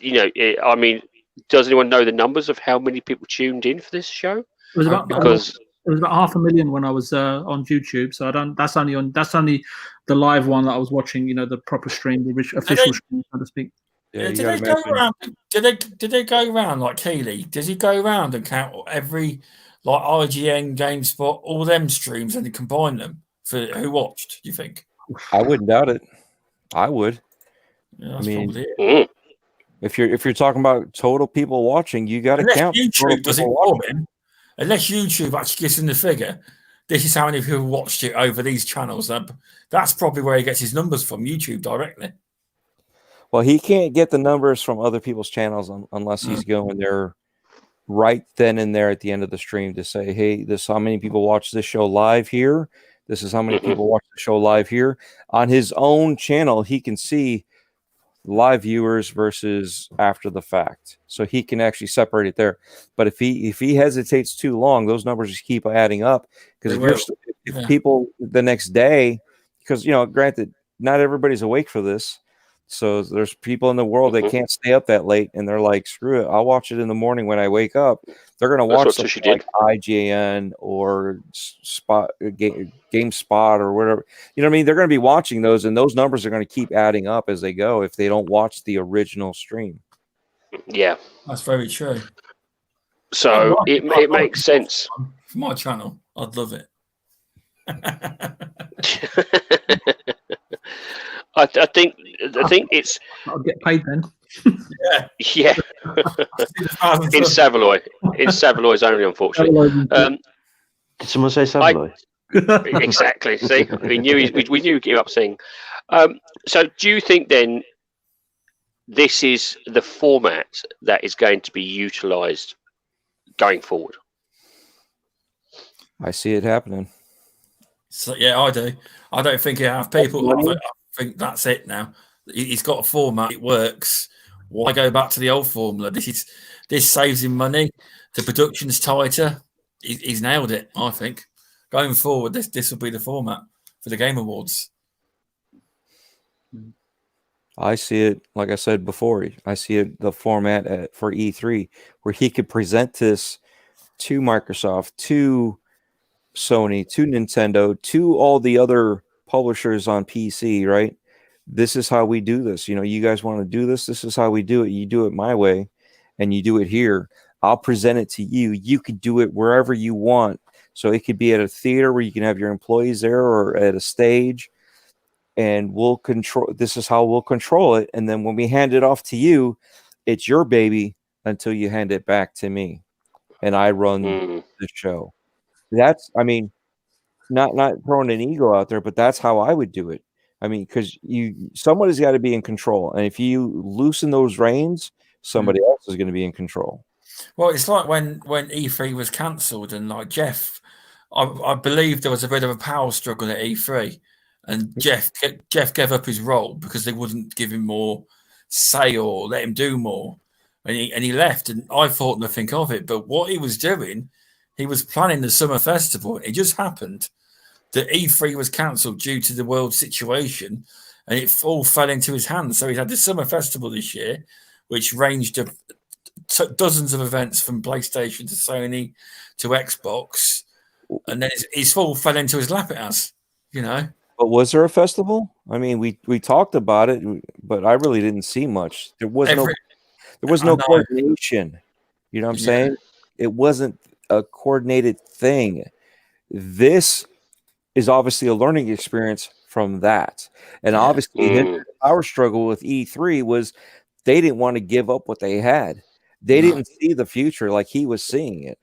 does anyone know the numbers of how many people tuned in for this show? It was about because It was about 500,000 when I was on YouTube. So I don't. That's only the live one that I was watching. You know, the proper stream, the official stream, so to speak. Yeah, did they go around? Did they go around like Keeley? Does he go around and count every like IGN, GameSpot, all them streams and combine them for who watched? Do you think? I wouldn't doubt it. I would. Yeah, that's probably it. If you're talking about total people watching, you got to count. YouTube does it for him. Unless YouTube actually gives him the figure, this is how many people watched it over these channels. That's probably where he gets his numbers from, YouTube directly. Well, he can't get the numbers from other people's channels unless he's going there right then and there at the end of the stream to say, hey, this is how many people watch this show live here. This is how many people watch the show live here. On his own channel, he can see live viewers versus after the fact, so he can actually separate it there. But if he hesitates too long, those numbers just keep adding up, because if people the next day, because granted, not everybody's awake for this, so there's people in the world that can't stay up that late, and they're like, screw it, I'll watch it in the morning when I wake up. They're going to watch something like IGN or GameSpot or whatever. You know what I mean? They're going to be watching those, and those numbers are going to keep adding up as they go if they don't watch the original stream. Yeah, that's very true. So it makes sense. For my channel, I'd love it. I think it's. I'll get paid then. Yeah. In Savoy. In Savoy's only, unfortunately. Did someone say Savoy? Exactly. See, we knew he'd give up saying. So, do you think then this is the format that is going to be utilised going forward? I see it happening. So, yeah, I do. I don't think you have people. I think that's it now. He's got a format. It works. Why go back to the old formula? This saves him money. The production's tighter. He's nailed it, I think. Going forward, this will be the format for the Game Awards. I see it, like I said before, I see it the format for E3 where he could present this to Microsoft, to Sony, to Nintendo, to all the other publishers on PC, right? This is how we do this. You guys want to do this? This is how we do it. You do it my way, and you do it here. I'll present it to you. You could do it wherever you want. So it could be at a theater where you can have your employees there, or at a stage, and we'll control. This is how we'll control it. And then when we hand it off to you, it's your baby until you hand it back to me, and I run the show. That's, not throwing an ego out there, but that's how I would do it. Because somebody's got to be in control, and if you loosen those reins, somebody else is going to be in control. Well, it's like when E3 was cancelled, and like Jeff, I believe there was a bit of a power struggle at E3, and Jeff gave up his role because they wouldn't give him more say or let him do more, and he left. And I thought nothing of it, but what he was doing, he was planning the summer festival. It just happened that E3 was cancelled due to the world situation, and it all fell into his hands. So he had the summer festival this year, which ranged of dozens of events from PlayStation to Sony to Xbox, and then it's all fell into his lap. It has, But was there a festival? We talked about it, but I really didn't see much. There was no coordination. You know what I'm saying? It wasn't a coordinated thing. This is obviously a learning experience from that. And obviously his power struggle with E3 was they didn't want to give up what they had. They didn't see the future like he was seeing it.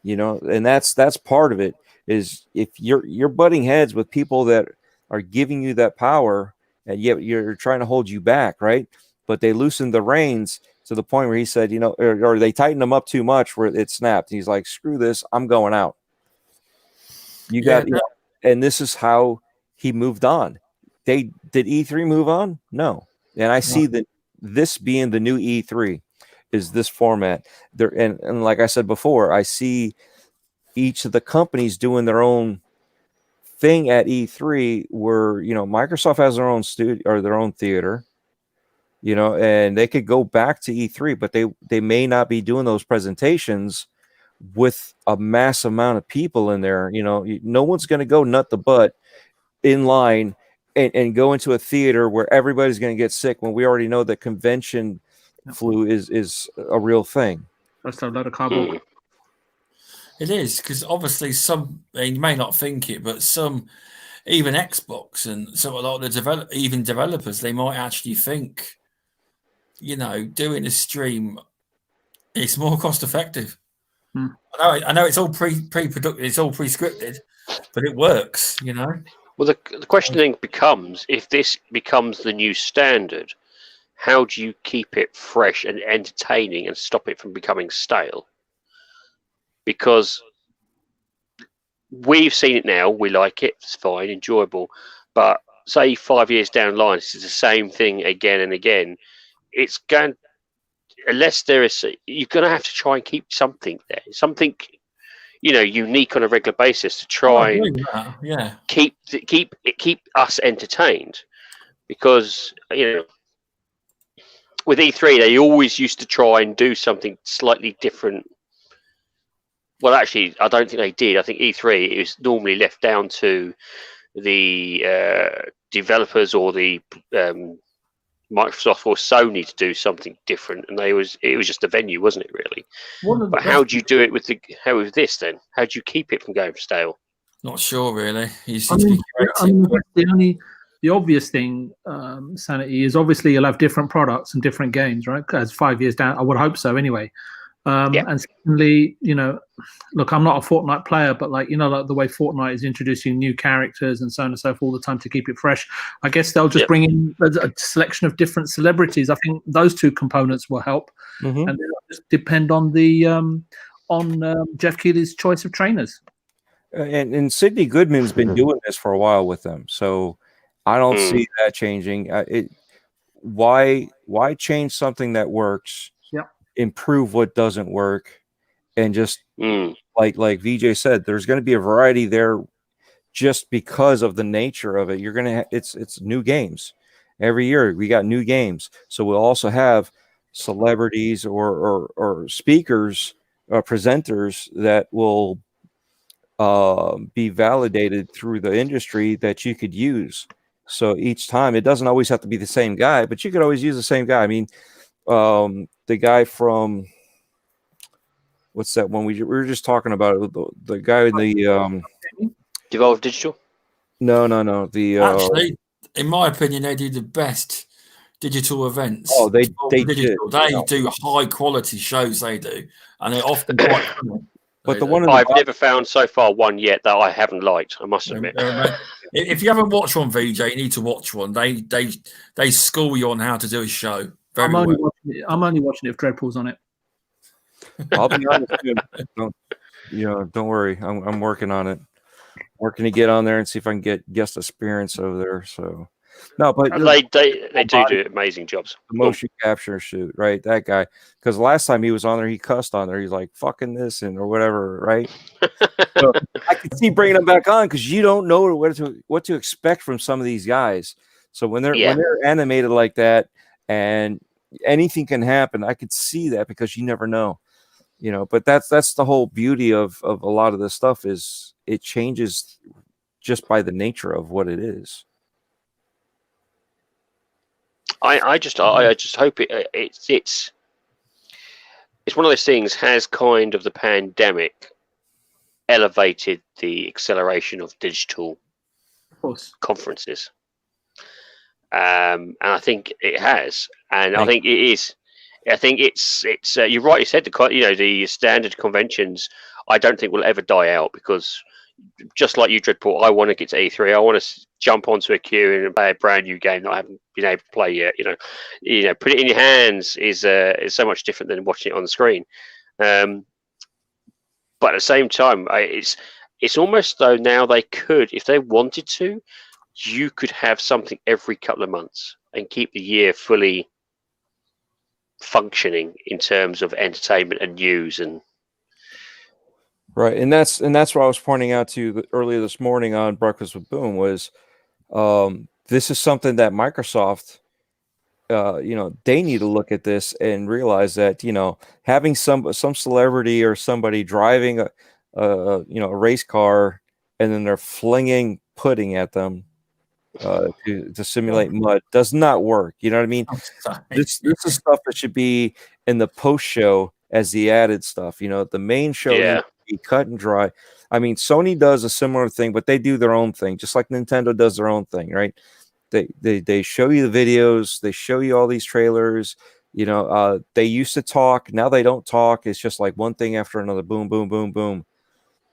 And that's part of it, is if you're butting heads with people that are giving you that power, and yet you're trying to hold you back, right? But they loosened the reins to the point where he said, or they tightened them up too much where it snapped. He's like, screw this, I'm going out. And this is how he moved on. Did E3 move on? No. And I see that this being the new E3 is this format there. And like I said before, I see each of the companies doing their own thing at E3 where, Microsoft has their own studio or their own theater, and they could go back to E3, but they may not be doing those presentations with a mass amount of people in there. No one's going to go nut the butt in line and go into a theater where everybody's going to get sick when we already know that convention flu is a real thing. That's a lot of cardboard. It is, because obviously you may not think it, but even Xbox and a lot of the developers, they might actually think, doing a stream, it's more cost effective. I know it's all pre-produced, it's all pre-scripted, but it works, Well, the question then becomes, if this becomes the new standard, how do you keep it fresh and entertaining and stop it from becoming stale? Because we've seen it now, we like it, it's fine, enjoyable, but say 5 years down the line, it's the same thing again and again. It's going, unless you're going to have to try and keep something there, something unique on a regular basis to try and keep us entertained. Because with E3, they always used to try and do something slightly different. Well, actually, I don't think they did. I think E3, it was normally left down to the developers or the Microsoft or Sony to do something different, and it was just a venue, wasn't it? Really. But how do you do it with this then? How do you keep it from going stale? Not sure, really. The obvious thing, Sanity, is obviously you'll have different products and different games, right? As 5 years down, I would hope so anyway. And secondly, look, I'm not a Fortnite player, but like the way Fortnite is introducing new characters and so on and so forth all the time to keep it fresh, I guess they'll just bring in a selection of different celebrities. I think those two components will help, and it'll just depend on the Jeff Keighley's choice of trainers. And Sidney Goodman's been doing this for a while with them, so I don't see that changing. Why change something that works? Improve what doesn't work, and just like VJ said, there's going to be a variety there just because of the nature of it. You're going to it's new games every year. We got new games, so we'll also have celebrities or speakers, presenters that will be validated through the industry that you could use. So each time, it doesn't always have to be the same guy, but you could always use the same guy. I mean, the guy from what's that one we were just talking about? The guy in the Devolve Digital. No. Actually, in my opinion, they do the best digital events. Oh, they do high quality shows. They do, and they're often quite funny. But I've never found so far one yet that I haven't liked, I must admit. If you haven't watched one, VJ, you need to watch one. They school you on how to do a show. I'm only watching it if Dreadpool's on it. I'll be honest, don't worry. I'm working on it. Working to get on there and see if I can get guest appearance over there. So no, but they do amazing jobs. The motion capture shoot, right? That guy, because last time he was on there, he cussed on there. He's like "fucking this" or whatever, right? So I can see bringing him back on because you don't know what to expect from some of these guys. So when they're animated like that, and anything can happen, I could see that because you never know, But that's the whole beauty of a lot of this stuff is it changes just by the nature of what it is. I just hope it's one of those things. Has kind of the pandemic elevated the acceleration of digital conferences? And I think it has, and I think it is. I think it's. You rightly said the standard conventions. I don't think will ever die out because, just like you, Dreadpool, I want to get to E3. I want to jump onto a queue and play a brand new game that I haven't been able to play yet. Put it in your hands is so much different than watching it on the screen. But at the same time, it's almost though now they could, if they wanted to. You could have something every couple of months and keep the year fully functioning in terms of entertainment and news and right. And that's what I was pointing out to you earlier this morning on Breakfast with Boom was this is something that Microsoft they need to look at this and realize that, having some celebrity or somebody driving a race car, and then they're flinging pudding at them to simulate mud does not work. You know what I mean? This is stuff that should be in the post show as the added stuff. The main show needs to be cut and dry. I mean, Sony does a similar thing, but they do their own thing, just like Nintendo does their own thing, right? They show you the videos, they show you all these trailers. They used to talk, now they don't talk. It's just like one thing after another, boom, boom, boom, boom.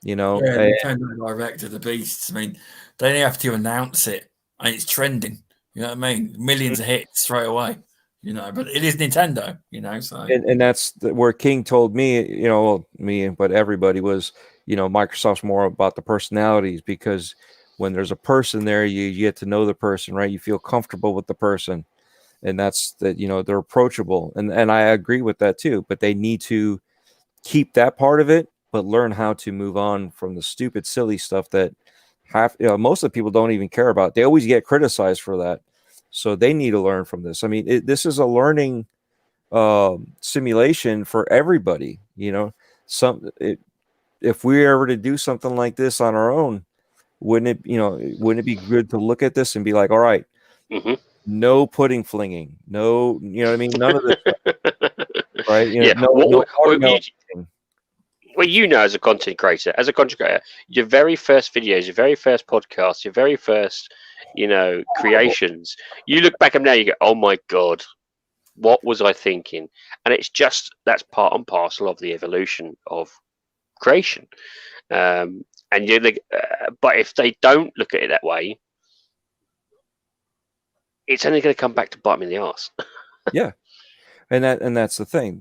Nintendo Direct of the beasts. I mean, they have to announce it, and it's trending. You know what I mean? Millions of hits straight away. But it is Nintendo. So and that's where King told me, me, but everybody was, Microsoft's more about the personalities, because when there's a person there, you get to know the person, right? You feel comfortable with the person, and that's that. They're approachable, and I agree with that too. But they need to keep that part of it, but learn how to move on from the stupid, silly stuff that most of the people don't even care about. They always get criticized for that, so they need to learn from this. I mean, this is a learning simulation for everybody. If we were to do something like this on our own, wouldn't it be good to look at this and be like, all right, no pudding flinging, no, you know what I mean? None of this stuff, right? As a content creator, your very first videos, your very first podcast, your very first, creations, you look back at them now, you go, oh my God, what was I thinking? And it's just, that's part and parcel of the evolution of creation. But if they don't look at it that way, it's only going to come back to bite them in the arse. Yeah, and that's the thing.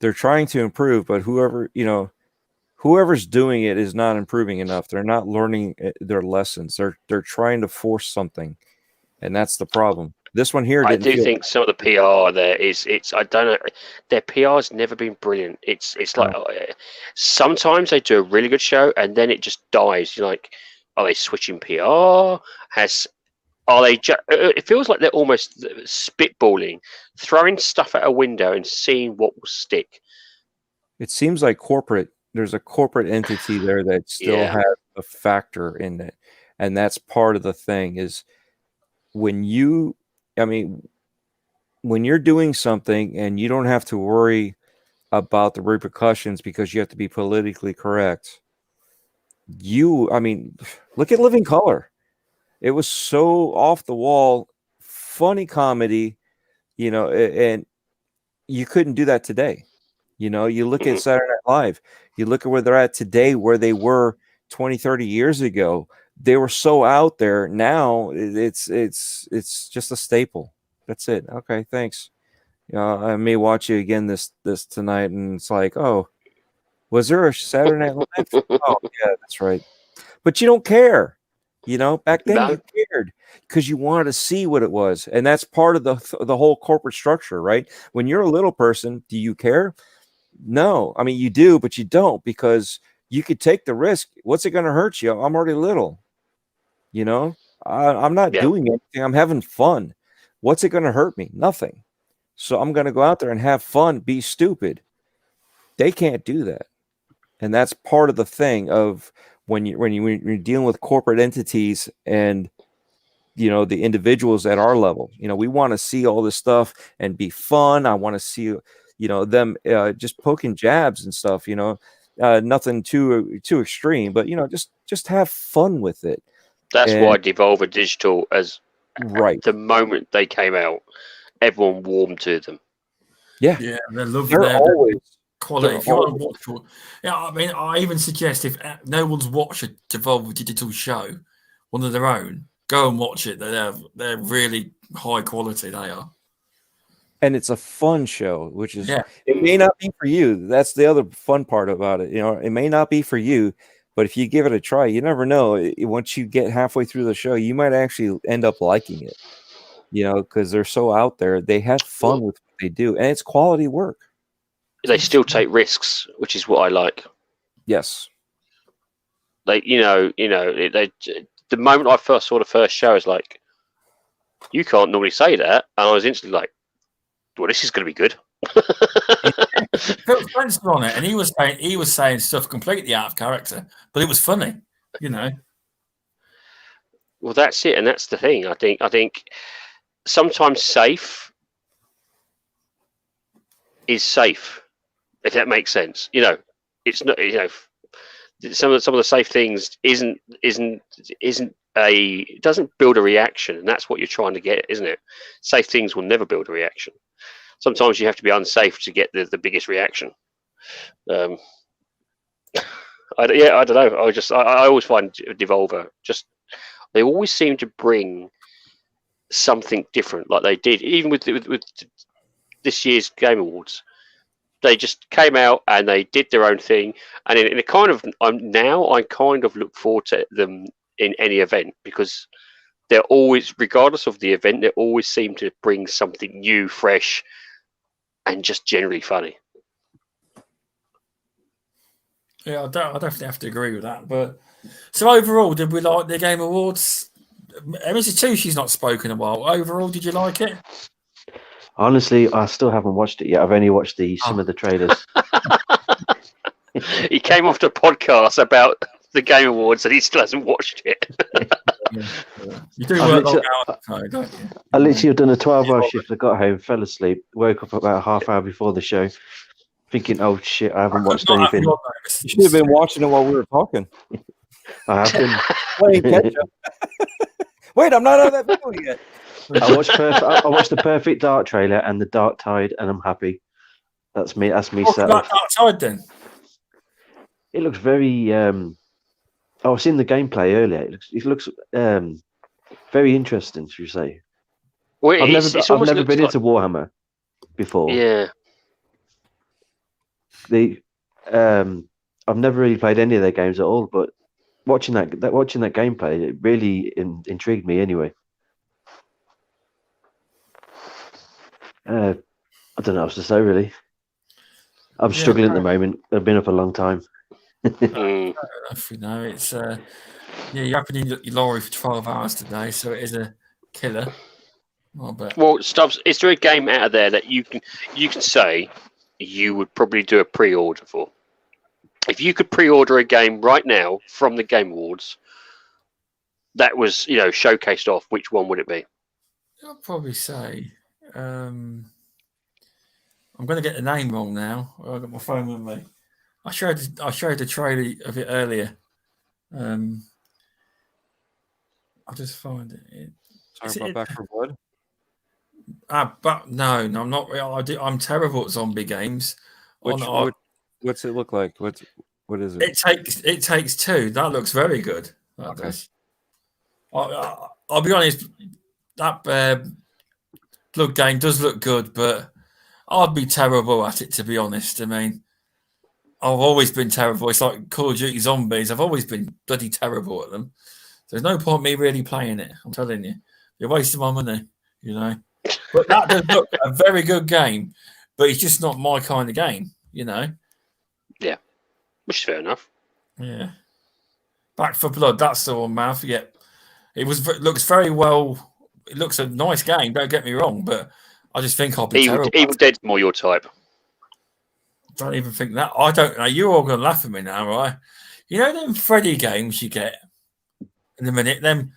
They're trying to improve, but whoever's doing it is not improving enough. They're not learning their lessons. They're trying to force something, and that's the problem. This one here, I do think some of the PR there I don't know, their PR has never been brilliant. It's like sometimes they do a really good show and then it just dies. You're like, are they switching PR? It feels like they're almost spitballing, throwing stuff out a window and seeing what will stick. It seems like there's a corporate entity there that still has a factor in it, and that's part of the thing is when you're doing something and you don't have to worry about the repercussions because you have to be politically correct. Look at Living Color. It was so off the wall, funny comedy, and you couldn't do that today. You look at Saturday Night Live, you look at where they're at today, where they were 20, 30 years ago. They were so out there. Now it's just a staple. That's it. Okay, thanks. I may watch you again this tonight, and it's like, oh, was there a Saturday Night Live? Oh, yeah, that's right. But you don't care. Back then you cared because you wanted to see what it was, and that's part of the whole corporate structure, right? When you're a little person, do you care? No, I mean you do, but you because you could take the risk. What's it going to hurt you? I'm already little. I'm not doing anything. I'm having fun. What's it going to hurt me? Nothing. So I'm going to go out there and have fun, be stupid. They can't do that. And that's part of the thing of when you're dealing with corporate entities and, the individuals at our level. We want to see all this stuff and be fun. I want to see, them just poking jabs and stuff, nothing too extreme, but, just have fun with it. That's why Devolver Digital, the moment they came out, everyone warmed to them. Yeah, they love their quality. If you want to watch, I even suggest if no one's watched a Devolver Digital show, one of their own, go and watch it. They're really high quality. They are. And it's a fun show, which is it may not be for you. That's the other fun part about it. It may not be for you. But if you give it a try, you never know. Once you get halfway through the show, you might actually end up liking it, because they're so out there. They have fun with what they do, and it's quality work. They still take risks, which is what I like. Yes. The moment I first saw the first show, I was like, You can't normally say that. And I was instantly like, well, this is going to be good. Phil Spencer on it, and he was saying stuff completely out of character, but it was funny, you know. Well, that's it, and that's the thing. I think sometimes safe is safe, if that makes sense. You know, it's not. You know, some of the safe things it doesn't build a reaction, and that's what you're trying to get, isn't it? Safe things will never build a reaction. Sometimes you have to be unsafe to get the biggest reaction. I don't know. I always find Devolver they always seem to bring something different, like they did even with this year's Game Awards. They just came out and they did their own thing, and in a kind of I kind of look forward to them in any event, because they're always, regardless of the event, they always seem to bring something new, fresh, and just generally funny. Yeah, I definitely have to agree with that. But so overall, did we like the Game Awards? Mr. Tushy's not spoken a while. Overall, did you like it? Honestly, I still haven't watched it yet. I've only watched some of the trailers. He came off the podcast about the Game Awards and he still hasn't watched it. You do work long hours, don't you? I literally have done a 12-hour shift. I got home, fell asleep, woke up about a half hour before the show, thinking, "Oh shit, I haven't watched anything." You should have been watching it while we were talking. I have been playing catch up. Wait, I'm not on that video yet. I watched the Perfect Dark trailer and the Dark Tide, and I'm happy. That's me. That's me. Set up. Dark Tide, then. It looks very. I've seen the gameplay earlier. It looks very interesting, should you say? Well, I've never been into Warhammer before. Yeah. I've never really played any of their games at all, but watching that gameplay, it really intrigued me. Anyway, I don't know what else to say really. I'm struggling at the moment. I've been up a long time. You know, it's you have been in your lorry for 12 hours today, so it is a killer. Well, Stubbs, is there a game out of there that you can say you would probably do a pre-order for? If you could pre-order a game right now from the Game Awards that was, showcased off, which one would it be? I'll probably say I'm going to get the name wrong now. I've got my phone with me. I showed the trailer of it earlier. I'll just find it. Sorry about Back 4 Blood. But no, I'm not. I'm terrible at zombie games. What's it look like? What is it? It takes two. That looks very good. Okay. I'll be honest. That Blood game does look good, but I'd be terrible at it, to be honest. I mean, I've always been terrible. It's like Call of Duty Zombies. I've always been bloody terrible at them. There's no point me really playing it. I'm telling you, you're wasting my money. But that does look a very good game. But it's just not my kind of game. Yeah, which is fair enough. Yeah. Back 4 Blood. That's the one, man. Yeah, it looks very well. It looks a nice game. Don't get me wrong, but I just think I'll be terrible. Evil Dead's more your type. Don't even think that. I don't know. You're all gonna laugh at me now, right? You know them Freddy games you get in a minute. Them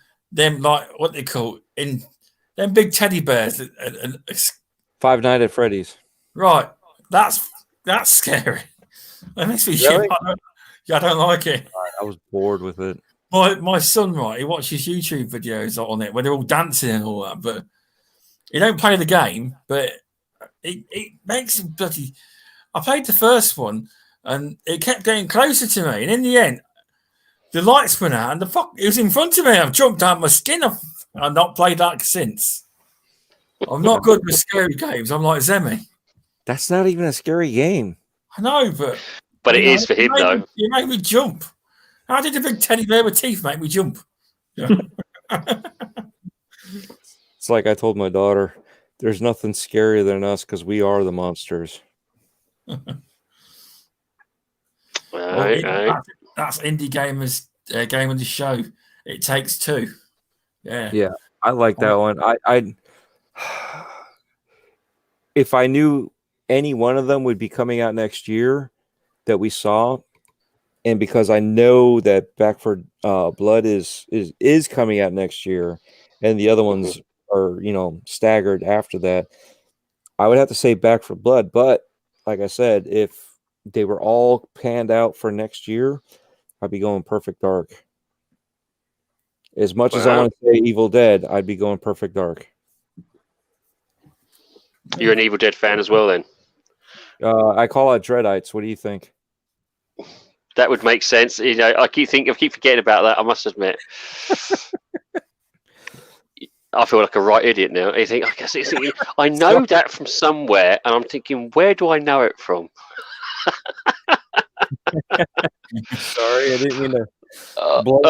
like what they call in them big teddy bears. Five Nights at Freddy's. Right. That's scary. That makes me shit. I don't like it. I was bored with it. My son, right, he watches YouTube videos on it where they're all dancing and all that, but he don't play the game, but it makes him bloody. I played the first one and it kept getting closer to me, and in the end, the lights went out and it was in front of me. I've jumped out of my skin. I've not played that since. I'm not good with scary games. I'm like Zemi. That's not even a scary game. I know, but it is for him, though. You made me jump. How did a big teddy bear with teeth make me jump? Yeah. It's like I told my daughter, there's nothing scarier than us because we are the monsters. Right. That's Indie Gamers Game of the Show. It takes two. Yeah. Yeah. I like that one. I if I knew any one of them would be coming out next year that we saw, and because I know that Back for Blood is coming out next year, and the other ones are staggered after that, I would have to say Back for Blood. But like I said, if they were all panned out for next year, I'd be going Perfect Dark. As much as I want to say Evil Dead, I'd be going Perfect Dark. You're an Evil Dead fan as well, then? I call it Dreadites. What do you think? That would make sense. I keep forgetting about that. I must admit. I feel like a right idiot now. I know that from somewhere, and I'm thinking, where do I know it from? Sorry, I didn't mean to. No,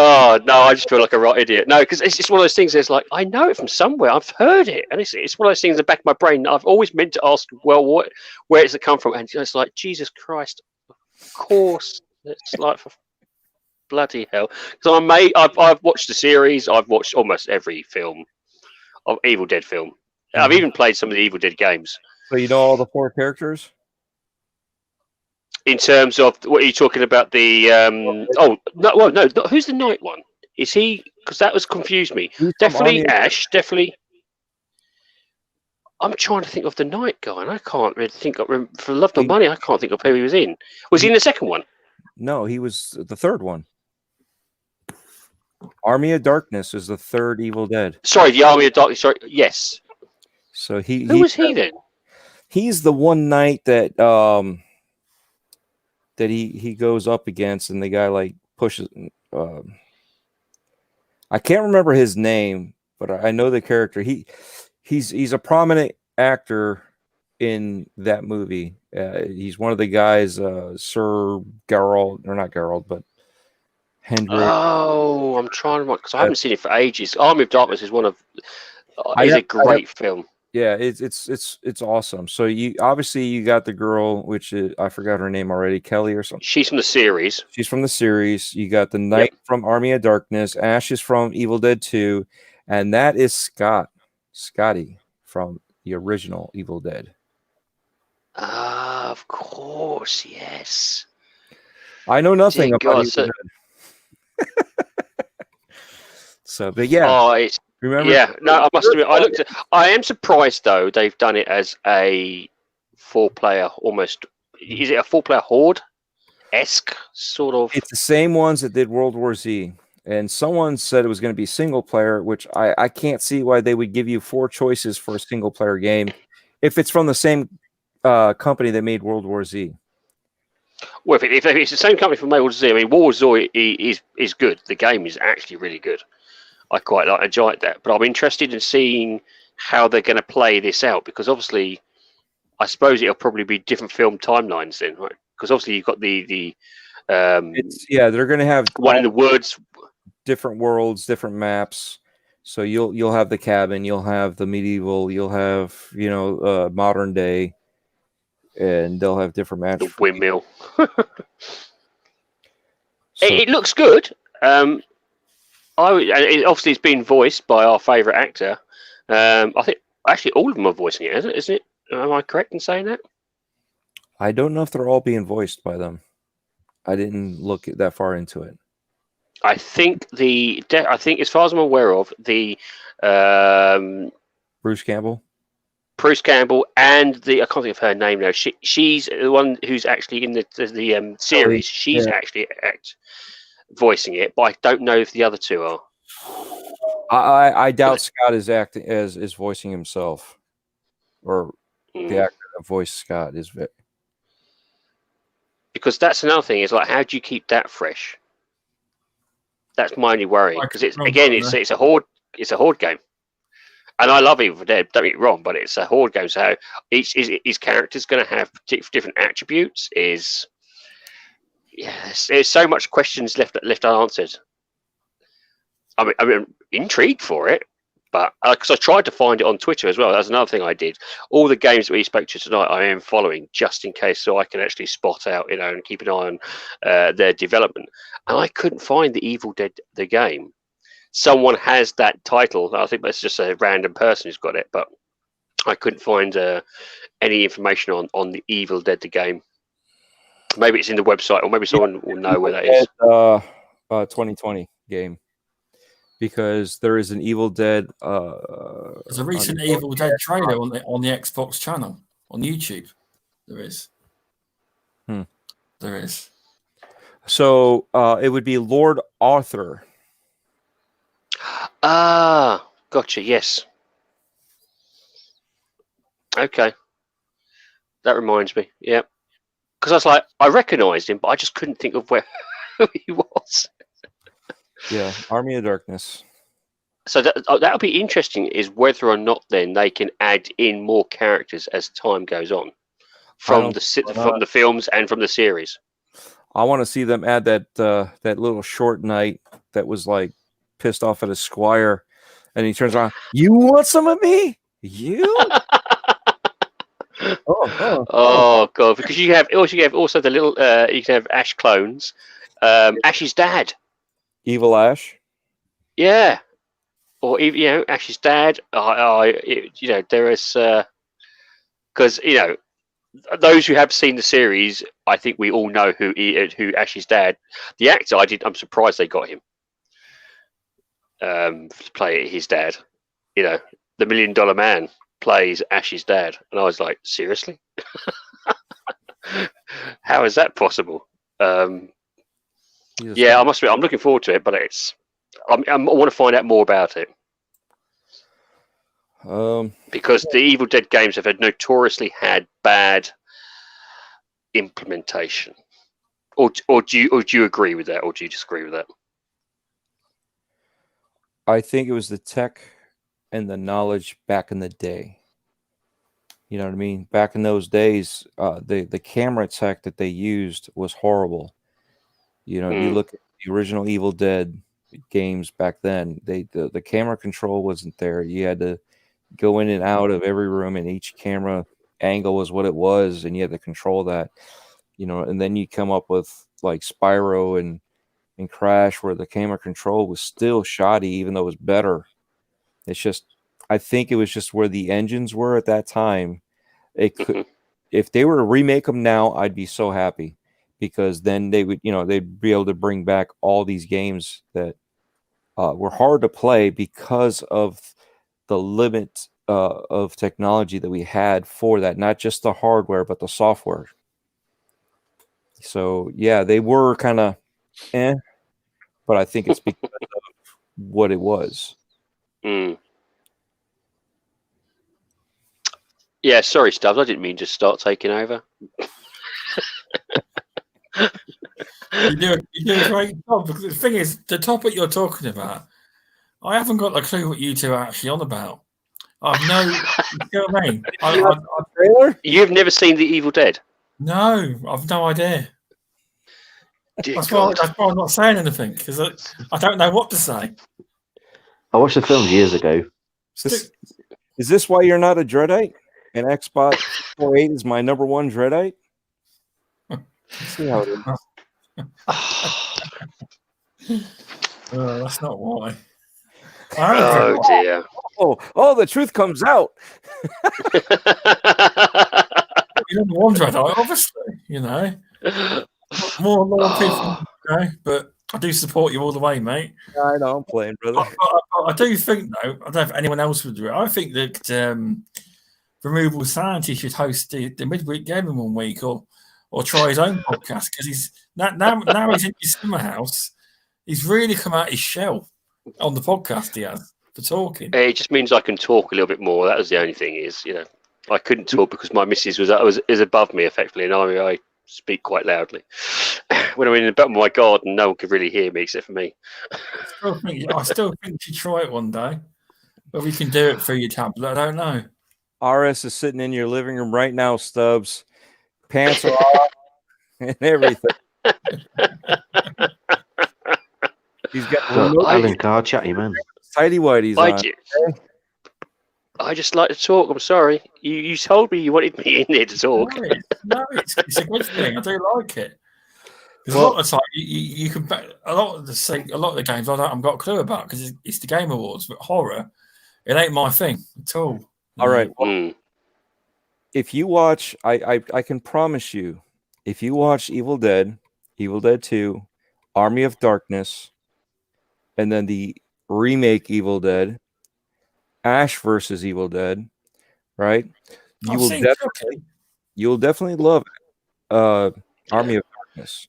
I just feel like a right idiot. No, because it's just one of those things. It's like I know it from somewhere. I've heard it, and it's one of those things in the back of my brain. I've always meant to ask, well, where does it come from? And it's like, Jesus Christ, of course. It's like, for bloody hell. So I've watched the series. I've watched almost every film of Evil Dead film. I've even played some of the Evil Dead games. So you know all the 4 characters? In terms of what are you talking about? The no. Who's the Knight one? Is he? Because that was confused me. Definitely Ash. Definitely. I'm trying to think of the Knight guy, and I can't really think of. For love nor money, I can't think of who he was in. Was he in the second one? No, he was the third one. Army of Darkness is the third Evil Dead. Sorry, the Army of Darkness. Sorry, yes. So who was he then? He's the one knight that that he goes up against, and the guy like pushes. I can't remember his name, but I know the character. He's a prominent actor in that movie. He's one of the guys, Sir Geralt, or not Geralt, but Hendrik. Oh, I'm trying to, because I haven't seen it for ages. Army of Darkness is one of is a great film. Yeah, it's awesome. So you got the girl, which I forgot her name already, Kelly or something. She's from the series. She's from the series. You got the knight from Army of Darkness. Ash is from Evil Dead 2, and that is Scotty from the original Evil Dead. Ah, of course, yes. I know nothing about Evil Dead. So, but yeah. Remember? Yeah, no, I must admit, I am surprised though they've done it as a 4-player almost. Is it a 4-player horde-esque sort of? It's the same ones that did World War Z, and someone said it was going to be single player, which I can't see why they would give you 4 choices for a single player game if it's from the same company that made World War Z. Well, if it's the same company from World War Z, I mean, World War Z is good. The game is actually really good. I quite enjoyed that, but I'm interested in seeing how they're going to play this out, because obviously, I suppose it'll probably be different film timelines then, right? Because obviously you've got they're going to have one in the woods, different worlds, different maps. So you'll have the cabin, you'll have the medieval, you'll have modern day, and they'll have different matches. The windmill. It looks good. Obviously, it's been voiced by our favourite actor. I think actually all of them are voicing it, isn't it? Am I correct in saying that? I don't know if they're all being voiced by them. I didn't look that far into it. I think as far as I'm aware of, the Bruce Campbell, and I can't think of her name now. She's the one who's actually in the series. She's actually voicing it, but I don't know if the other 2 are. I doubt Scott is voicing himself, or the actor that voiced Scott is. Because that's another thing. Is like, how do you keep that fresh? That's my only worry, because it's a horde. It's a horde game, and I love Evil Dead. Don't get me wrong, but it's a horde game. So each character's going to have different attributes. There's so much questions left unanswered. I'm intrigued for it, but because I tried to find it on Twitter as well. That's another thing I did. All the games that we spoke to tonight, I am following just in case, so I can actually spot out, and keep an eye on their development. And I couldn't find the Evil Dead the game, someone has that title. I think that's just a random person who's got it, but I couldn't find any information on the Evil Dead the game. Maybe it's in the website, or maybe someone will know where that is. 2020 game, because there is an Evil Dead. There's a recent Evil Dead trailer on the Xbox channel on YouTube. There is. There is. So it would be Lord Arthur. Ah, gotcha. Yes. Okay. That reminds me. Yeah. Because I was like, I recognised him, but I just couldn't think of where who he was. Yeah, Army of Darkness. So that'll be interesting, is whether or not then they can add in more characters as time goes on from the films and from the series. I want to see them add that little short knight that was like pissed off at his squire, and he turns around. You want some of me? You? oh god! Because you have also the little you can have Ash clones, Ash's dad, Evil Ash. Yeah, or even Ash's dad. There is because those who have seen the series, I think we all know who Ash's dad. The actor, I'm surprised they got him to play his dad. The $1 Million Man plays Ash's dad, and I was like, seriously? How is that possible? Yeah, I must admit, I'm looking forward to it, but I want to find out more about it. Because the Evil Dead games have notoriously had bad implementation. Or do you agree with that, or do you disagree with that? I think it was the tech and the knowledge back in the day. You know what I mean? Back in those days, the camera tech that they used was horrible. You look at the original Evil Dead games back then, the camera control wasn't there. You had to go in and out of every room, and each camera angle was what it was, and you had to control that. And then you come up with like Spyro and Crash, where the camera control was still shoddy, even though it was better. It's just, I think it was just where the engines were at that time. It could, if they were to remake them now, I'd be so happy, because then they would, they'd be able to bring back all these games that were hard to play because of the limit of technology that we had for that, not just the hardware, but the software. So yeah, they were kind of but I think it's because of what it was. Yeah, sorry, Stubbs. I didn't mean to start taking over. You do a great job, because the thing is, the topic you're talking about, I haven't got a clue what you two are actually on about. I've no, you know what I mean? You've never seen The Evil Dead? No, I've no idea. That's why I'm not saying anything, because I don't know what to say. I watched the film years ago. Is this why you're not a Dreadite? And Xbox 48 is my number one Dreadite? See how it is. That's not why. Oh dear. Oh, the truth comes out. You're number one Dreadite, obviously, More and more people, but I do support you all the way, mate. I know, I'm playing, brother. I do think, though, I don't know if anyone else would do it. I think that Removable Sanity should host the Midweek Gaming one week, or try his own podcast, because he's now he's in his summer house. He's really come out his shell on the podcast he has for talking. It just means I can talk a little bit more. That was the only thing. I couldn't talk because my missus is above me effectively, and I speak quite loudly. When I'm in the bottom of my garden, no one could really hear me except for me. I still think you should try it one day. But we can do it through your tablet. I don't know. RS is sitting in your living room right now, Stubbs. Pants are off and everything. He's got Alan Carr chatty, man. Tidy whities on. I just like to talk. I'm sorry. You told me you wanted me in there to talk. No, it's a good thing. I do like it. Because a lot of the time, you can a lot of the games I haven't got a clue about because it's the Game Awards, but horror, it ain't my thing at all. All right. Well, if you watch, I can promise you, if you watch Evil Dead 2, Army of Darkness, and then the remake Evil Dead, Ash versus Evil Dead, right? You will definitely love Army of Darkness.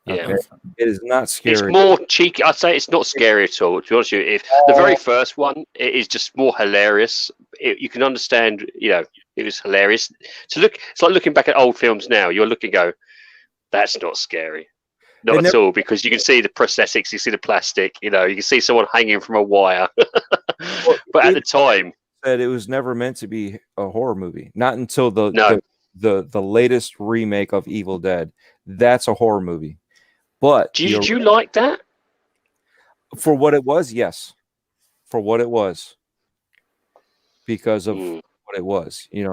Yeah, okay? It is not scary. It's more cheeky. I'd say it's not scary at all. To be honest with you, if the very first one, it is just more hilarious. You can understand, it was hilarious. It's like looking back at old films now. You're looking, go, that's not scary, not at all, because you can see the prosthetics, you see the plastic, you can see someone hanging from a wire. But at the time, said it was never meant to be a horror movie. Not until the latest remake of Evil Dead. That's a horror movie. But did you like that? For what it was, yes. For what it was. Because of what it was. You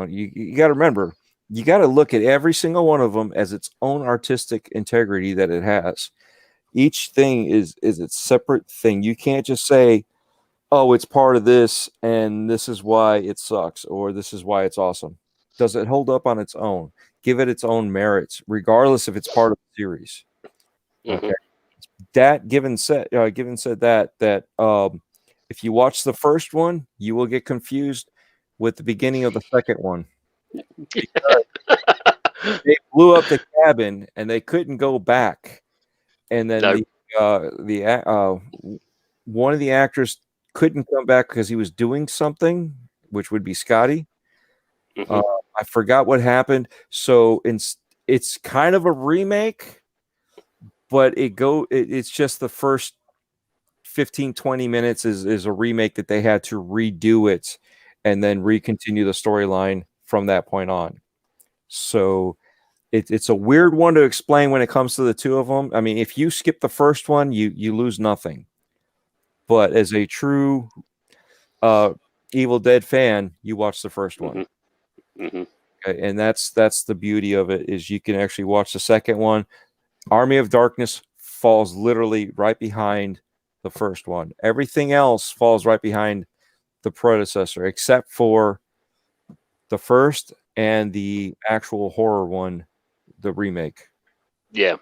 got to remember, you got to look at every single one of them as its own artistic integrity that it has. Each thing is its separate thing. You can't just say, oh, it's part of this, and this is why it sucks, or this is why it's awesome. Does it hold up on its own? Give it its own merits, regardless if it's part of the series. Okay. That given said that if you watch the first one, you will get confused with the beginning of the second one. They blew up the cabin and they couldn't go back, and then one of the actors couldn't come back because he was doing something, which would be Scotty. I forgot what happened. So it's kind of a remake, but it's just the first 15-20 minutes is a remake that they had to redo it and then recontinue the storyline from that point on. So it's a weird one to explain when it comes to the two of them. I mean, if you skip the first one, you lose nothing. But as a true Evil Dead fan, you watch the first one. Okay, and that's the beauty of it, is you can actually watch the second one. Army of Darkness falls literally right behind the first one. Everything else falls right behind the predecessor, except for the first and the actual horror one, the remake. Yeah.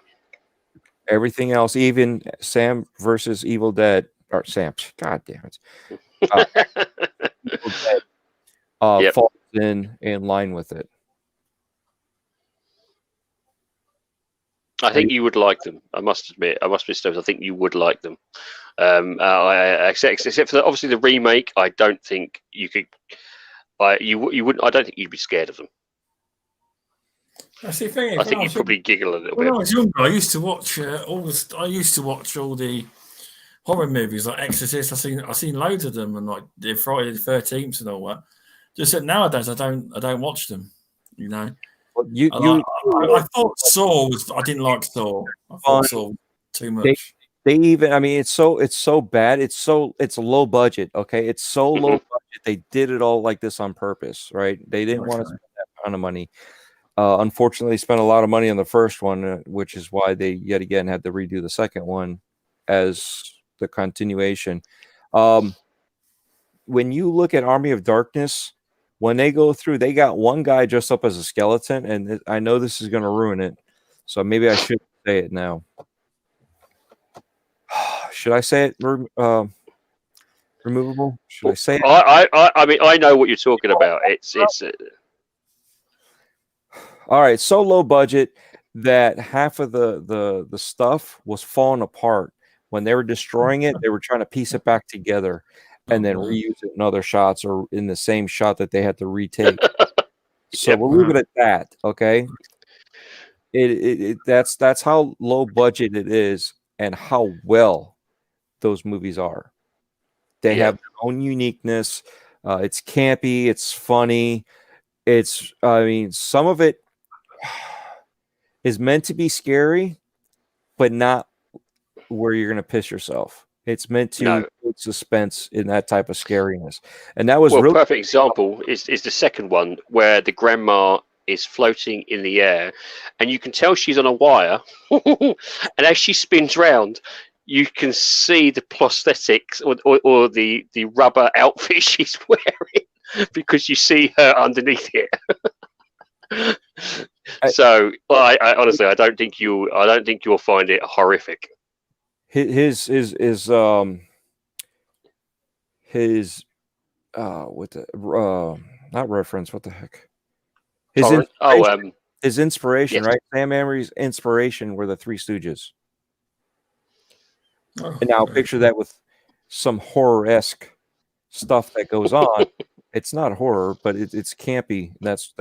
Everything else, even Sam versus Evil Dead, or Sam, God damn it. Evil Dead, falls in line with it. I think you would like them. I must admit, Stones. I think you would like them. Except for obviously the remake, I don't think you could. You wouldn't. I don't think you'd be scared of them. That's the thing. I think you'd probably giggle a little bit. When I was younger, I used to watch all the horror movies like Exorcist. I seen loads of them, and like the Friday the 13th and all that. Just that nowadays, I don't watch them. Well, I thought Saw was. I didn't like Saw. I thought Saw too much. They even. I mean, it's so bad. It's low budget. Okay, it's so low budget. They did it all like this on purpose, right? They didn't want to spend that kind of money. Unfortunately, they spent a lot of money on the first one, which is why they yet again had to redo the second one as the continuation. When you look at Army of Darkness, when they go through, they got one guy dressed up as a skeleton, and I know this is going to ruin it, so maybe I should say it now. Should I say it? Removable? Should I say it? I mean, I know what you're talking about. It's all right. So low budget that half of the stuff was falling apart when they were destroying it. They were trying to piece it back together and then reuse it in other shots or in the same shot that they had to retake. So we'll leave it at that. Okay. That's how low budget it is and how well those movies are. They have their own uniqueness. It's campy. It's funny. Some of it is meant to be scary, but not where you're going to piss yourself. It's meant to put suspense in that type of scariness. And that was a perfect example is the second one where the grandma is floating in the air, and you can tell she's on a wire. And as she spins round, you can see the prosthetics or the rubber outfit she's wearing because you see her underneath it. So, I honestly, I don't think you'll find it horrific. His what the not reference, what the heck? His inspiration, yes. right? Sam Emery's inspiration were the Three Stooges. Oh, And now picture that with some horror-esque stuff that goes on. It's not horror, but it's campy. That's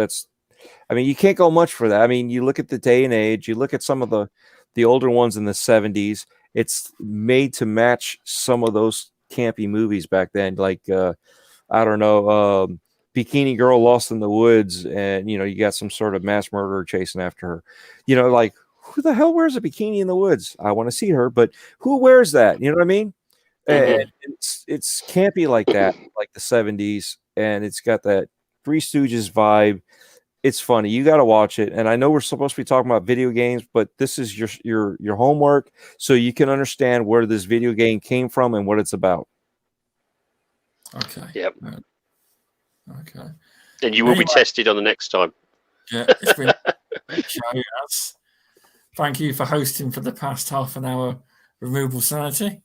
I mean, you can't go much for that. I mean, you look at the day and age, you look at some of the older ones in the 70s, it's made to match some of those campy movies back then, like I don't know, Bikini Girl Lost in the Woods, and you got some sort of mass murderer chasing after her. Like, who the hell wears a bikini in the woods? I want to see her, but who wears that? You know what I mean? Mm-hmm. And it's campy like that, like the 70s, and it's got that Three Stooges vibe. It's funny. You got to watch it. And I know we're supposed to be talking about video games, but this is your homework, so you can understand where this video game came from and what it's about. Okay. Yep. Okay. And you will be tested on the next time. Yeah, it's been a great show. Yes. Thank you for hosting for the past half an hour, Removable Sanity.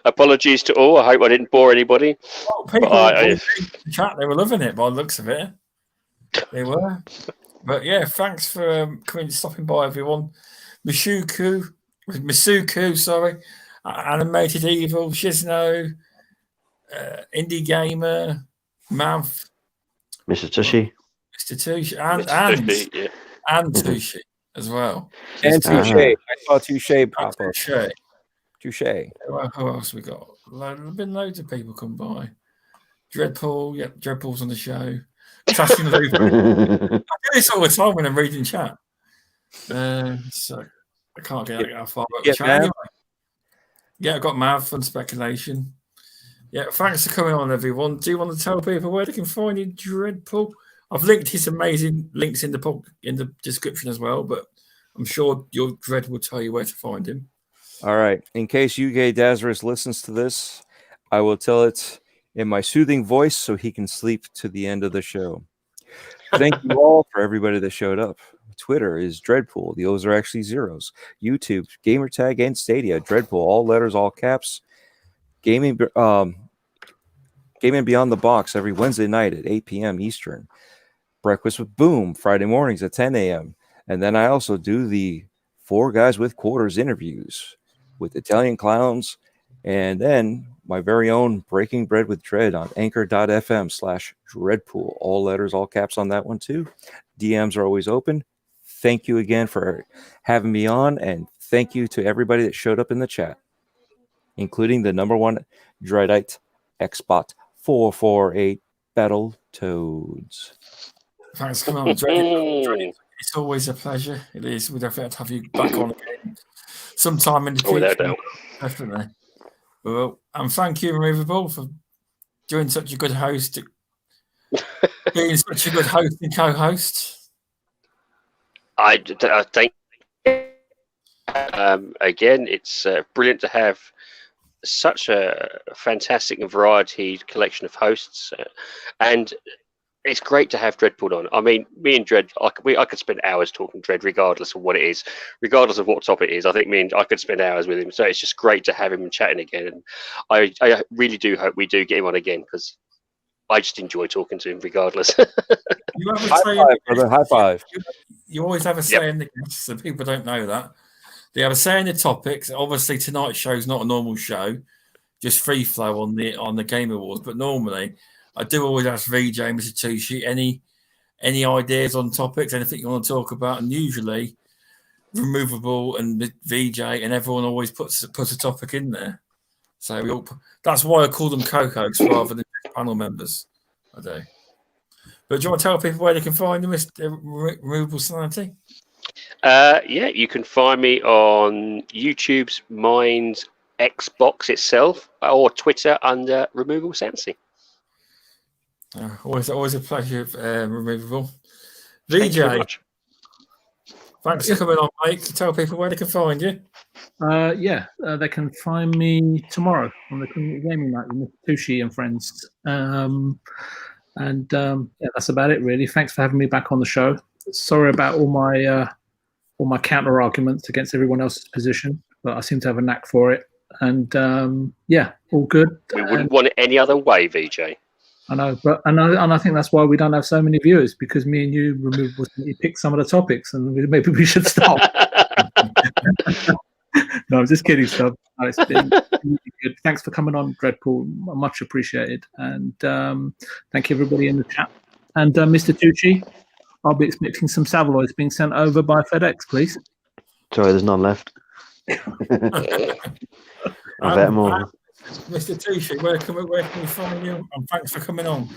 Apologies to all. I hope I didn't bore anybody. Well, people in the chat, they were loving it by the looks of it. They were. But yeah, thanks for stopping by, everyone. Misuku, sorry. Animated Evil, Shizno, Indie Gamer, Mav, Mr. Tushy, and Tushy as well. And Touche. I saw Touche pop up. Touche. Who else we got? There's been loads of people come by. Dreadpool, yep, Dreadpool's on the show. I do this all the time when I'm reading chat. So I can't get that far. Anyway. Yeah, I got Mav and Speculation. Yeah, thanks for coming on, everyone. Do you want to tell people where they can find you, Dreadpool? I've linked his amazing links in the description as well, but I'm sure your Dread will tell you where to find him. All right. In case UK Dazarus listens to this, I will tell it in my soothing voice so he can sleep to the end of the show. Thank you all for everybody that showed up. Twitter is Dreadpool. The O's are actually zeros. YouTube, Gamertag, and Stadia. Dreadpool, all letters, all caps. Gaming Beyond the Box every Wednesday night at 8 p.m. Eastern. Breakfast with Boom Friday mornings at 10 a.m. And then I also do the Four Guys with Quarters interviews with Italian clowns, and then my very own Breaking Bread with Dread on anchor.fm/Dreadpool. All letters, all caps on that one too. DMs are always open. Thank you again for having me on, and thank you to everybody that showed up in the chat, including the number one Dreadite Xbot 448 Battletoads. Thanks for coming on, Dread. It's always a pleasure. It is. We'd have to have you back on again sometime in the future. Definitely. Well, and thank you, Removable, for doing such a good host, being such a good host and co-host. I think again, it's brilliant to have such a fantastic and variety collection of hosts, and it's great to have Dreadpool on. I mean, me and Dread, I could spend hours talking Dread, regardless of what it is, regardless of what topic it is. I think I could spend hours with him. So it's just great to have him chatting again. And I really do hope we do get him on again, because I just enjoy talking to him regardless. High five. You always have a say in the guests, so people don't know that. They have a say in the topics. Obviously, tonight's show is not a normal show, just free flow on the Game Awards. But normally, I do always ask VJ, Mr. Tucci, any ideas on topics, anything you want to talk about, and usually Removable and VJ and everyone always puts a topic in there. So that's why I call them co-hosts rather than panel members. I do. But do you want to tell people where they can find them, Mr. Removable Sanity? Yeah, you can find me on YouTube's Minds Xbox itself, or Twitter under Removable Sanity. Always a pleasure, Removable. Thank you very VJ, much. thanks for coming on, mate. Tell people where they can find you. They can find me tomorrow on the Community Gaming Night with Mr. Tushi and friends. That's about it, really. Thanks for having me back on the show. Sorry about all my counter arguments against everyone else's position, but I seem to have a knack for it. And all good. We wouldn't want it any other way, VJ. I know, but I think that's why we don't have so many viewers, because me and you pick some of the topics, and maybe we should stop. No, I'm just kidding, Stub. No, it's been really good. Thanks for coming on, Dreadpool. Much appreciated. And thank you, everybody in the chat. And Mr. Tucci, I'll be expecting some Savaloids being sent over by FedEx, please. Sorry, there's none left. I'll bet more. Mr. Tucci, where can we find you? And thanks for coming on.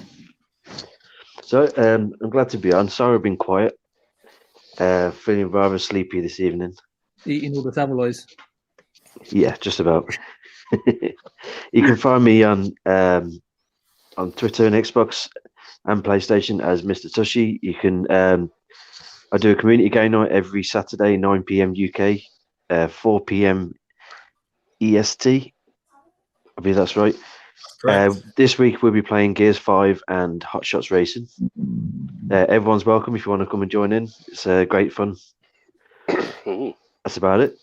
So I'm glad to be on. Sorry I've been quiet. Feeling rather sleepy this evening. Eating all the Savaloids. Yeah, just about. You can find me on Twitter and Xbox and PlayStation as Mr. Tushy. You can I do a community game night every Saturday, 9 p.m. UK, 4 p.m. EST. I believe that's right. This week we'll be playing Gears 5 and Hot Shots Racing. Everyone's welcome if you want to come and join in. It's great fun. That's about it.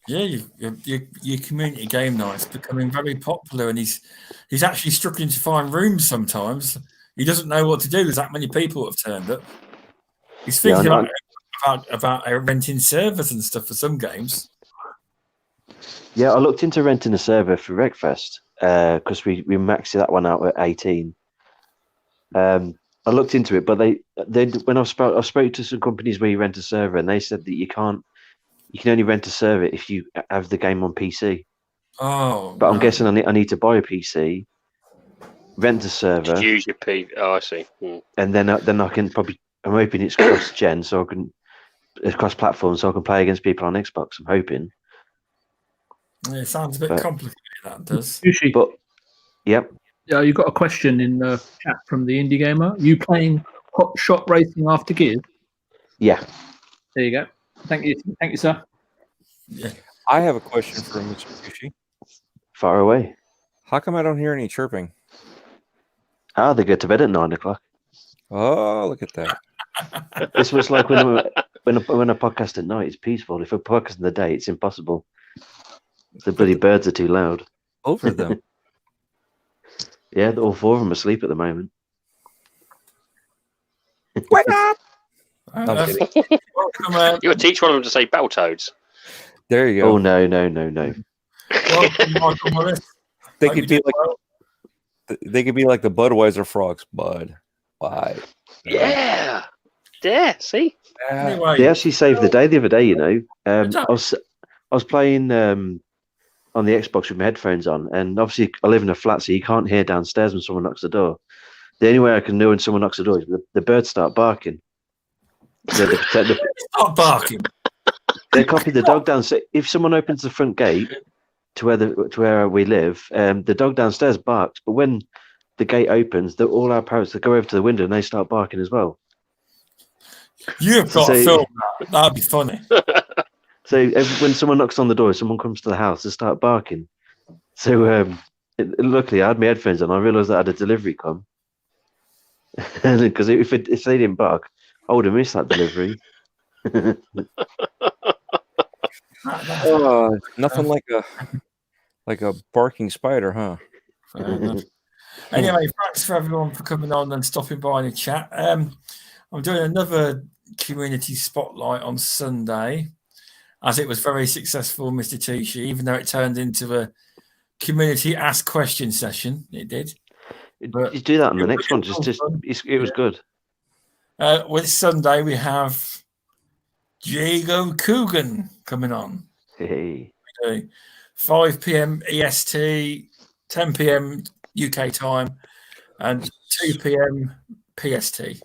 Yeah, your community game night's becoming very popular, and he's actually struggling to find rooms sometimes. He doesn't know what to do. There's that many people have turned up. He's thinking about renting servers and stuff for some games. Yeah, I looked into renting a server for Wreckfest because we maxed that one out at 18. I looked into it, but they when I spoke to some companies where you rent a server, and they said that you can only rent a server if you have the game on PC. Oh, but I'm guessing I need to buy a PC, rent a server, Just use your P. Oh, I see. and then I can probably. I'm hoping it's cross-gen, so it's cross-platform, so I can play against people on Xbox. I'm hoping. It sounds a bit complicated. That does. But yep. Yeah, you got a question in the chat from the Indie Gamer. You playing Hot Shot Racing after Gears? Yeah. There you go. Thank you, sir. Yeah. I have a question for Mr. Kushi. Far away. How come I don't hear any chirping? They go to bed at 9 o'clock. Oh, look at that. This was like when I podcast at night, it's peaceful. If I podcast in the day, it's impossible. The bloody birds are too loud. Over them. Yeah, all four of them are asleep at the moment. Wake up! Welcome, You got to teach one of them to say Battletoads. There you go. Oh no! welcome, Michael Morris. They Hope could you be like they could be like the Budweiser frogs, Bud. Why? Yeah. Yeah. See. Anyway, They actually saved the day the other day. You know, I was playing on the Xbox with my headphones on, and obviously I live in a flat, so you can't hear downstairs when someone knocks the door. The only way I can know when someone knocks the door is the birds start barking. Stop barking. They copy the dog down. So if someone opens the front gate to where we live, the dog downstairs barks. But when the gate opens, all our parrots go over to the window and they start barking as well. You've got to film that. That'd be funny. So when someone knocks on the door, someone comes to the house, they start barking. So luckily, I had my headphones on. I realised that I had a delivery come. Because if they didn't bark, I would have missed that delivery. Nothing like a barking spider, huh? Anyway, thanks for everyone for coming on and stopping by in the chat. I'm doing another community spotlight on Sunday, as it was very successful, Mr. Tishi, even though it turned into a community ask question session. It did. But you do that on the next one. It was good. With Sunday, we have Diego Coogan coming on. Hey. 5 p.m. EST, 10 p.m. UK time, and 2 p.m. PST.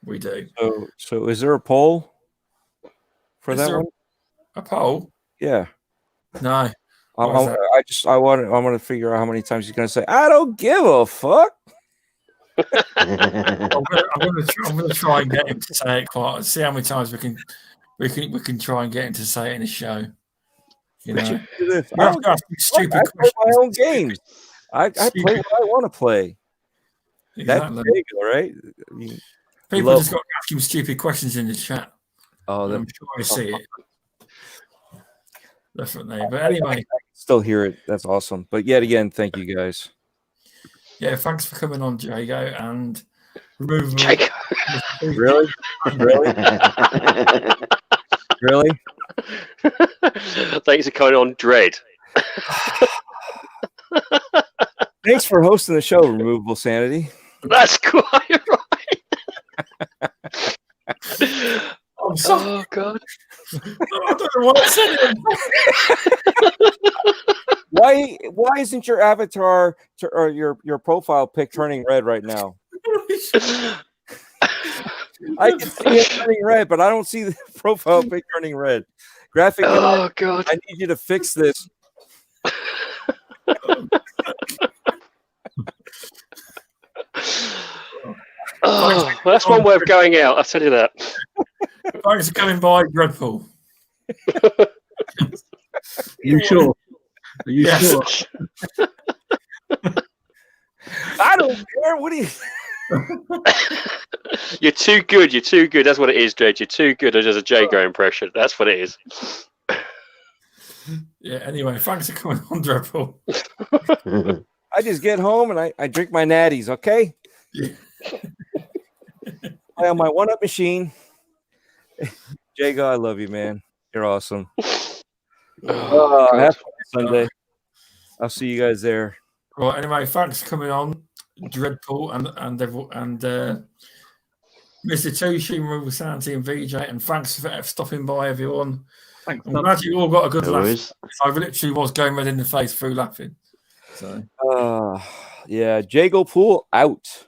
We do. So is there a poll for that one? A poll? Yeah. No. I want to figure out how many times he's going to say, "I don't give a fuck." I'm gonna try and get him to say it quite. See how many times we can try and get him to say it in the show. You know, I don't ask stupid I play my questions. own games. I play what I want to play. Exactly. That's big, right? People just got to ask him stupid questions in the chat. Oh, I'm sure I see it. Definitely. But anyway, I can still hear it. That's awesome. But yet again, thank you guys. yeah, thanks for coming on, Jago, and removing Jago. Really? Really? Thanks for coming on, Dread. Thanks for hosting the show, Removable Sanity. That's quite right. I'm sorry. Oh God. I don't know what I said. Why isn't your avatar or your profile pic turning red right now? I can see it turning red, but I don't see the profile pic turning red. Graphic. Oh God. I need you to fix this. Oh, well, that's one way of going out. I'll tell you that. Thanks for coming by, Dreadpool. Are you sure? Are you sure? I don't care. What do you? You're too good. You're too good. That's what it is, Dred. You're too good as a Jago impression. That's what it is. Yeah. Anyway, thanks for coming on, Dreadpool. I just get home and I drink my natties. Okay. Yeah. Play on my 1-Up machine. Jago, I love you, man. You're awesome. Have fun Sunday. I'll see you guys there. Right. Anyway, thanks for coming on, Dreadpool, and Mr. Tushi, Removal Sanity, and VJ, and thanks for stopping by, everyone. Thanks. I'm glad you all got a good No laugh. worries. I literally was going red in the face through laughing. So Yeah, Jago Pool out.